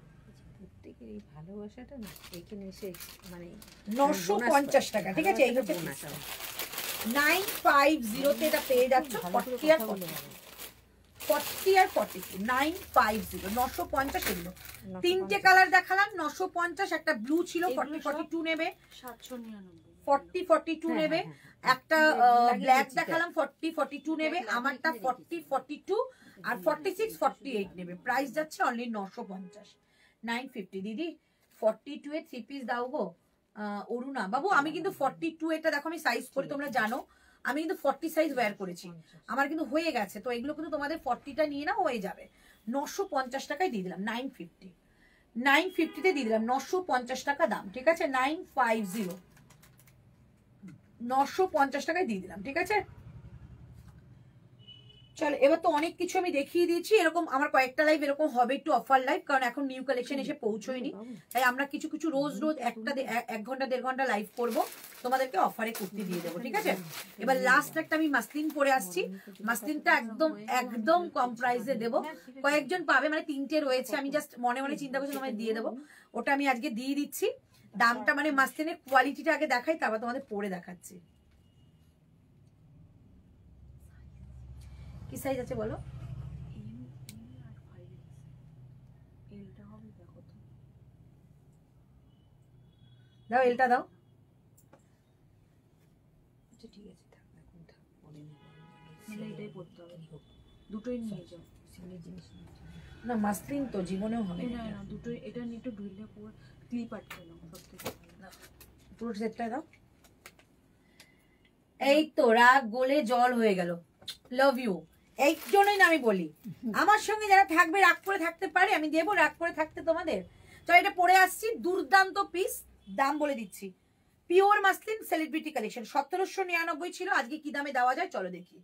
Speaker 4: প্রত্যেকের এই ভালোবাসাটা না এখানে এসে মানে
Speaker 1: 950 টাকা, ঠিক আছে। এই হচ্ছে 950 তে এটা পেয়ে যাচ্ছ 40 আর 42। 950 950 এগুলো তিনটে কালার দেখালাম। 950 একটা ব্লু ছিল, 40 42 নেবে,
Speaker 3: 799
Speaker 1: 40 42 নেবে। একটা ব্ল্যাক দেখালাম 40 42 নেবে, আমারটা 40 42 আর 46 48 নেবে। প্রাইস যাচ্ছে অনলি 950 950। দিদি 42 এ 3 পিস দাও গো অরুণা বাবু। আমি কিন্তু 42 এটা দেখো আমি সাইজ করি, তোমরা জানো আমি কিন্তু 40 সাইজ ওয়্যার করেছি, আমার কিন্তু হয়ে গেছে। তো এগুলো কিন্তু তোমাদের 40টা নিয়ে না হয়ে যাবে। 950 টাকায় দিয়ে দিলাম 950। 950 তে দিয়ে দিলাম 950 টাকা দাম, ঠিক আছে। 950 950 টাকায় দিয়ে দিলাম, ঠিক আছে। চলো এবার তো অনেক কিছু আমি দেখিয়ে দিয়েছি। এরকম আমার কয়েকটা লাইভ এরকম হবে, একটু অফার লাইভ, কারণ এখন নিউ কালেকশন এসে পৌঁছয়নি, তাই আমরা কিছু কিছু রোজ রোজ 1 ঘন্টা 1.5 ঘন্টা লাইভ করব, তোমাদেরকে অফারে কুর্তি দিয়ে দেবো, ঠিক আছে। এবার লাস্ট একটা আমি মাসলিন পরে আসছি, মাসলিনটা একদম একদম কম প্রাইসে দেবো। কয়েকজন পাবে, মানে 3টে রয়েছে, আমি জাস্ট মনে মনে চিন্তা করছি তোমায় দিয়ে দেবো, ওটা আমি আজকে দিয়ে দিচ্ছি। দামটা মানে মাসলিনের কোয়ালিটিটা আগে দেখাই, তারপর তোমাদের পরে দেখাচ্ছি। কি সাইজ আছে বলো? দাও এলটা দাও।
Speaker 4: আচ্ছা ঠিক আছে, থাক এখন থাক, পরে নেব।
Speaker 3: এটাই পড়তে হবে, দুটোই নিয়ে যাও।
Speaker 4: সিলের জিনিস নিয়ে যাও।
Speaker 1: না মাসলিন তো জীবনেও হবে
Speaker 3: না না দুটোই, এটা নিয়ে একটু ঢুললে পুরো ক্লিপ আটকে নাও, সবথেকে ভালো।
Speaker 1: পুরো সেটটা দাও। এই তো রাগ গলে জল হয়ে গেল, লাভ ইউ। এই জন্যই না আমি বলি, আমার সঙ্গে যারা থাকবে রাগ করে থাকতে পারে, আমি দেবো রাগ করে থাকতে তোমাদের। চলো এটা পরে আসছি, দুর্দান্ত পিস, দাম বলে দিচ্ছি। পিওর মাসলিন সেলিব্রিটি কালেকশন 1799 ছিল, আজকে কি দামে দেওয়া যায় চলো দেখি।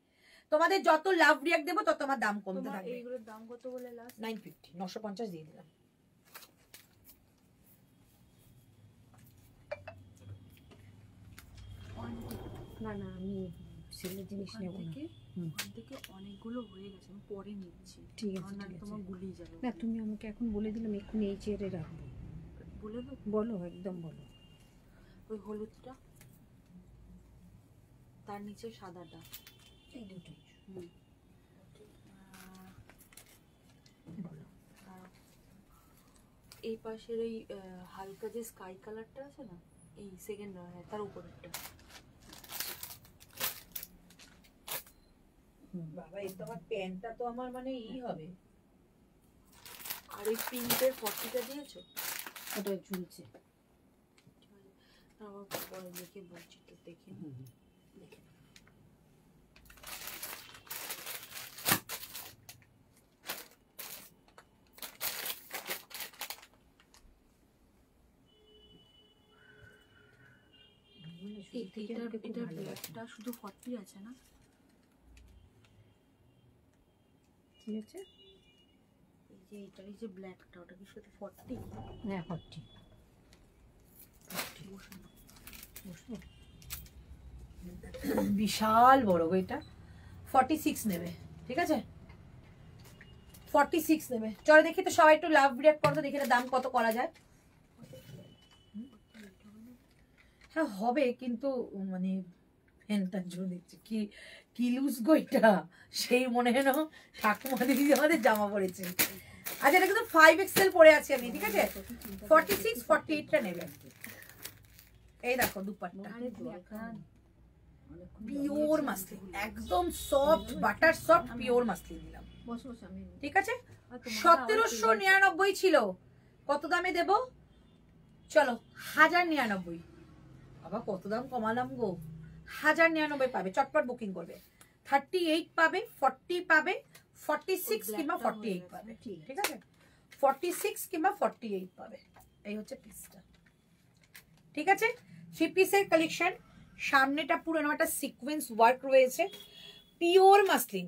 Speaker 1: তোমাদের যত লাভ রিয়াক্ট দেবো তত আমার দাম কমতে
Speaker 3: তোমার
Speaker 1: থাকবে।
Speaker 3: এইগুলোর দাম কত বলে লাস্ট?
Speaker 1: 950 950 দিয়ে দিলাম।
Speaker 4: না না আমি সিলের জিনিস নেব না।
Speaker 3: ওখান থেকে অনেকগুলো হয়ে গেছে, আমি পরে নিচ্ছি,
Speaker 4: ঠিক আছে,
Speaker 3: কারণ নাহলে
Speaker 4: ঠিক আছে।
Speaker 3: তোমার গুলিয়ে যাবে।
Speaker 4: না তুমি আমাকে এখন বলে দিলাম, এক্ষুনি এই চেয়ারে রাখবো।
Speaker 3: বলে দেবো,
Speaker 4: বলো একদম বলো।
Speaker 3: ওই হলুদটা, তার নিচে সাদাটা,
Speaker 4: এই দুটোই
Speaker 3: হুম।
Speaker 4: বলো।
Speaker 3: আর এই পাশের ওই হালকা যে স্কাই কালারটা আছে না, এই সেকেন্ড হ্যাঁ তার উপরেরটা।
Speaker 1: বাবা এই তো আমার প্যান্টটা তো আমার মানে ই হবে।
Speaker 3: আর ওই প্রিন্টের 40টা দিয়েছো?
Speaker 4: ওটা ঝুলছে।
Speaker 3: আমার পরে দেখে বলছি, তো দেখে
Speaker 4: দেখে
Speaker 3: এটা শুধু 40 আছে না?
Speaker 4: কি হচ্ছে?
Speaker 3: এই যে এটার এই যে ব্ল্যাকটা, ওটা কি শুধু 40?
Speaker 4: হ্যাঁ 40।
Speaker 3: বসো।
Speaker 1: বিশাল বড় গো এটা। 46 নেবে, ঠিক আছে 46 নেবে। চলো দেখি তো সবাই একটু লাভ রিঅ্যাক্ট করো তো, দেখি দাম কত করা যায়। হ্যাঁ হবে, কিন্তু মানে ফ্যানটার জন্য দেখছি কি কি লুজ গো এটা, সেই মনে হয় না ঠাকুমা দিদি আমাদের জামা পড়েছে। আচ্ছা এটা কিন্তু 5XL পরে আছি আমি, ঠিক আছে 46 48টা নেবে। এই দেখো দুপাট্টা
Speaker 4: আরে দেখান
Speaker 1: পিওর মাসলিন, একদম soft butter soft pure muslin দিলাম।
Speaker 4: বসো বসো আমি
Speaker 1: ঠিক আছে 1799 ছিল, কত দামে দেব? চলো 1099। বাবা কত দাম কমালাম গো, 1099 পাবে, চটপট বুকিং করবে। 38 পাবে, 40 পাবে, 46 কিংবা 48 পাবে। ঠিক আছে 46 কিংবা 48 পাবে। এই হচ্ছে পিসটা। ঠিক আছে 3 পিসের কালেকশন। সামনেটা পুরো একটা সিকোয়েন্স ওয়ার্ক রয়েছে, পিওর মাসলিন,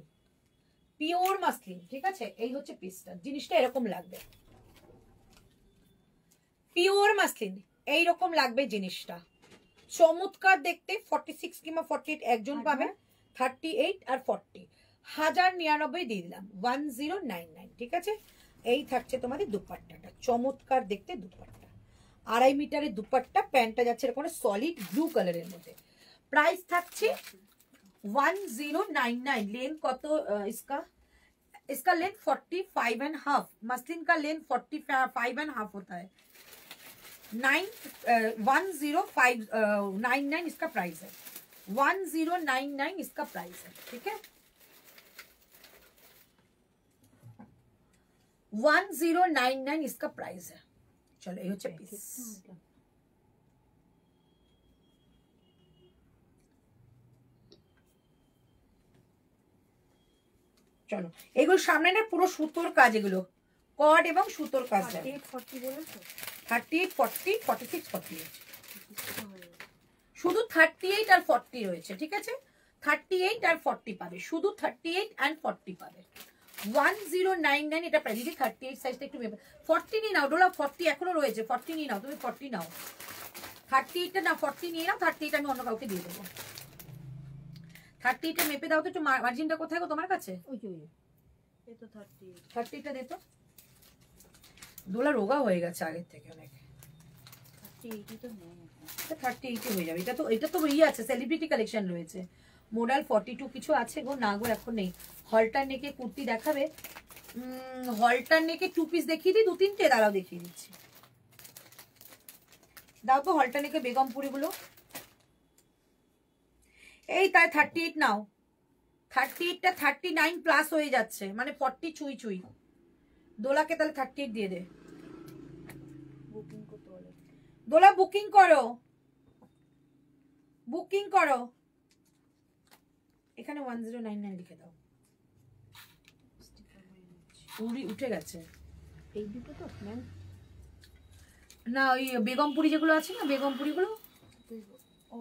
Speaker 1: পিওর মাসলিন। ঠিক আছে এই হচ্ছে পিসটা, জিনিসটা এরকম লাগবে, পিওর মাসলিন এইরকম লাগবে জিনিসটা, চমৎকার দেখতে। 46 কিংবা 48 একজন পাবে, 38 আর 40 1099 দিয়ে দিলাম, 1099। ঠিক আছে এই থাকছে তোমাদের দুপাট্টাটা, চমৎকার দেখতে দুপাট্টা, 2.5 মিটারের দুপাট্টা, প্যান্টটা যাচ্ছে এরকম সলিড ব্লু কালারের মধ্যে। প্রাইস থাকছে 1099। लेंथ कत इसका? इसका लेंथ 45.5, मसलिन का लेंथ 45.5 होता है। 10599 इसका प्राइस है, 1099 इसका प्राइस है। ठीक है 1099 इसका प्राइस है। चलो ये হচ্ছে পিস। চলো এগুলো সামনে না পুরো সুতোর কাজ, এগুলো কর্ড এবং সুতোর কাজ।
Speaker 3: 40 বলেছো?
Speaker 1: 38 40 46 48 শুধু 38 আর 40 রয়েছে। ঠিক আছে 38 আর 40 পাবে, শুধু 38 এন্ড 40 পাবে। 1099 এটা প্রাইস। দিদি 38 সাইজটা একটু 40 নিয়ে নাও, ডোলা 40 এখনো রয়েছে, 40 নিয়ে নাও তুমি, 40 নাও, 38টা না 40 নিয়ে নাও, 38 আমি অন্য কাউকে দিয়ে দেবো। 38টা মেপে দাও তো, একটু মার্জিনটা কোথায় গো তোমার কাছে?
Speaker 4: ওই যে
Speaker 3: এই তো 38।
Speaker 1: 38টা দে তো। দোলা রোগা হয়ে গেছে আগের থেকে অনেক।
Speaker 3: 38 তো নেই,
Speaker 1: 38 হয়ে যাবে। এটা তো ইয়ে আছে, সেলিব্রিটি কালেকশন রয়েছে। মোডাল 42 কিছু আছে গো, না গো এখন নেই। হলটার নেকে কুর্তি দেখাবে, হলটার নেকে 2 পিস দেখিয়ে দিই, 2-3টে দাঁড়াও দেখিয়ে দিচ্ছি। দাও তো হলটার নেকে বেগমপুরি গুলো। এই তাই 38 নাও, 38টা 39 প্লাস হয়ে যাচ্ছে, মানে 40 চুই চুই। দোলাকে তাহলে 38 দিয়ে দে।
Speaker 3: বুকিং করতে বলে।
Speaker 1: দোলা বুকিং করো, বুকিং করো। এখানে 1099 লিখে দাও। উঠে গেছে
Speaker 4: এই দুটো তো ম্যাম,
Speaker 1: না ওই বেগমপুরি যেগুলো আছে না, বেগমপুরি গুলো।
Speaker 3: ও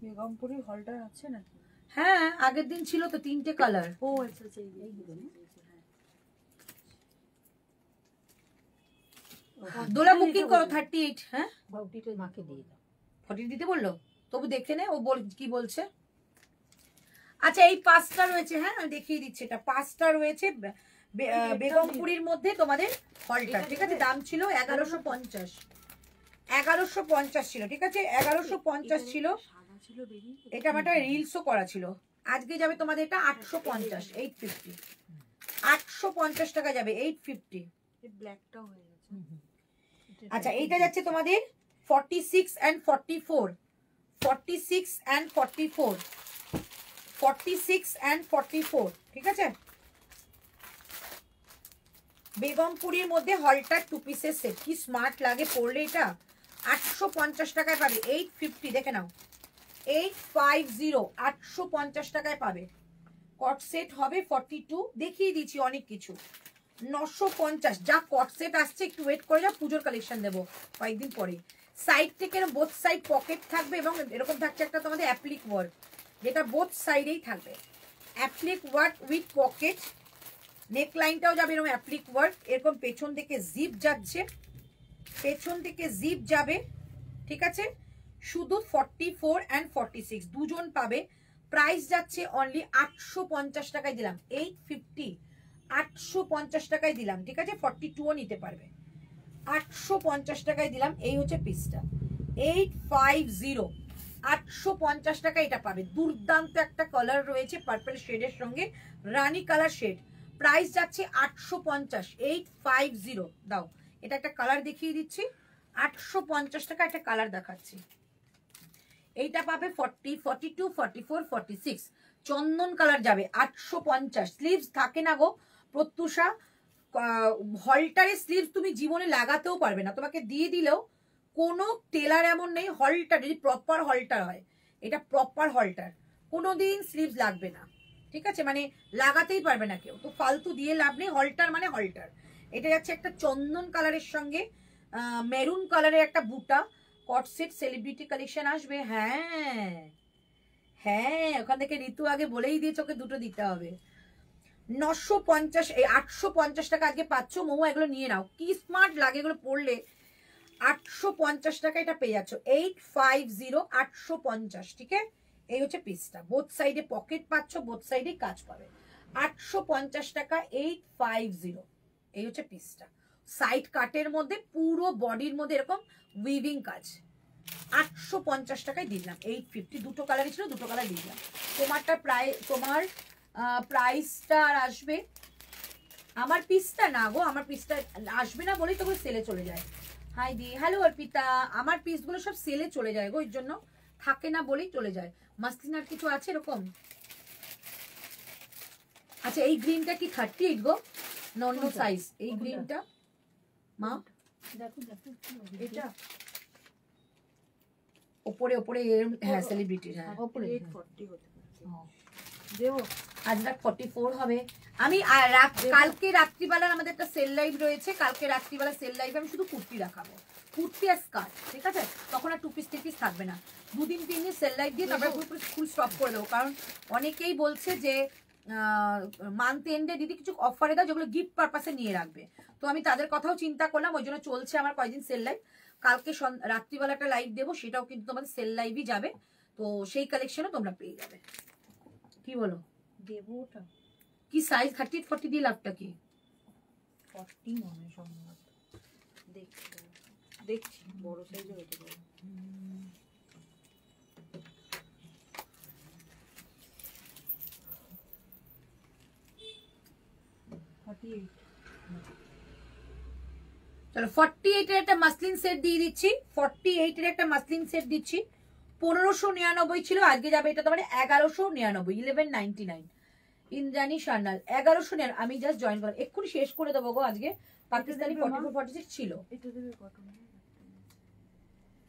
Speaker 3: বেগমপুরি হলটার আছে নাকি?
Speaker 1: হ্যাঁ আগের দিন ছিল তো 3টে কালার।
Speaker 3: ও আচ্ছা আচ্ছা এইগুলো না।
Speaker 1: দোলা বুকিং করো 38। হ্যাঁ
Speaker 4: বাউটিটা মাকে দিয়ে দাও।
Speaker 1: 40 দিতে বললো, তবু দেখে নে ও কি বলছে। আচ্ছা এই 5টা রয়েছে, হ্যাঁ আমি দেখিয়ে দিচ্ছি। এটা 5টা রয়েছে বেগমপুরির মধ্যে তোমাদের হলটা। ঠিক আছে দাম ছিল 1150, 1150 ছিল। ঠিক আছে 1150 ছিল।
Speaker 3: সাদা ছিল বেরিয়ে।
Speaker 1: এটা আমার রিলসও করা ছিল। আজকে যাবে তোমাদের এটা 850, 850, 850 টাকা যাবে, 850।
Speaker 3: এই ব্ল্যাকটা হয়ে গেছে।
Speaker 1: আচ্ছা এইটা যাচ্ছে তোমাদের 46 and 44, 46 and 44, 46 and 44। ঠিক আছে বেগমপুরির মধ্যে হলটার 2 পিসের সেট, কি স্মার্ট লাগে পরলে। এটা 850 টাকায় পাবে, 850 দেখে নাও, 850, 850 টাকায় পাবে। কট সেট হবে 42, দেখিয়ে দিচ্ছি অনেক কিছু। 950 যা কট সেট আসছে, একটু ওয়েট করে যাও, পুজোর কালেকশন দেবো কয়েকদিন পরে। সাইড থেকে বোথ সাইড পকেট থাকবে এবং এরকম থাকছে একটা তোমাদের অ্যাপ্লিক ওয়ার্ক, যেটা বোথ সাইডেই থাকবে। অ্যাপ্লিক ওয়ার্ক উইথ পকেট, নেক লাইনটাও যাবে এরকম অ্যাপ্লিক ওয়ার্ক। এরকম পেছন থেকে জিপ যাচ্ছে, পেছন থেকে জিপ যাবে। ঠিক আছে শুধু 44 and 46 দুজন পাবে। প্রাইস যাচ্ছে অনলি 850 টাকায় দিলাম, 850, 850 টাকায় দিলাম। ঠিক আছে 42ও নিতে পারবে, 850 টাকায় দিলাম। এই হচ্ছে পিসটা 850, 850 টাকা এটা পাবে। দুর্দান্ত একটা কালার রয়েছে পার্পল শেডের সঙ্গে, রানী কালার শেড। প্রাইস যাচ্ছে 850, 850। দাও, এটা একটা কালার দেখিয়ে দিচ্ছি। 850 টাকা একটা কালার দেখাচ্ছি। এইটা পাবে 40, 42, 44, 46 চন্দন কালার যাবে 850। স্লিভস থাকে না গো প্রত্যুষা, হলটারে স্লিভস তুমি জীবনে লাগাতেও পারবে না, তোমাকে দিয়ে দিলেও কোনো টেলার এমন নেই। হলটার যদি প্রপার হলটার হয়, এটা প্রপার হলটার, কোনোদিন স্লিভস লাগবে না, ঠিক আছে? মানে লাগাতেই পারবে না কেউ, তো ফালতু দিয়ে লাভ নেই। হলটার মানে হলটার। এটা যাচ্ছে একটা চন্দন কালারের সঙ্গে মেরুন কালারের একটা বুটা কট সেট, সেলিব্রিটি কালেকশন আসবে। হ্যাঁ হ্যাঁ, ওখান থেকে ঋতু আগে বলেই দিয়েছে ওকে দুটো দিতে হবে। 950, এই 850 টাকা আগে পাচ্ছ। মোমো এগুলো নিয়ে নাও, কি স্মার্ট লাগে এগুলো পরলে। 850 টাকা এটা পেয়ে যাচ্ছ, 850, 850, ঠিক আছে? এই হচ্ছে পিসটা, বোথ সাইডে পকেট পাচ্ছ, বোথ সাইডে কাজ পাবে। 850 টাকা, 850, এই হচ্ছে পিসটা। সাইড কাটের মধ্যে পুরো বডির মধ্যে এরকম উইভিং কাজ। 850 টাকায় দিলাম, 850। দুটো কালারই ছিল, দুটো কালার দিলাম। তোমারটা প্রায় তোমার প্রাইসটা আর আসবে, আমার পিসটা না গো, আমার পিসটা আসবে না বলেই তো সেলে চলে যায়। হাই দি, হ্যালো অর্পিতা। আমার পিসগুলো সব সেলে চলে যায় গো, এর জন্য থাকে না বলেই চলে যায়। মাসলিন আর কিছু আছে এরকম? আচ্ছা, এই গ্রিনটা কি 38 গো? নন্য সাইজ এই গ্রিনটা মা,
Speaker 4: দেখো দেখো
Speaker 3: এটা
Speaker 1: ওপরে ওপরে, হ্যাঁ সেলিব্রিটি, হ্যাঁ
Speaker 4: ওপরে
Speaker 3: 840 হতে পারে। দেবো
Speaker 1: আজ রাত 44 হবে। আমি কালকে রাত্রিবেলা আমাদের একটা সেল লাইভ রয়েছে, কালকে রাত্রিবেলা সেল লাইভে আমি শুধু কুর্তি দেখাবো, কুর্তি আর স্কার্ট, ঠিক আছে? তখন আর টু পিস টি পিস থাকবে না। 2 দিন 3 দিন সেল লাইভ দিয়ে তারপরে ফুল স্টপ করে দেবো। কারণ অনেকেই বলছে যে মান্থ এন্ডে দিদি কিছু অফারে দাও যেগুলো গিফট পারপাসে নিয়ে রাখবে, তো আমি তাদের কথাও চিন্তা করলাম, ওই জন্য চলছে আমার কয়েকদিন সেল লাইভ। কালকে রাত্রিবেলা একটা লাইভ দেবো, সেটাও কিন্তু তোমাদের সেল লাইভই যাবে, তো সেই কালেকশনও তোমরা পেয়ে যাবে। কি বলো?
Speaker 3: দেবো ওটা
Speaker 1: কি সাইজ? 38, 40 দিয়ে লাভটা কি?
Speaker 3: 40 মনে হয় সম্ভবত, দেখছি বড় সাইজের হতে পারে।
Speaker 1: চলো 48 এর একটা মাসলিন সেট দিয়ে দিচ্ছি, 48 এর একটা মাসলিন সেট দিচ্ছি। 1599 ছিল, আজকে যাবে এটা তোমার 1199, 1199। ইন্দ্রাণী সান্যাল 1199। আমি জাস্ট জয়েন করলাম, এক্ষুনি শেষ করে দেবো গো আজকে। পাকিস্তানি 44, 46 ছিল।
Speaker 3: এটা দেবে কটন?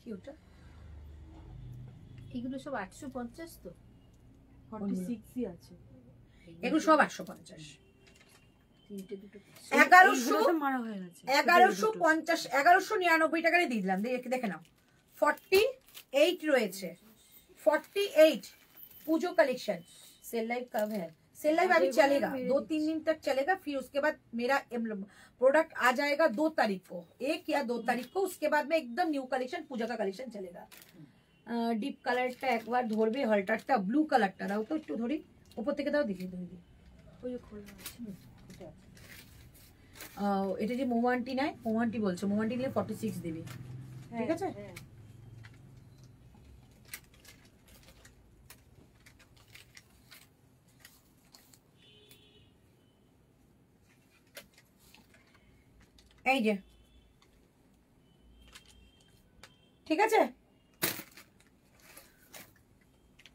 Speaker 1: কি ওটা?
Speaker 4: এগুলো সব 850 তো,
Speaker 3: 46ই আছে।
Speaker 1: এগুলো সব 850।
Speaker 4: তিনটে দুটো
Speaker 1: 1100
Speaker 3: মারা হয়ে গেছে।
Speaker 1: 1150, 1199 টাকায় দিয়ে দিলাম, দেখে নাও। 48 রয়েছে, 48 पूजो कलेक्शन। सेल लाइव कब है? सेल लाइव अभी चलेगा, 2-3 दिन तक चलेगा, फिर उसके बाद मेरा प्रोडक्ट आ जाएगा 2 तारीख को, 1 या 2 तारीख को। उसके बाद में एकदम न्यू कलेक्शन, पूजा का कलेक्शन चलेगा। ডিপ কালারটা একবার ধরবে, হলটারটা ব্লু কালারটা দাও তো একটু, ধরি উপর থেকে দাও, দেখি ধরি।
Speaker 3: ওই খোলা আছে এটা।
Speaker 1: এটা যে মোমান্টি নাই, মোমান্টি বলছো, মোমান্টি নিয়ে 46 দেবে, ঠিক আছে?
Speaker 3: হ্যাঁ
Speaker 1: এই যে, ঠিক আছে?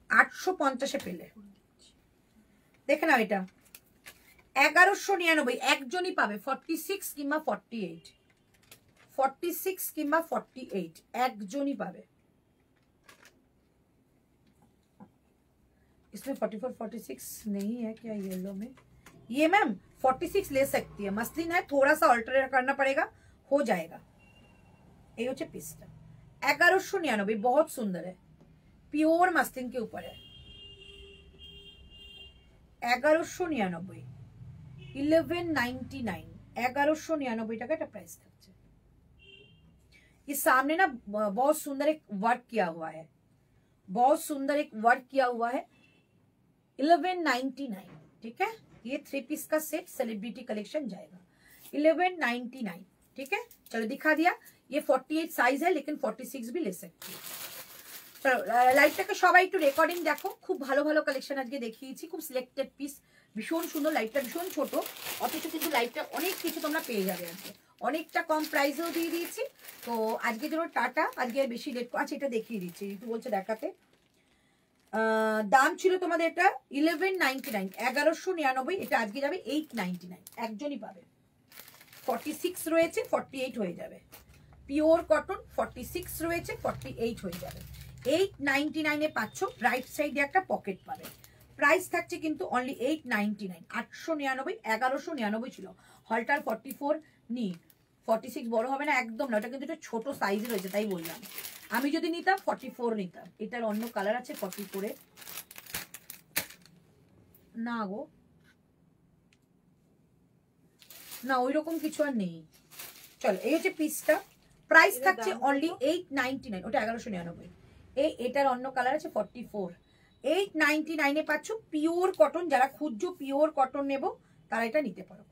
Speaker 1: 850-এ পেলে, দেখে নাও। এটা 1199, একজনই পাবে। 46 কিংবা 48, 46 কিংবা 48 একজনই পাবে। इसमें 44, 46 नहीं है क्या येलो में? ये मैम 46 ले सकती है, मसलिन है, थोड़ा सा अल्टरेट करना पड़ेगा, हो जाएगा। ये होचे पिस्ता 1199, बहुत सुंदर है, प्योर मसलिन के ऊपर है। 1199, 1199, 1199 টাকা এটা প্রাইস থাকছে। ये सामने ना बहुत सुंदर एक वर्क किया हुआ है, बहुत सुंदर एक वर्क किया हुआ है। 1199, ठीक है? ये 3 पीस का सेट सेलिब्रिटी कलेक्शन जाएगा 1199, ठीक है? चलो दिखा दिया। ये 48 साइज है, लेकिन 46 भी ले सकती है। চলো লাইভটাকে সবাই একটু রেকর্ডিং দেখো, খুব ভালো ভালো কালেকশন আজকে দেখিয়েছি, খুব সিলেক্টেড পিস ভীষণ সুন্দর, লাইভটা ভীষণ ছোট, অথচ কিন্তু লাইভটা অনেক কিছু তোমরা পেয়ে যাবে আজকে, অনেকটা কম প্রাইসেও দিয়ে দিয়েছি। তো আজকে জন্য টাটা, আজকে আর বেশি লেট, আচ্ছা এটা দেখিয়ে দিচ্ছি, ঋতু বলছে দেখাতে। দাম ছিল তোমাদের এটা 1199, 1199, এটা আজকে যাবে 899, একজনই পাবে। 46 রয়েছে, 48 হয়ে যাবে। পিওর কটন 46 রয়েছে, 48 হয়ে যাবে। 899 পাচ্ছ, রাইট সাইডে একটা পকেট পাবে। প্রাইস থাকছে কিন্তু অনলি 899, 899, 1199 ছিল। হলটার 44 নি, 46 বড় হবে না একদম না, ওটা কিন্তু একটা ছোট সাইজ রয়েছে তাই বললাম। আমি যদি নিতাম 44 নিতাম। এটার অন্য কালার আছে 44 না গো, না ওই রকম কিছু আর নেই। চলো এই হচ্ছে পিসটা, প্রাইস থাকছে অনলি 899, ওটা 1199। এটার অন্য কালার আছে 44, 899 পাচ্ছ পিওর কটন। যারা খুঁজছো পিওর কটন নেব তারা এটা নিতে পারো।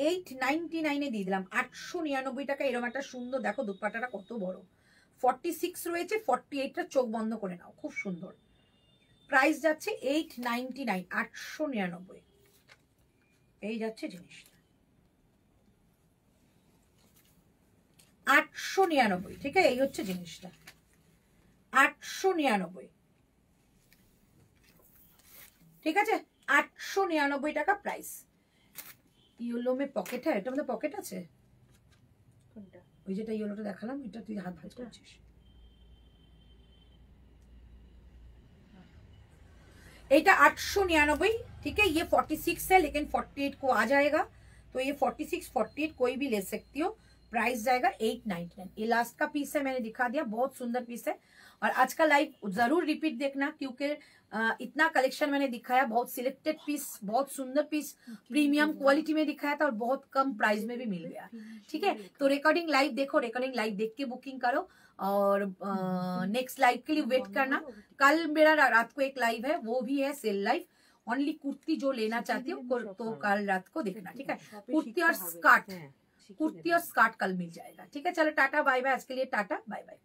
Speaker 1: 899 দিয়ে দিলাম, 899 টাকা। এরকম একটা সুন্দর, দেখো দুপাট্টাটা কত বড়। 46 রয়েছে, 48টা চোখ বন্ধ করে নাও, খুব সুন্দর। প্রাইস যাচ্ছে 899, 899। এই যাচ্ছে জিনিসটা 899, ঠিক আছে? এই হচ্ছে জিনিসটা 899, ঠিক আছে? 899 টাকা প্রাইস। ইয়েলো মে পকেট হ্যাঁ, এটা মধ্যে পকেট আছে।
Speaker 3: কোনটা?
Speaker 1: ওই যেটা ইয়েলোটা দেখালাম, এটা তুই হাত ভাঁজ করছিস। এটা 899, ठीक है? ये 46 है लेकिन 48 को आ जाएगा, तो ये 46 48 कोई भी ले सकती हो। प्राइस जाएगा 899। ये लास्ट का पीस है, मैंने दिखा दिया, बहुत सुंदर पीस है। और आज का लाइव जरूर रिपीट देखना, क्योंकि इतना कलेक्शन मैंने दिखाया, बहुत सिलेक्टेड पीस, बहुत सुंदर पीस, प्रीमियम क्वालिटी में दिखाया था और बहुत कम प्राइस में भी मिल गया, ठीक है? तो रिकॉर्डिंग लाइव देखो, रिकॉर्डिंग लाइव देख के बुकिंग करो और नेक्स्ट लाइव के लिए वेट करना। कल मेरा रात को एक लाइव है, वो भी है सेल लाइव। ओनली कुर्ती जो लेना चाहती हो तो कल रात को देखना, ठीक है? कुर्ती और स्कर्ट, कुर्ती और स्कर्ट कल मिल जाएगा, ठीक है? चलो टाटा बाय बाय, आज के लिए टाटा बाय बाय।